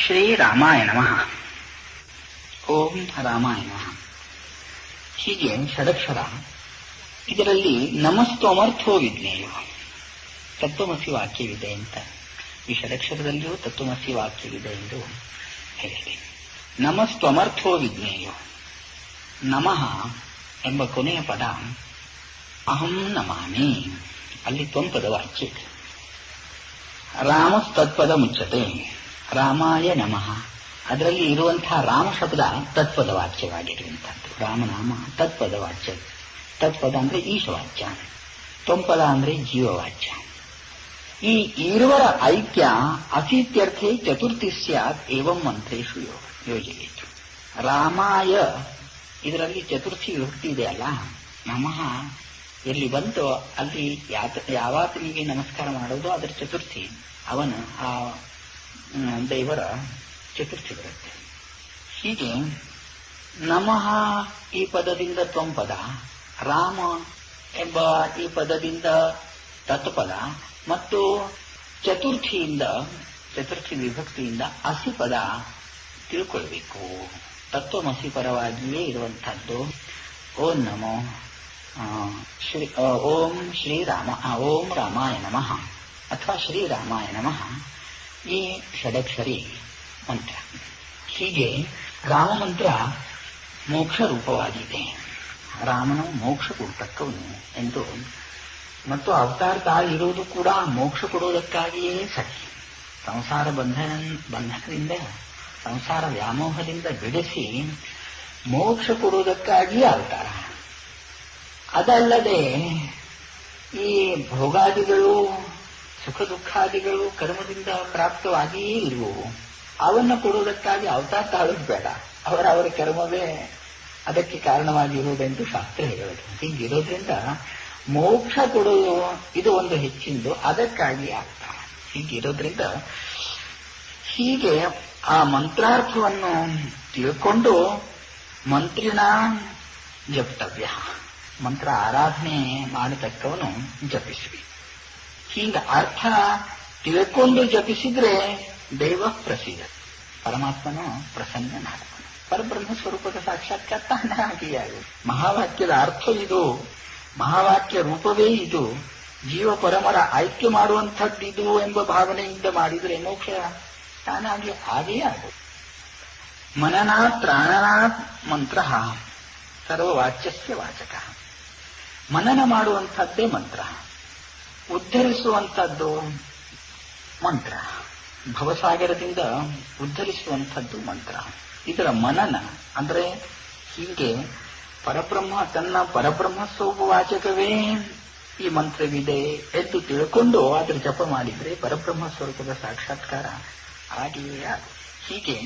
Speaker 2: ಶ್ರೀರಾಮಾಯ ನಮಃ. ಓಂ ರಾಮಾಯ ನಮಃ. ಹೀಗೆ ಷಡಕ್ಷರ. ಇದರಲ್ಲಿ ನಮಸ್ತ್ವಮರ್ಥೋ ವಿಜ್ಞೇಯೋ ತತ್ವಮಸಿ ವಾಕ್ಯವಿದೆ ಅಂತ, ಈ ಷಡಕ್ಷರದಲ್ಲಿಯೂ ತತ್ವಮಸಿ ವಾಕ್ಯವಿದೆ ಎಂದು ಹೇಳಿದೆ. ನಮಸ್ತ್ವಮರ್ಥೋ ವಿಜ್ಞೇಯೋ, ನಮಃ ಎಂಬ ಕೊನೆಯ ಪದ ಅಹಂ ನಮಾಮಿ, ಅಲ್ಲಿ ತ್ವಂಪದ ವಾಕ್ಯ ಇದೆ. ರಾಮಸ್ತತ್ಪದ ಮುಚ್ಚತೆ, ರಾಮಾಯ ನಮಃ, ಅದರಲ್ಲಿ ಇರುವಂತಹ ರಾಮ ಶಬ್ದ ತತ್ಪದ ವಾಚ್ಯವಾಗಿರುವಂತಹದ್ದು. ರಾಮನಾಮ ತತ್ಪದ ವಾಚ್ಯ. ತತ್ಪದ ಅಂದ್ರೆ ಈಶವಾಚ್ಯ, ತ್ವಂಪದ ಅಂದ್ರೆ ಜೀವವಾಚ್ಯ. ಈ ಇರುವರ ಐಕ್ಯ ಅಸೀತ್ಯರ್ಥೆ ಚತುರ್ಥಿ ಸ್ಯಾತ್ ಏವಂ ಮಂತ್ರೇಷು ಯೋಜಯಿತು. ರಾಮಾಯ, ಇದರಲ್ಲಿ ಚತುರ್ಥಿ ವಿಭಕ್ತಿ ಇದೆ ಅಲ್ಲ, ನಮಃ ಎಲ್ಲಿ ಬಂತೋ ಅಲ್ಲಿ ಯಾವಾತನಿಗೆ ನಮಸ್ಕಾರ ಮಾಡೋದು ಅದರ ಚತುರ್ಥಿ, ಅವನ ಆ ದೇವರ ಚತುರ್ಥಿ ಬರುತ್ತೆ. ಹೀಗೆ ನಮಃ ಈ ಪದದಿಂದ ತ್ವಂಪದ, ರಾಮ ಎಂಬ ಈ ಪದದಿಂದ ತತ್ಪದ ಮತ್ತು ಚತುರ್ಥಿ ವಿಭಕ್ತಿಯಿಂದ ಅಸಿ ಪದ ತಿಳ್ಕೊಳ್ಬೇಕು. ತತ್ವಮಸಿ ಪರವಾಗಿಯೇ ಇರುವಂತಹದ್ದು. ಓಂ ನಮೋ ಓಂ ಶ್ರೀರಾಮ, ಓಂ ರಾಮಾಯ ನಮಃ ಅಥವಾ ಶ್ರೀರಾಮಾಯ ನಮಃ, ಈ ಷಡಕ್ಷರಿ ಮಂತ್ರ. ಹೀಗೆ ರಾಮ ಮಂತ್ರ ಮೋಕ್ಷ ರೂಪವಾಗಿದೆ. ರಾಮನು ಮೋಕ್ಷ ಕೊಡ್ತಕ್ಕವನು ಎಂದು, ಮತ್ತು ಅವತಾರ ತಾಯಿ ಇರುವುದು ಕೂಡ ಮೋಕ್ಷ ಕೊಡುವುದಕ್ಕಾಗಿಯೇ ಸರಿ. ಸಂಸಾರ ಬಂಧನದಿಂದ, ಸಂಸಾರ ವ್ಯಾಮೋಹದಿಂದ ಬಿಡಿಸಿ ಮೋಕ್ಷ ಕೊಡುವುದಕ್ಕಾಗಿಯೇ ಅವತಾರ. ಅದಲ್ಲದೆ ಈ ಭೋಗಾದಿಗಳು, ಸುಖ ದುಃಖಾದಿಗಳು ಕರ್ಮದಿಂದ ಪ್ರಾಪ್ತವಾಗಿಯೇ ಇರುವವು, ಅವನ್ನು ಕೊಡುವುದಕ್ಕಾಗಿ ಅವತಾರ ತಾಳೋದು ಬೇಡ. ಅವರ ಕರ್ಮವೇ ಅದಕ್ಕೆ ಕಾರಣವಾಗಿರುವುದೆಂದು ಶಾಸ್ತ್ರ ಹೇಳುವುದು. ಹೀಗಿರೋದ್ರಿಂದ ಮೋಕ್ಷ ಕೊಡುವುದು ಇದು ಒಂದು ಹೆಚ್ಚಿಂದು, ಅದಕ್ಕಾಗಿ ಆಗ್ತಾನೆ. ಹೀಗಿರೋದ್ರಿಂದ ಹೀಗೆ ಆ ಮಂತ್ರಾರ್ಥವನ್ನು ತಿಳ್ಕೊಂಡು ಮಂತ್ರಿನ ಜಪ್ತವ್ಯ, ಮಂತ್ರ ಆರಾಧನೆ ಮಾಡತಕ್ಕವನು ಜಪಿಸುವಿ. ಹೀಗೆ ಅರ್ಥ ತಿಳ್ಕೊಂಡು ಜಪಿಸಿದ್ರೆ ದೈವ ಪ್ರಸಿದ್ಧ, ಪರಮಾತ್ಮನು ಪ್ರಸನ್ನನಾಗುವನು. ಪರಬ್ರಹ್ಮ ಸ್ವರೂಪದ ಸಾಕ್ಷಾತ್ಕಾರ ತಾನಾಗಿಯೇ ಆಗುವುದು. ಮಹಾವಾಕ್ಯದ ಅರ್ಥ ಇದು, ಮಹಾವಾಕ್ಯ ರೂಪವೇ ಇದು, ಜೀವ ಪರಮರ ಆಯ್ಕೆ ಮಾಡುವಂಥದ್ದಿದು ಎಂಬ ಭಾವನೆಯಿಂದ ಮಾಡಿದರೆ ಮೋಕ್ಷ ತಾನಾಗಿ ಹಾಗೆಯೇ ಆಗುವುದು. ಮನನಾತ್ ಪ್ರಾಣನಾತ್ ಮಂತ್ರ ಸರ್ವವಾಚ್ಯಸ್ಯ ವಾಚಕ. ಮನನ ಮಾಡುವಂಥದ್ದೇ ಮಂತ್ರ, ಉದ್ಧರಿಸುವಂಥದ್ದು ಮಂತ್ರ. ಭವಸಾಗರದಿಂದ ಉದ್ಧರಿಸುವಂಥದ್ದು ಮಂತ್ರ. ಇದರ ಮನನ ಅಂದ್ರೆ ಹೀಗೆ ಪರಬ್ರಹ್ಮ ತನ್ನ ಪರಬ್ರಹ್ಮ ಸ್ವರೂಪವಾಚಕವೇ ಈ ಮಂತ್ರವಿದೆ ಎಂದು ತಿಳ್ಕೊಂಡು ಅದರ ಜಪ ಮಾಡಿದ್ರೆ ಪರಬ್ರಹ್ಮ ಸ್ವರೂಪದ ಸಾಕ್ಷಾತ್ಕಾರ ಆಗಿಯೇ ಹೀಗೆ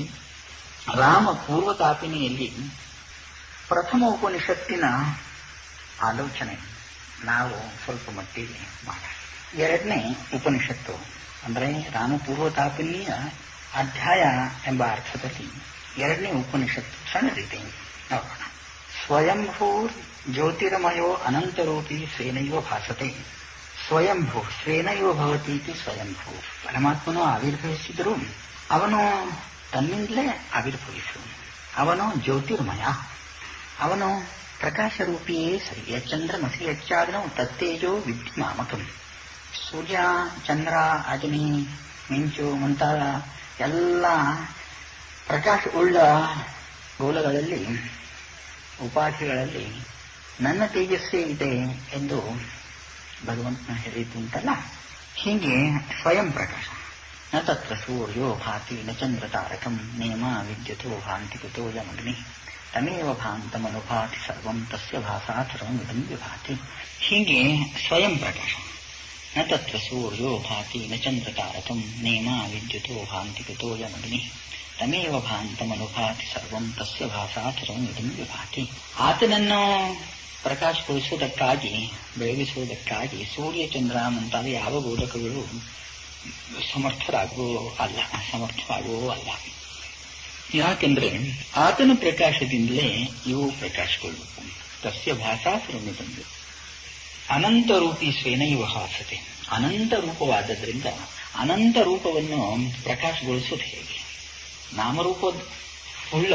Speaker 2: ರಾಮ ಪೂರ್ವತಾಪಿನಿಯಲ್ಲಿ ಪ್ರಥಮ ಉಪನಿಷತ್ತಿನ ಆಲೋಚನೆ ನಾವು ಸ್ವಲ್ಪ ಮಟ್ಟಿಗೆ ಮಾಡೋಣ. ಎರಡನೇ ಉಪನಿಷತ್ತು ಅಂದರೆ ರಾಮಪೂರ್ವತಾಪಿನಿಯ ಅಧ್ಯಾಯ ಎಂಬ ಅರ್ಥದಲ್ಲಿ ಎರಡನೇ ಉಪನಿಷತ್ತು ಸಣ್ಣದಿದೆ ನೋಡೋಣ. ಸ್ವಯಂಭೂರ್ ಜ್ಯೋತಿರ್ಮಯೋ ಅನಂತರೂಪಿ ಸ್ವೇನೈವ ಭಾಸತೆ. ಸ್ವಯಂಭೂ ಸ್ವೇನೈವ ಭವತೀತಿ ಸ್ವಯಂಭೂ. ಪರಮಾತ್ಮನು ಆವಿರ್ಭವಿಸಿದರೂ ಅವನು ತನ್ನಿಂದಲೇ ಆವಿರ್ಭವಿಸು. ಅವನು ಜ್ಯೋತಿರ್ಮಯ, ಅವನು ಪ್ರಕಾಶರೂಪಿಯೇ ಸರಿ. ಯಚ್ಚಂದ್ರಮಸಿ ಯಚ್ಚಾಗ್ನೋ ತತ್ತೇಜೋ ವಿದ್ಯುಮಾಮಕಂ. ಸೂರ್ಯ, ಚಂದ್ರ, ಅಗ್ನಿ, ಮಿಂಚು ಮುಂತಾದ ಎಲ್ಲ ಪ್ರಕಾಶ ಉಳ್ಳ ಗೋಲಗಳಲ್ಲಿ ಉಪಾಧಿಗಳಲ್ಲಿ ನನ್ನ ತೇಜಸ್ಸೇ ಇದೆ ಎಂದು ಭಗವಂತನ ಹೇಳಿದ್ದು ಉಂಟಲ್ಲ. ಹೀಗೆ ಸ್ವಯಂ ಪ್ರಕಾಶ. ನ ತತ್ರ ಸೂರ್ಯೋ ಭಾತಿ ನ ಚಂದ್ರ ತಾರಕಂ ನೇಮ ವಿದ್ಯುತೋ ಭಾಂತಿ ಕುತೋ ಯಮಗ್ನಿ ತಮೇವ ಭಾಂತಮನುಭಾತಿ ಸರ್ವಂ ತಸ್ಯ ಭಾಸಾ ಸರ್ವಮಿದಂ ವಿಭಾತಿ. ಹೀಗೆ ಸ್ವಯಂ ಪ್ರಕಾಶ. ನ ತತ್ರ ಸೂರ್ಯೋ ಭಾತಿ ನ ಚಂದ್ರ ತಾರಕಂ ನೇಮ ವಿದ್ಯುತೋ ಭಾಂತಿ ಕುತೋ ಯಮಗ್ನಿ ತಮೇವ ಭಾಂತಮನುಭಾತಿ ಸರ್ವಂ ತಸ್ಯ ಭಾಸಾ ಸರ್ವಮಿದಂ ವಿಭಾತಿ. ಆತನನ್ನು ಪ್ರಕಾಶಗೊಳಿಸುವುದಕ್ಕಾಗಿ ಬೆಳಗಿಸುವುದಕ್ಕಾಗಿ ಸೂರ್ಯ ಚಂದ್ರ ಮುಂತಾದ ಯಾವ ಗೋಲಕಗಳು ಸಮರ್ಥವಾಗುವೋ ಅಲ್ಲ. ಯಾಕೆಂದ್ರೆ ಆತನ ಪ್ರಕಾಶದಿಂದಲೇ ಇವು ಪ್ರಕಾಶಗೊಳ್ಳಬೇಕು. ತಸ್ಯ ಭಾಷಾ ಸರ್ವಮಿದಂ. ಅನಂತ ರೂಪಿ ಸ್ವೇನೈವ ಭಾಸತೆ. ಅನಂತ ರೂಪವಾದದ್ರಿಂದ ಅನಂತ ರೂಪವನ್ನು ಪ್ರಕಾಶಗೊಳಿಸುವುದು ಹೇಗೆ? ನಾಮರೂಪ ಉಳ್ಳ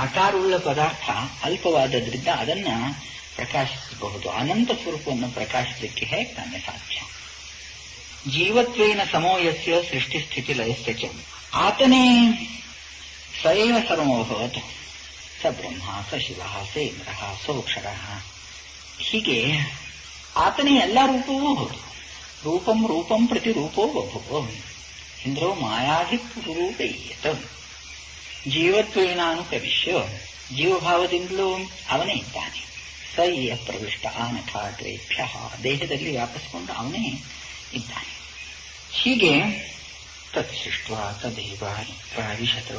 Speaker 2: ಆಕಾರವುಳ್ಳ ಪದಾರ್ಥ ಅಲ್ಪವಾದದ್ರಿಂದ ಅದನ್ನ ಪ್ರಕಾಶಿಸಬಹುದು. ಅನಂತ ಸ್ವರೂಪವನ್ನು ಪ್ರಕಾಶಿಸಲಿಕ್ಕೆ ಹೇಗೆ ತಾನೇ ಸಾಧ್ಯ? ಜೀವತ್ವೇನ ಸಮೋಯಸ್ಯ ಸೃಷ್ಟಿ ಸ್ಥಿತಿ ಲಯಸ್ಯ ಚ. ಆತನೇ ಸಯೈವ ಸರ್ವಮಭವತ್. ಸ ಬ್ರಹ್ಮ, ಸ ಶಿವ, ಸ ಇಂದ್ರ, ಸೋಕ್ಷರ. ಹೀಗೆ ಆತನೇ ಎಲ್ಲ ರೂಪವೂ ಹೌದು. ರೂಪಂ ಪ್ರತಿ ರೂಪೋ ಬಭುವ. ಇಂದ್ರೋ ಮಾಯಾಧಿಪುರೂಪೇಯತ. ಜೀವತ್ವೇನಾನು ಪ್ರವಿಶ್ಯ. ಜೀವಭಾವದಿಂದಲೂ ಅವನೇ ಇದ್ದಾನೆ. ಸ ಇಯ ಪ್ರವಿಷ್ಟ ಆನಖಾಗ್ರೇಭ್ಯ. ದೇಹದಲ್ಲಿ ವ್ಯಾಪಿಸಿಕೊಂಡು ಅವನೇ ಇದ್ದಾನೆ. ಹೀಗೆ ತತ್ಸೃಷ್ಟ ತದೇವ ಪ್ರಾವಿಶತ.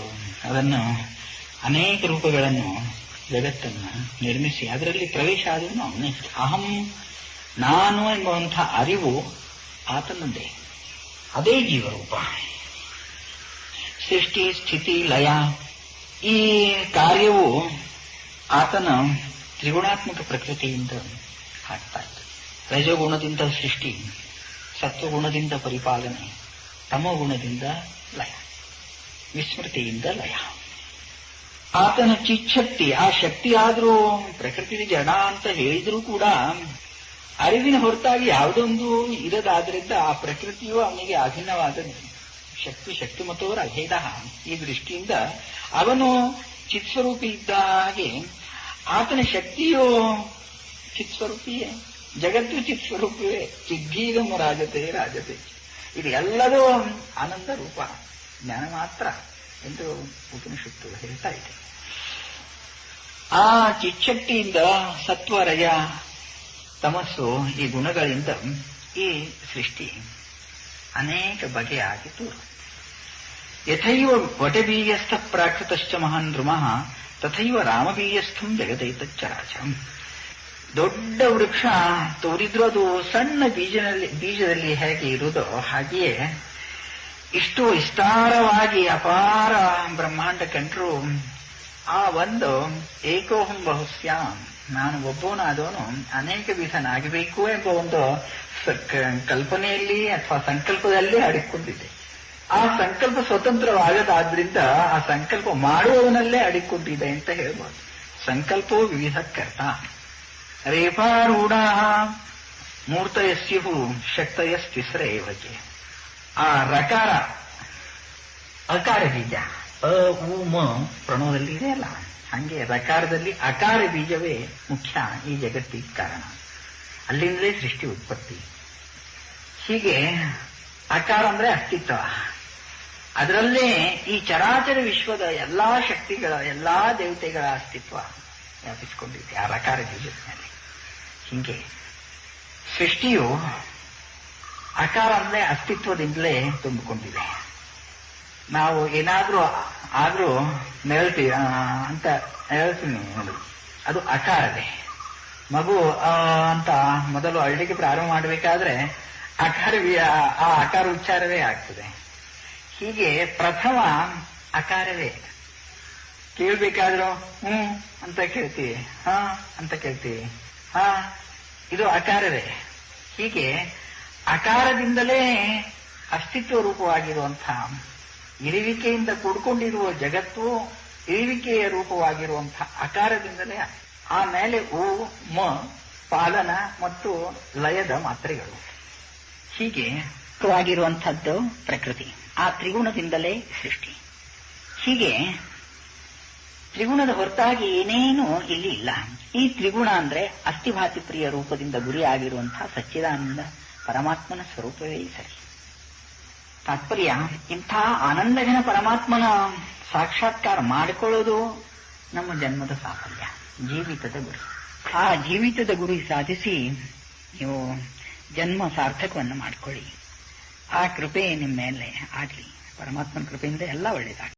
Speaker 2: ಅದನ್ನು ಅನೇಕ ರೂಪಗಳನ್ನು ಜಗತ್ತನ್ನು ನಿರ್ಮಿಸಿ ಅದರಲ್ಲಿ ಪ್ರವೇಶ ಆದವನು ಅವನೇ. ಅಹಂ ನಾನು ಎಂಬುವಂಥ ಅರಿವು ಆತನದ್ದೇ. ಅದೇ ಜೀವರೂಪ. ಸೃಷ್ಟಿ ಸ್ಥಿತಿ ಲಯ ಈ ಕಾರ್ಯವು ಆತನ ತ್ರಿಗುಣಾತ್ಮಕ ಪ್ರಕೃತಿಯಿಂದ ಆಗ್ತಾ ಇತ್ತು. ರಜಗುಣದಿಂದ ಸೃಷ್ಟಿ, ಸತ್ವಗುಣದಿಂದ ಪರಿಪಾಲನೆ, ತಮೋಗುಣದಿಂದ ಲಯ, ವಿಸ್ಮೃತಿಯಿಂದ ಲಯ. ಆತನ ಚಿಚ್ಛಕ್ತಿ, ಆ ಶಕ್ತಿ ಆದರೂ ಪ್ರಕೃತಿ ಜಡ ಅಂತ ಹೇಳಿದ್ರೂ ಕೂಡ ಅರಿವಿನ ಹೊರತಾಗಿ ಯಾವುದೊಂದು ಇರದಾದ್ರಿಂದ ಆ ಪ್ರಕೃತಿಯು ಅವನಿಗೆ ಅಭಿನ್ನವಾದದ್ದು. ಶಕ್ತಿಮತೋರ ಅಭೇದ. ಈ ದೃಷ್ಟಿಯಿಂದ ಅವನು ಚಿತ್ಸ್ವರೂಪಿ ಇದ್ದ ಹಾಗೆ ಆತನ ಶಕ್ತಿಯು ಚಿತ್ಸ್ವರೂಪಿಯೇ, ಜಗತ್ತು ಚಿತ್ಸ್ವರೂಪವೇ. ಚಿದ್ಗೀಗಂ ರಾಜತೆ. ಇದು ಎಲ್ಲದೂ ಆನಂದ ರೂಪ, ಜ್ಞಾನ ಮಾತ್ರ ಎಂದು ಉಪನಿಷತ್ತು ಹೇಳ್ತಾ ಇದೆ. ಆ ಚಿಚ್ಚಕ್ತಿಯಿಂದ ಸತ್ವ, ರಜ, ತಮಸ್ಸು ಈ ಗುಣಗಳಿಂದ ಈ ಸೃಷ್ಟಿ ಅನೇಕ ಬಗೆಯಾಗಿ ತೋರು. ಯಥೈವ ವಟಬೀಜಸ್ಥ ಪ್ರಾಕೃತಶ್ಚ ಮಹಾನ್ ನೃಮಃ ತಥೈವ ರಾಮಬೀಜಸ್ಥಂ ಜಗದೈತಚ್ಚರಾಚರಂ. ದೊಡ್ಡ ವೃಕ್ಷ ತೋರಿದ್ರೂ ಅದು ಸಣ್ಣ ಬೀಜದಲ್ಲಿ ಹೇಗೆ ಇರುವುದೋ ಹಾಗೆಯೇ ಇಷ್ಟು ವಿಸ್ತಾರವಾಗಿ ಅಪಾರ ಬ್ರಹ್ಮಾಂಡ ಕಂಡ್ರು ಆ ಒಂದು ಏಕೋಹಂ ಬಹುಸ್ಯಾಂ, ನಾನು ಒಬ್ಬವನಾದವನು ಅನೇಕ ವಿಧನಾಗಬೇಕು ಎಂಬ ಒಂದು ಕಲ್ಪನೆಯಲ್ಲಿ ಅಥವಾ ಸಂಕಲ್ಪದಲ್ಲಿ ಅಡಿಕೊಂಡಿದೆ. ಆ ಸಂಕಲ್ಪ ಸ್ವತಂತ್ರವಾಗದಾದ್ರಿಂದ ಆ ಸಂಕಲ್ಪ ಮಾಡುವವನಲ್ಲೇ ಅಡಿಕೊಂಡಿದೆ ಅಂತ ಹೇಳ್ಬೋದು. ಸಂಕಲ್ಪೋ ವಿವಿಧ ಕರ್ತ. ರೇಫಾರೂಢ ಮೂರ್ತಯಸ್ಯು ಶಕ್ತಯಸ್ತಿಸ್ರ ಏವಚೆ. ಆ ರಕಾರ ಅಕಾರ ಬೀಜ ಅ ಉ ಮ ಪ್ರಣವದಲ್ಲಿ ಇದೆಯಲ್ಲ, ಹಂಗೆ ರಕಾರದಲ್ಲಿ ಅಕಾರ ಬೀಜವೇ ಮುಖ್ಯ ಈ ಜಗತ್ತಿಗೆ ಕಾರಣ. ಅಲ್ಲಿಂದಲೇ ಸೃಷ್ಟಿ ಉತ್ಪತ್ತಿ. ಹೀಗೆ ಅಕಾರ ಅಂದ್ರೆ ಅಸ್ತಿತ್ವ, ಅದರಲ್ಲೇ ಈ ಚರಾಚರ ವಿಶ್ವದ ಎಲ್ಲಾ ಶಕ್ತಿಗಳ ಎಲ್ಲಾ ದೇವತೆಗಳ ಅಸ್ತಿತ್ವ ವ್ಯಾಪಿಸಿಕೊಂಡಿದೆ ಆ ರಕಾರ ಬೀಜದ ಮೇಲೆ. ಹೀಗೆ ಸೃಷ್ಟಿಯು ಅಕಾರ ಅಂದ್ರೆ ಅಸ್ತಿತ್ವದಿಂದಲೇ ತುಂಬಿಕೊಂಡಿದೆ. ನಾವು ಏನಾದ್ರೂ ಆದ್ರೂ ನೆರಳ್ತೀವಿ ಅಂತ ನೆರಳ್ತೀನಿ ನೋಡಿ, ಅದು ಅಕಾರವೇ. ಮಗು ಅಂತ ಮೊದಲು ಅಳ್ಳಿಗೆ ಪ್ರಾರಂಭ ಮಾಡಬೇಕಾದ್ರೆ ಆ ಅಕಾರ ಉಚ್ಚಾರವೇ ಆಗ್ತದೆ. ಹೀಗೆ ಪ್ರಥಮ ಅಕಾರವೇ. ಕೇಳ್ಬೇಕಾದ್ರೂ ಅಂತ ಕೇಳ್ತೀವಿ, ಅಂತ ಕೇಳ್ತೀವಿ, ಇದು ಅಕಾರವೇ. ಹೀಗೆ ಅಕಾರದಿಂದಲೇ ಅಸ್ತಿತ್ವ ರೂಪವಾಗಿರುವಂತಹ ಇರುವಿಕೆಯಿಂದ ಕೂಡ್ಕೊಂಡಿರುವ ಜಗತ್ತು ಇರುವಿಕೆಯ ರೂಪವಾಗಿರುವಂತಹ ಅಕಾರದಿಂದಲೇ. ಆಮೇಲೆ ಓ ಮ ಪಾಲನ ಮತ್ತು ಲಯದ ಮಾತ್ರೆಗಳು. ಹೀಗೆ ವಾಗಿರುವಂಥದ್ದು ಪ್ರಕೃತಿ. ಆ ತ್ರಿಗುಣದಿಂದಲೇ ಸೃಷ್ಟಿ. ಹೀಗೆ ತ್ರಿಗುಣದ ಹೊರತಾಗಿ ಏನೇನು ಇಲ್ಲಿ ಇಲ್ಲ. ಈ ತ್ರಿಗುಣ ಅಂದ್ರೆ ಅಸ್ಥಿಭಾತಿ ಪ್ರಿಯ ರೂಪದಿಂದ ಗುರಿಯಾಗಿರುವಂತಹ ಸಚ್ಚಿದಾನಂದ ಪರಮಾತ್ಮನ ಸ್ವರೂಪವೇ ಸರಿ. ತಾತ್ಪರ್ಯ, ಇಂಥ ಆನಂದಘನ ಪರಮಾತ್ಮನ ಸಾಕ್ಷಾತ್ಕಾರ ಮಾಡಿಕೊಳ್ಳೋದು ನಮ್ಮ ಜನ್ಮದ ಸಾಫಲ್ಯ, ಜೀವಿತದ ಗುರಿ. ಆ ಜೀವಿತದ ಗುರಿ ಸಾಧಿಸಿ ನೀವು ಜನ್ಮ ಸಾರ್ಥಕವನ್ನು ಮಾಡಿಕೊಳ್ಳಿ. ಆ ಕೃಪೆ ನಿಮ್ಮ ಮೇಲೆ ಆಗಲಿ. ಪರಮಾತ್ಮನ ಕೃಪೆಯಿಂದ ಎಲ್ಲ ಒಳ್ಳೆಯದಾಗಲಿ.